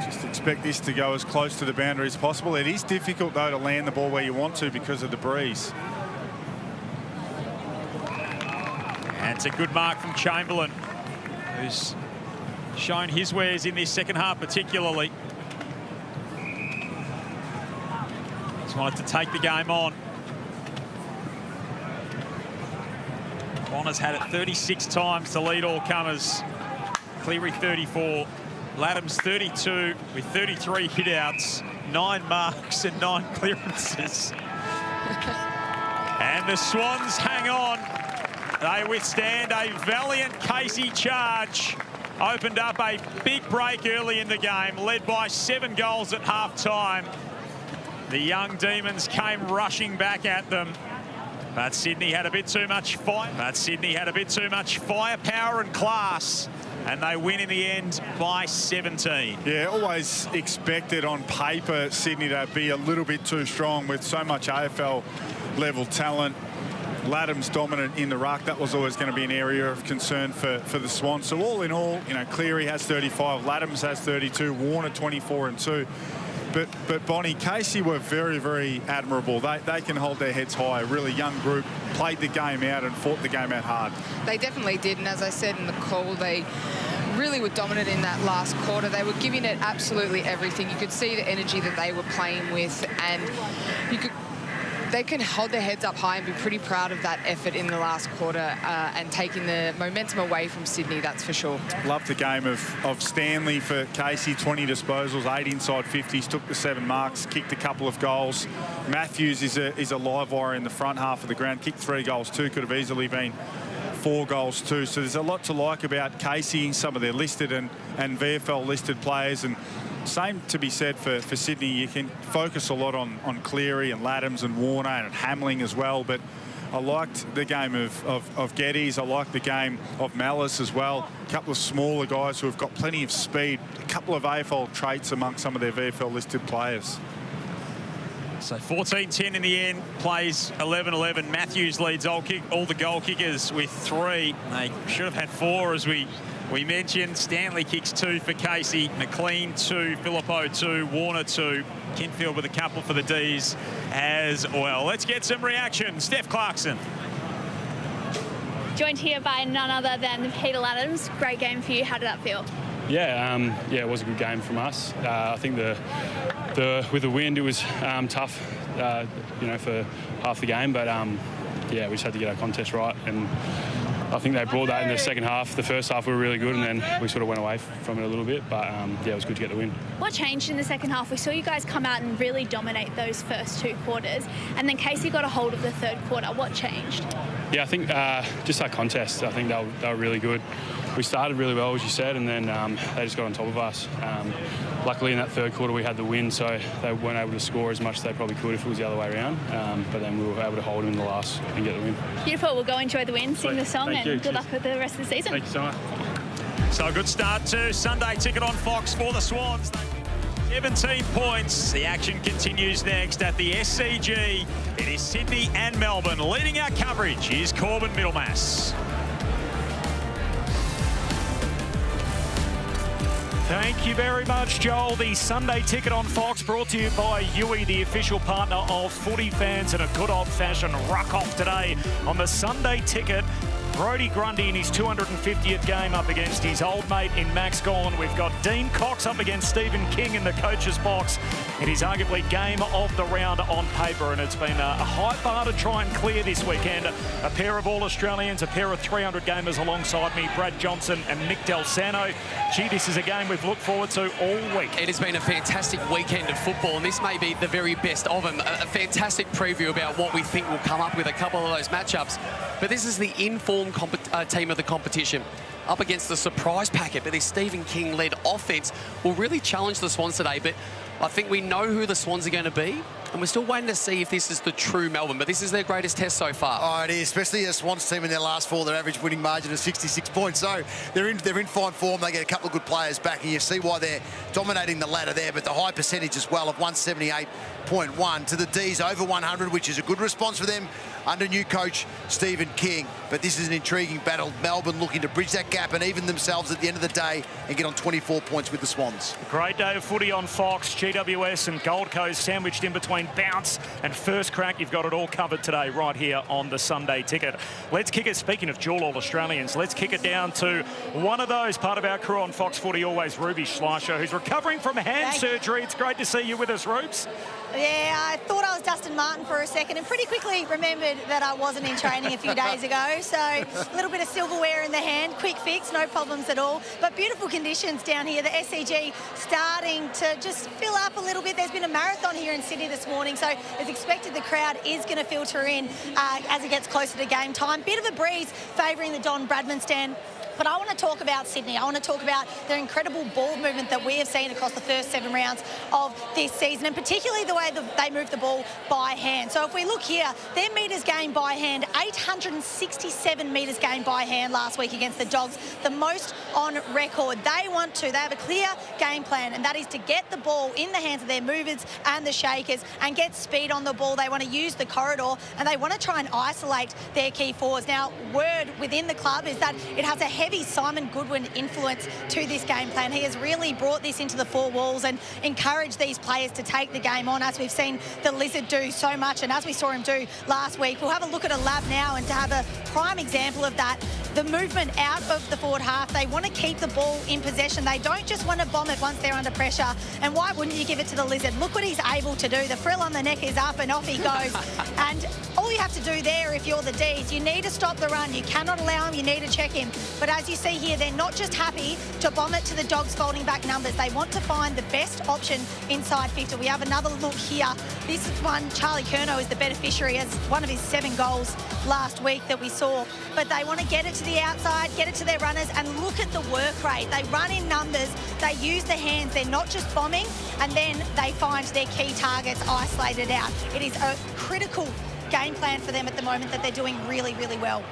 Just expect this to go as close to the boundary as possible. It is difficult, though, to land the ball where you want to because of the breeze. And it's a good mark from Chamberlain, who's shown his wares in this second half particularly. He's wanted to take the game on. Bonner's had it 36 times to lead all comers. Cleary 34. Laddams 32 with 33 hit-outs, 9 marks and 9 clearances. And the Swans hang on. They withstand a valiant Casey charge. Opened up a big break early in the game, led by 7 goals at half-time. The young Demons came rushing back at them. But Sydney had a bit too much firepower and class. And they win in the end by 17. Yeah, always expected on paper Sydney to be a little bit too strong with so much AFL level talent. Laddams dominant in the ruck. That was always going to be an area of concern for the Swans. So all in all, you know, Cleary has 35, Laddams has 32, Warner 24 and 2. But Bonnie, Casey were very, very admirable. They can hold their heads high. A really young group, played the game out and fought the game out hard. They definitely did, and as I said in the call, they really were dominant in that last quarter. They were giving it absolutely everything. You could see the energy that they were playing with, and they can hold their heads up high and be pretty proud of that effort in the last quarter and taking the momentum away from Sydney, that's for sure. Loved the game of Stanley for Casey, 20 disposals, 8 inside 50s, took the 7 marks, kicked a couple of goals. Matthews is a live wire in the front half of the ground, kicked 3 goals too, could have easily been 4 goals too. So there's a lot to like about Casey, some of their listed and VFL listed players, and same to be said for Sydney. You can focus a lot on Cleary and Laddams and Warner and Hamling as well, but I liked the game of Geddes. I liked the game of Malice as well. A couple of smaller guys who have got plenty of speed, a couple of AFL traits among some of their VFL listed players. So 14-10 in the end, plays 11-11. Matthews leads all the goal kickers with 3. They should have had 4, as we mentioned. Stanley kicks 2 for Casey, McLean 2, Filippo 2, Warner 2, Kinfield with a couple for the D's as well. Let's get some reaction. Steph Clarkson. Joined here by none other than Peter Laddams. Great game for you. How did that feel? Yeah, it was a good game from us. I think with the wind, it was tough, for half the game. But we just had to get our contest right, and I think they brought that in the second half. The first half we were really good, and then we sort of went away from it a little bit. But it was good to get the win. What changed in the second half? We saw you guys come out and really dominate those first 2 quarters, and then Casey got a hold of the third quarter. What changed? Yeah, I think just our contest. I think they were really good. We started really well, as you said, and then they just got on top of us. Luckily, in that third quarter, we had the win, so they weren't able to score as much as they probably could if it was the other way around. But then we were able to hold them in the last and get the win. Beautiful. We'll go enjoy the win, sing the song, and good luck with the rest of the season. Thank you so much. So a good start to Sunday Ticket on Fox for the Swans. 17 points. The action continues next at the SCG. It is Sydney and Melbourne. Leading our coverage is Corbin Middlemass. Thank you very much, Joel. The Sunday Ticket on Fox brought to you by Yui, the official partner of footy fans, and a good old-fashioned ruck-off today on the Sunday Ticket. Brodie Grundy in his 250th game up against his old mate in Max Gorn. We've got Dean Cox up against Stephen King in the coach's box. It is arguably game of the round on paper, and it's been a high bar to try and clear this weekend. A pair of All-Australians, a pair of 300 gamers alongside me, Brad Johnson and Nick Del Sano. Gee, this is a game we've looked forward to all week. It has been a fantastic weekend of football, and this may be the very best of them. A fantastic preview about what we think will come up with a couple of those matchups. But this is the informed team of the competition up against the surprise packet. But this Stephen King-led offence will really challenge the Swans today. But I think we know who the Swans are going to be, and we're still waiting to see if this is the true Melbourne. But this is their greatest test so far. Oh, it is, especially a Swans team in their last four. Their average winning margin is 66 points. So they're in fine form. They get a couple of good players back, and you see why they're dominating the ladder there. But the high percentage as well of 178.1 to the D's over 100, which is a good response for them under new coach Stephen King. But this is an intriguing battle. Melbourne looking to bridge that gap and even themselves at the end of the day and get on 24 points with the Swans. Great day of footy on Fox. GWS and Gold Coast sandwiched in between bounce and first crack. You've got it all covered today right here on the Sunday Ticket. Let's kick it, speaking of dual All-Australians, let's kick it down to one of those, part of our crew on Fox Footy always, Ruby Schleicher, who's recovering from hand surgery. It's great to see you with us, Rubes. Yeah, I thought I was Dustin Martin for a second and pretty quickly remembered that I wasn't in training a few days ago. So a little bit of silverware in the hand, quick fix, no problems at all. But beautiful conditions down here. The SCG starting to just fill up a little bit. There's been a marathon here in Sydney this morning, so as expected, the crowd is going to filter in as it gets closer to game time. Bit of a breeze favouring the Don Bradman stand. But I want to talk about Sydney. I want to talk about their incredible ball movement that we have seen across the first 7 rounds of this season, and particularly the way that they move the ball by hand. So if we look here, their metres gained by hand, 867 metres gained by hand last week against the Dogs, the most on record. They have a clear game plan, and that is to get the ball in the hands of their movers and the shakers and get speed on the ball. They want to use the corridor, and they want to try and isolate their key forwards. Now, word within the club is that it has a heavy Simon Goodwin influence to this game plan. He has really brought this into the 4 walls and encouraged these players to take the game on, as we've seen the Lizard do so much and as we saw him do last week. We'll have a look at a lab now and to have a prime example of that. The movement out of the forward half, they want to keep the ball in possession. They don't just want to bomb it once they're under pressure. And why wouldn't you give it to the Lizard? Look what he's able to do. The frill on the neck is up and off he goes. And all you have to do there, if you're the D's, you need to stop the run. You cannot allow him, you need to check him. But as you see here, they're not just happy to bomb it to the Dogs' folding back numbers. They want to find the best option inside 50. We have another look here. This is one, Charlie Curnow is the beneficiary as one of his 7 goals last week that we saw. But they want to get it to the outside, get it to their runners, and look at the work rate. They run in numbers, they use the hands, they're not just bombing, and then they find their key targets isolated out. It is a critical game plan for them at the moment that they're doing really, really well.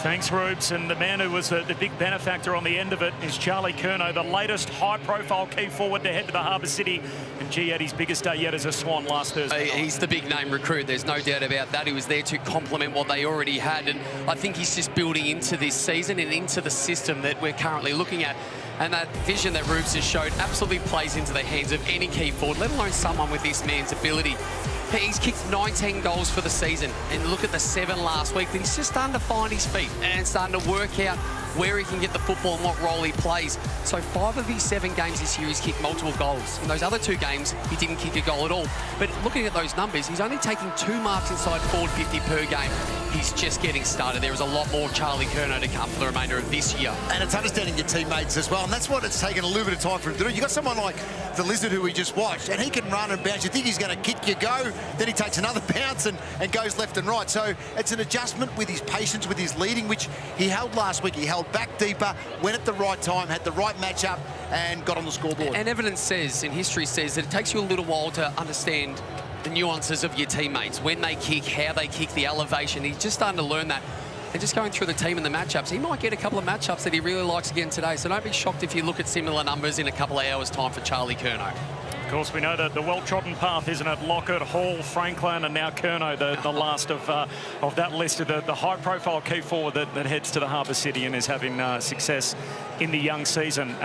Thanks, Rubes. And the man who was the big benefactor on the end of it is Charlie Curnow, the latest high-profile key forward to head to the Harbour City. And gee, had his biggest day yet as a Swan last Thursday. He's the big-name recruit. There's no doubt about that. He was there to complement what they already had. And I think he's just building into this season and into the system that we're currently looking at. And that vision that Rubes has showed absolutely plays into the hands of any key forward, let alone someone with this man's ability. He's kicked 19 goals for the season, and look at the 7 last week. But he's just starting to find his feet and starting to work out where he can get the football and what role he plays. So 5 of his 7 games this year, he's kicked multiple goals. In those other 2 games, he didn't kick a goal at all. But looking at those numbers, he's only taking 2 marks inside forward 50 per game. He's just getting started. There is a lot more Charlie Curnow to come for the remainder of this year. And it's understanding your teammates as well, and that's what it's taken a little bit of time for him to do. You've got someone like the Lizard who we just watched, and he can run and bounce. You think he's going to kick, you go, then he takes another bounce and goes left and right. So it's an adjustment with his patience, with his leading, which he held last week. He held back deeper, went at the right time, had the right matchup, and got on the scoreboard. And evidence says, and history says, that it takes you a little while to understand the nuances of your teammates, when they kick, how they kick, the elevation. He's just starting to learn that. And just going through the team and the matchups, he might get a couple of matchups that he really likes again today. So don't be shocked if you look at similar numbers in a couple of hours' time for Charlie Curnow. Of course, we know that the well-trodden path, isn't it? Lockett, Hall, Franklin, and now Curnow, the last of that list of the high-profile key forward that heads to the Harbour City and is having success in the young season.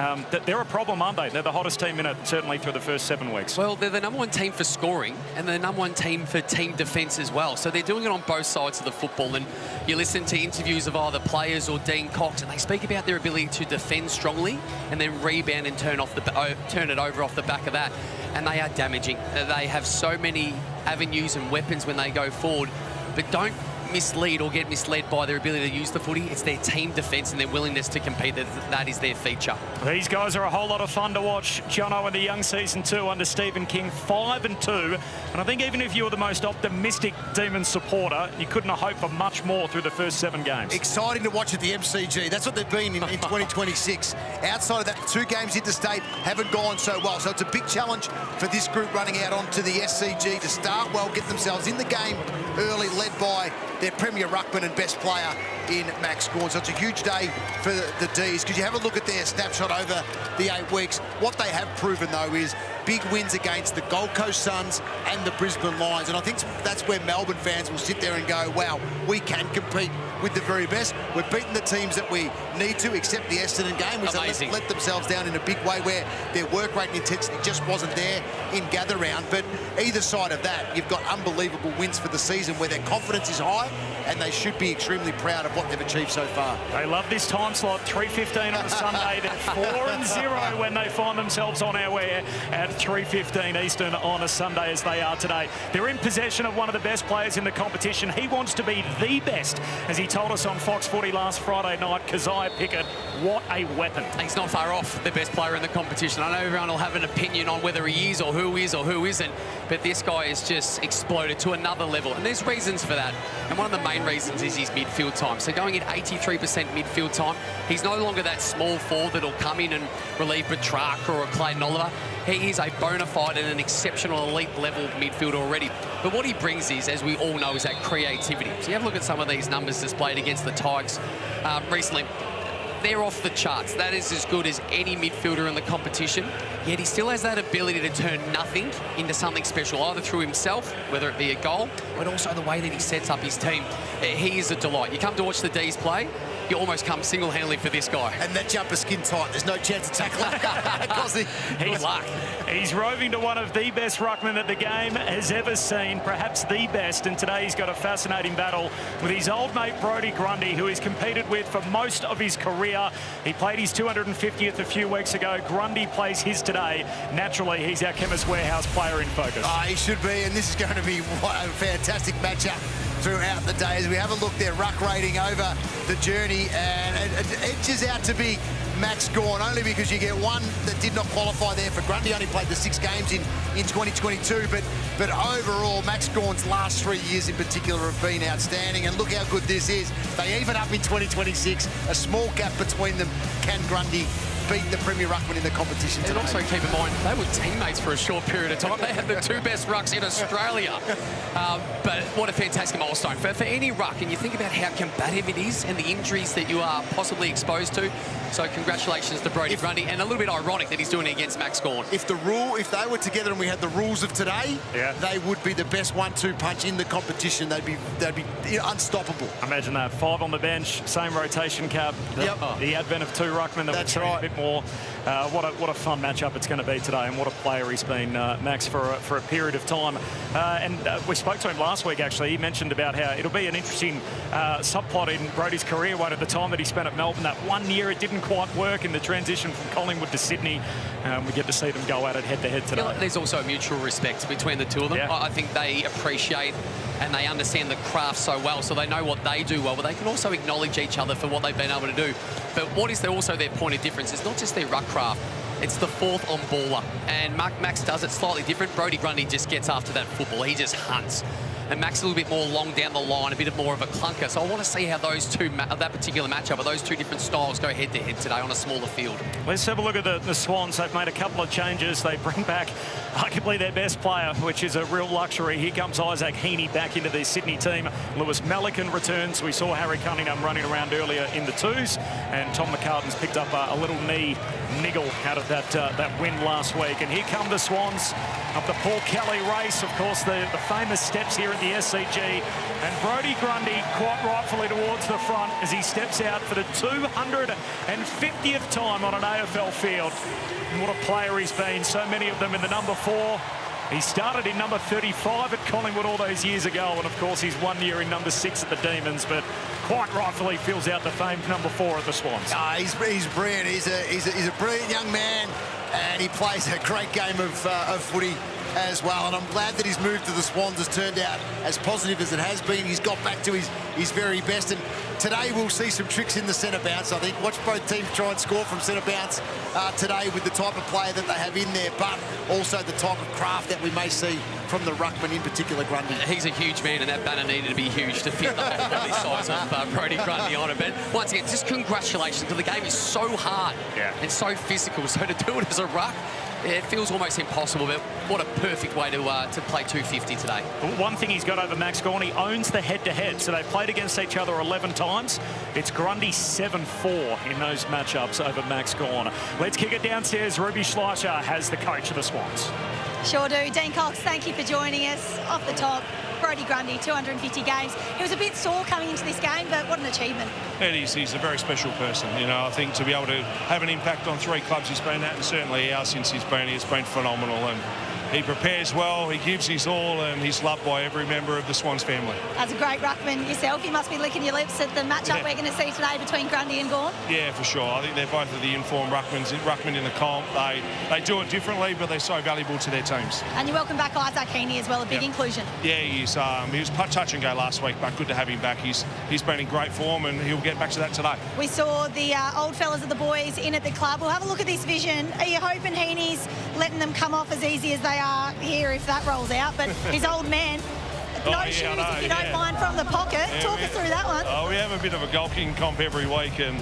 They're a problem, aren't they? They're the hottest team in it, certainly through the first 7 weeks. Well, they're the #1 team for scoring and the #1 team for team defence as well. So they're doing it on both sides of the football. And you listen to interviews of either players or Dean Cox, and they speak about their ability to defend strongly and then rebound and turn it over off the back of that. And they are damaging. They have so many avenues and weapons when they go forward, but don't mislead or get misled by their ability to use the footy. It's their team defence and their willingness to compete. That is their feature. These guys are a whole lot of fun to watch. Jono in the young season 2 under Stephen King, 5-2. And I think even if you were the most optimistic Demons supporter, you couldn't have hoped for much more through the first 7 games. Exciting to watch at the MCG. That's what they've been in 2026. Outside of that, the 2 games interstate haven't gone so well. So it's a big challenge for this group running out onto the SCG to start well, get themselves in the game early, led by their premier ruckman and best player in Max Gawn. So it's a huge day for the Ds, because you have a look at their snapshot over the 8 weeks. What they have proven, though, is big wins against the Gold Coast Suns and the Brisbane Lions. And I think that's where Melbourne fans will sit there and go, wow, we can compete with the very best. We've beaten the teams that we need to, except the Essendon game, which they let themselves down in a big way, where their work rate and intensity just wasn't there in gather round. But either side of that, you've got unbelievable wins for the season where their confidence is high, and they should be extremely proud of what they've achieved so far. They love this time slot, 3:15 on a Sunday. They're 4-0 when they find themselves on our air at 3:15 Eastern on a Sunday, as they are today. They're in possession of one of the best players in the competition. He wants to be the best, as he told us on Fox Footy last Friday night. Keziah Pickett, what a weapon. He's not far off the best player in the competition. I know everyone will have an opinion on whether he is or who isn't, but this guy has just exploded to another level, and there's reasons for that. And one of the main reasons is his midfield time. So going at 83% midfield time, he's no longer that small forward that'll come in and relieve Petrarca or a Clayton Oliver. He is a bona fide and an exceptional elite level midfielder already. But what he brings is, as we all know, is that creativity. So you have a look at some of these numbers displayed against the Tigers recently. They're off the charts. That is as good as any midfielder in the competition. Yet he still has that ability to turn nothing into something special, either through himself, whether it be a goal, but also the way that he sets up his team. He is a delight. You come to watch the Ds play, you almost come single-handedly for this guy. And that jumper skin tight. There's no chance of tackling. He's roving to one of the best ruckmen that the game has ever seen, perhaps the best. And today he's got a fascinating battle with his old mate Brodie Grundy, who he's competed with for most of his career. He played his 250th a few weeks ago. Grundy plays his today. Naturally, he's our Chemist Warehouse player in focus. He should be, and this is going to be a fantastic matchup throughout the day as we have a look there. Ruck rating over the journey, and it edges out to be Max Gawn, only because you get one that did not qualify there for Grundy. Only played the 6 games in 2022, but overall Max Gawn's last 3 years in particular have been outstanding, and look how good this is. They even up in 2026, a small gap between them. Can Grundy beat the Premier Ruckman in the competition today? And also keep in mind, they were teammates for a short period of time. They had the 2 best rucks in Australia. But what a fantastic milestone for any ruck. And you think about how combative it is and the injuries that you are possibly exposed to. So congratulations to Brodie Grundy, and a little bit ironic that he's doing it against Max Gawn. If they were together and we had the rules of today, they would be the best 1-2 punch in the competition. They'd be unstoppable. Imagine that, 5 on the bench, same rotation cap. The advent of 2 ruckmen that would a bit more. What a fun matchup it's going to be today, and what a player he's been, Max, for a period of time. And we spoke to him last week, actually. He mentioned about how it'll be an interesting subplot in Brodie's career. At the time that he spent at Melbourne, that 1 year it didn't quite work in the transition from Collingwood to Sydney. We get to see them go at it head-to-head today. Like there's also a mutual respect between the two of them. I think they appreciate and they understand the craft so well, so they know what they do well, but they can also acknowledge each other for what they've been able to do. But what is also their point of difference? It's not just their ruck craft, it's the 4th on baller. And Max does it slightly different. Brodie Grundy just gets after that football. He just hunts. and Max a little bit more long down the line, a bit more of a clunker. So I want to see how those two, that particular matchup, or those two different styles go head-to-head today on a smaller field. Let's have a look at the Swans. They've made a couple of changes. They bring back arguably their best player, which is a real luxury. Here comes Isaac Heaney back into the Sydney team. Lewis Malikan returns. We saw Harry Cunningham running around earlier in the twos, and Tom McCartan's picked up a little knee niggle out of that win last week. And here come the Swans up the Paul Kelly race. Of course, the famous steps here at the SCG, and Brodie Grundy quite rightfully towards the front as he steps out for the 250th time on an AFL field. And what a player he's been, so many of them in the number 4. He started in number 35 at Collingwood all those years ago, and of course he's 1 year in number 6 at the Demons, but quite rightfully fills out the famed number 4 at the Swans. He's brilliant. He's a brilliant young man, and he plays a great game of footy as well, and I'm glad that his move to the Swans has turned out as positive as it has been. He's got back to his very best, and today we'll see some tricks in the centre bounce. I think watch both teams try and score from centre bounce today with the type of player that they have in there, but also the type of craft that we may see from the ruckman, in particular Grundy. He's a huge man, and that banner needed to be huge to fit the whole body size of Brodie Grundy on it. But once again, just congratulations, because the game is so hard and so physical. So to do it as a ruck, it feels almost impossible, but what a perfect way to play 250 today. One thing he's got over Max Gawn, he owns the head-to-head. So they've played against each other 11 times. It's Grundy 7-4 in those matchups over Max Gawn. Let's kick it downstairs. Ruby Schleicher has the coach of the Swans. Sure do. Dean Cox, thank you for joining us. Off the top, Brodie Grundy, 250 games. He was a bit sore coming into this game, but what an achievement. It is. He's a very special person. You know, I think to be able to have an impact on 3 clubs he's been at, and certainly ours since he's been here, it's been phenomenal. And he prepares well, he gives his all, and he's loved by every member of the Swans family. As a great ruckman yourself, you must be licking your lips at the matchup we're going to see today between Grundy and Gawn. Yeah, for sure. I think they're both of the informed ruckmen in the comp. They do it differently, but they're so valuable to their teams. And you welcome back Isaac Heaney as well, a big inclusion. Yeah, he is. He was touch and go last week, but good to have him back. He's been in great form, and he'll get back to that today. We saw the old fellas of the boys in at the club. We'll have a look at this vision. Are you hoping Heaney's letting them come off as easy as they are here if that rolls out? But his old man, shoes, if you don't mind, from the pocket. Talk us through that one. We have a bit of a golfing comp every week, and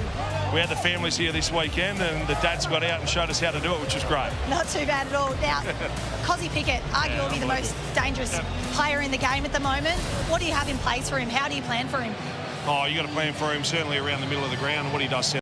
we had the families here this weekend, and the dads got out and showed us how to do it, which was great. Not too bad at all. Now, Cozzy Pickett, arguably the most dangerous player in the game at the moment. What do you have in place for him? How do you plan for him? You got to plan for him certainly around the middle of the ground, and what he does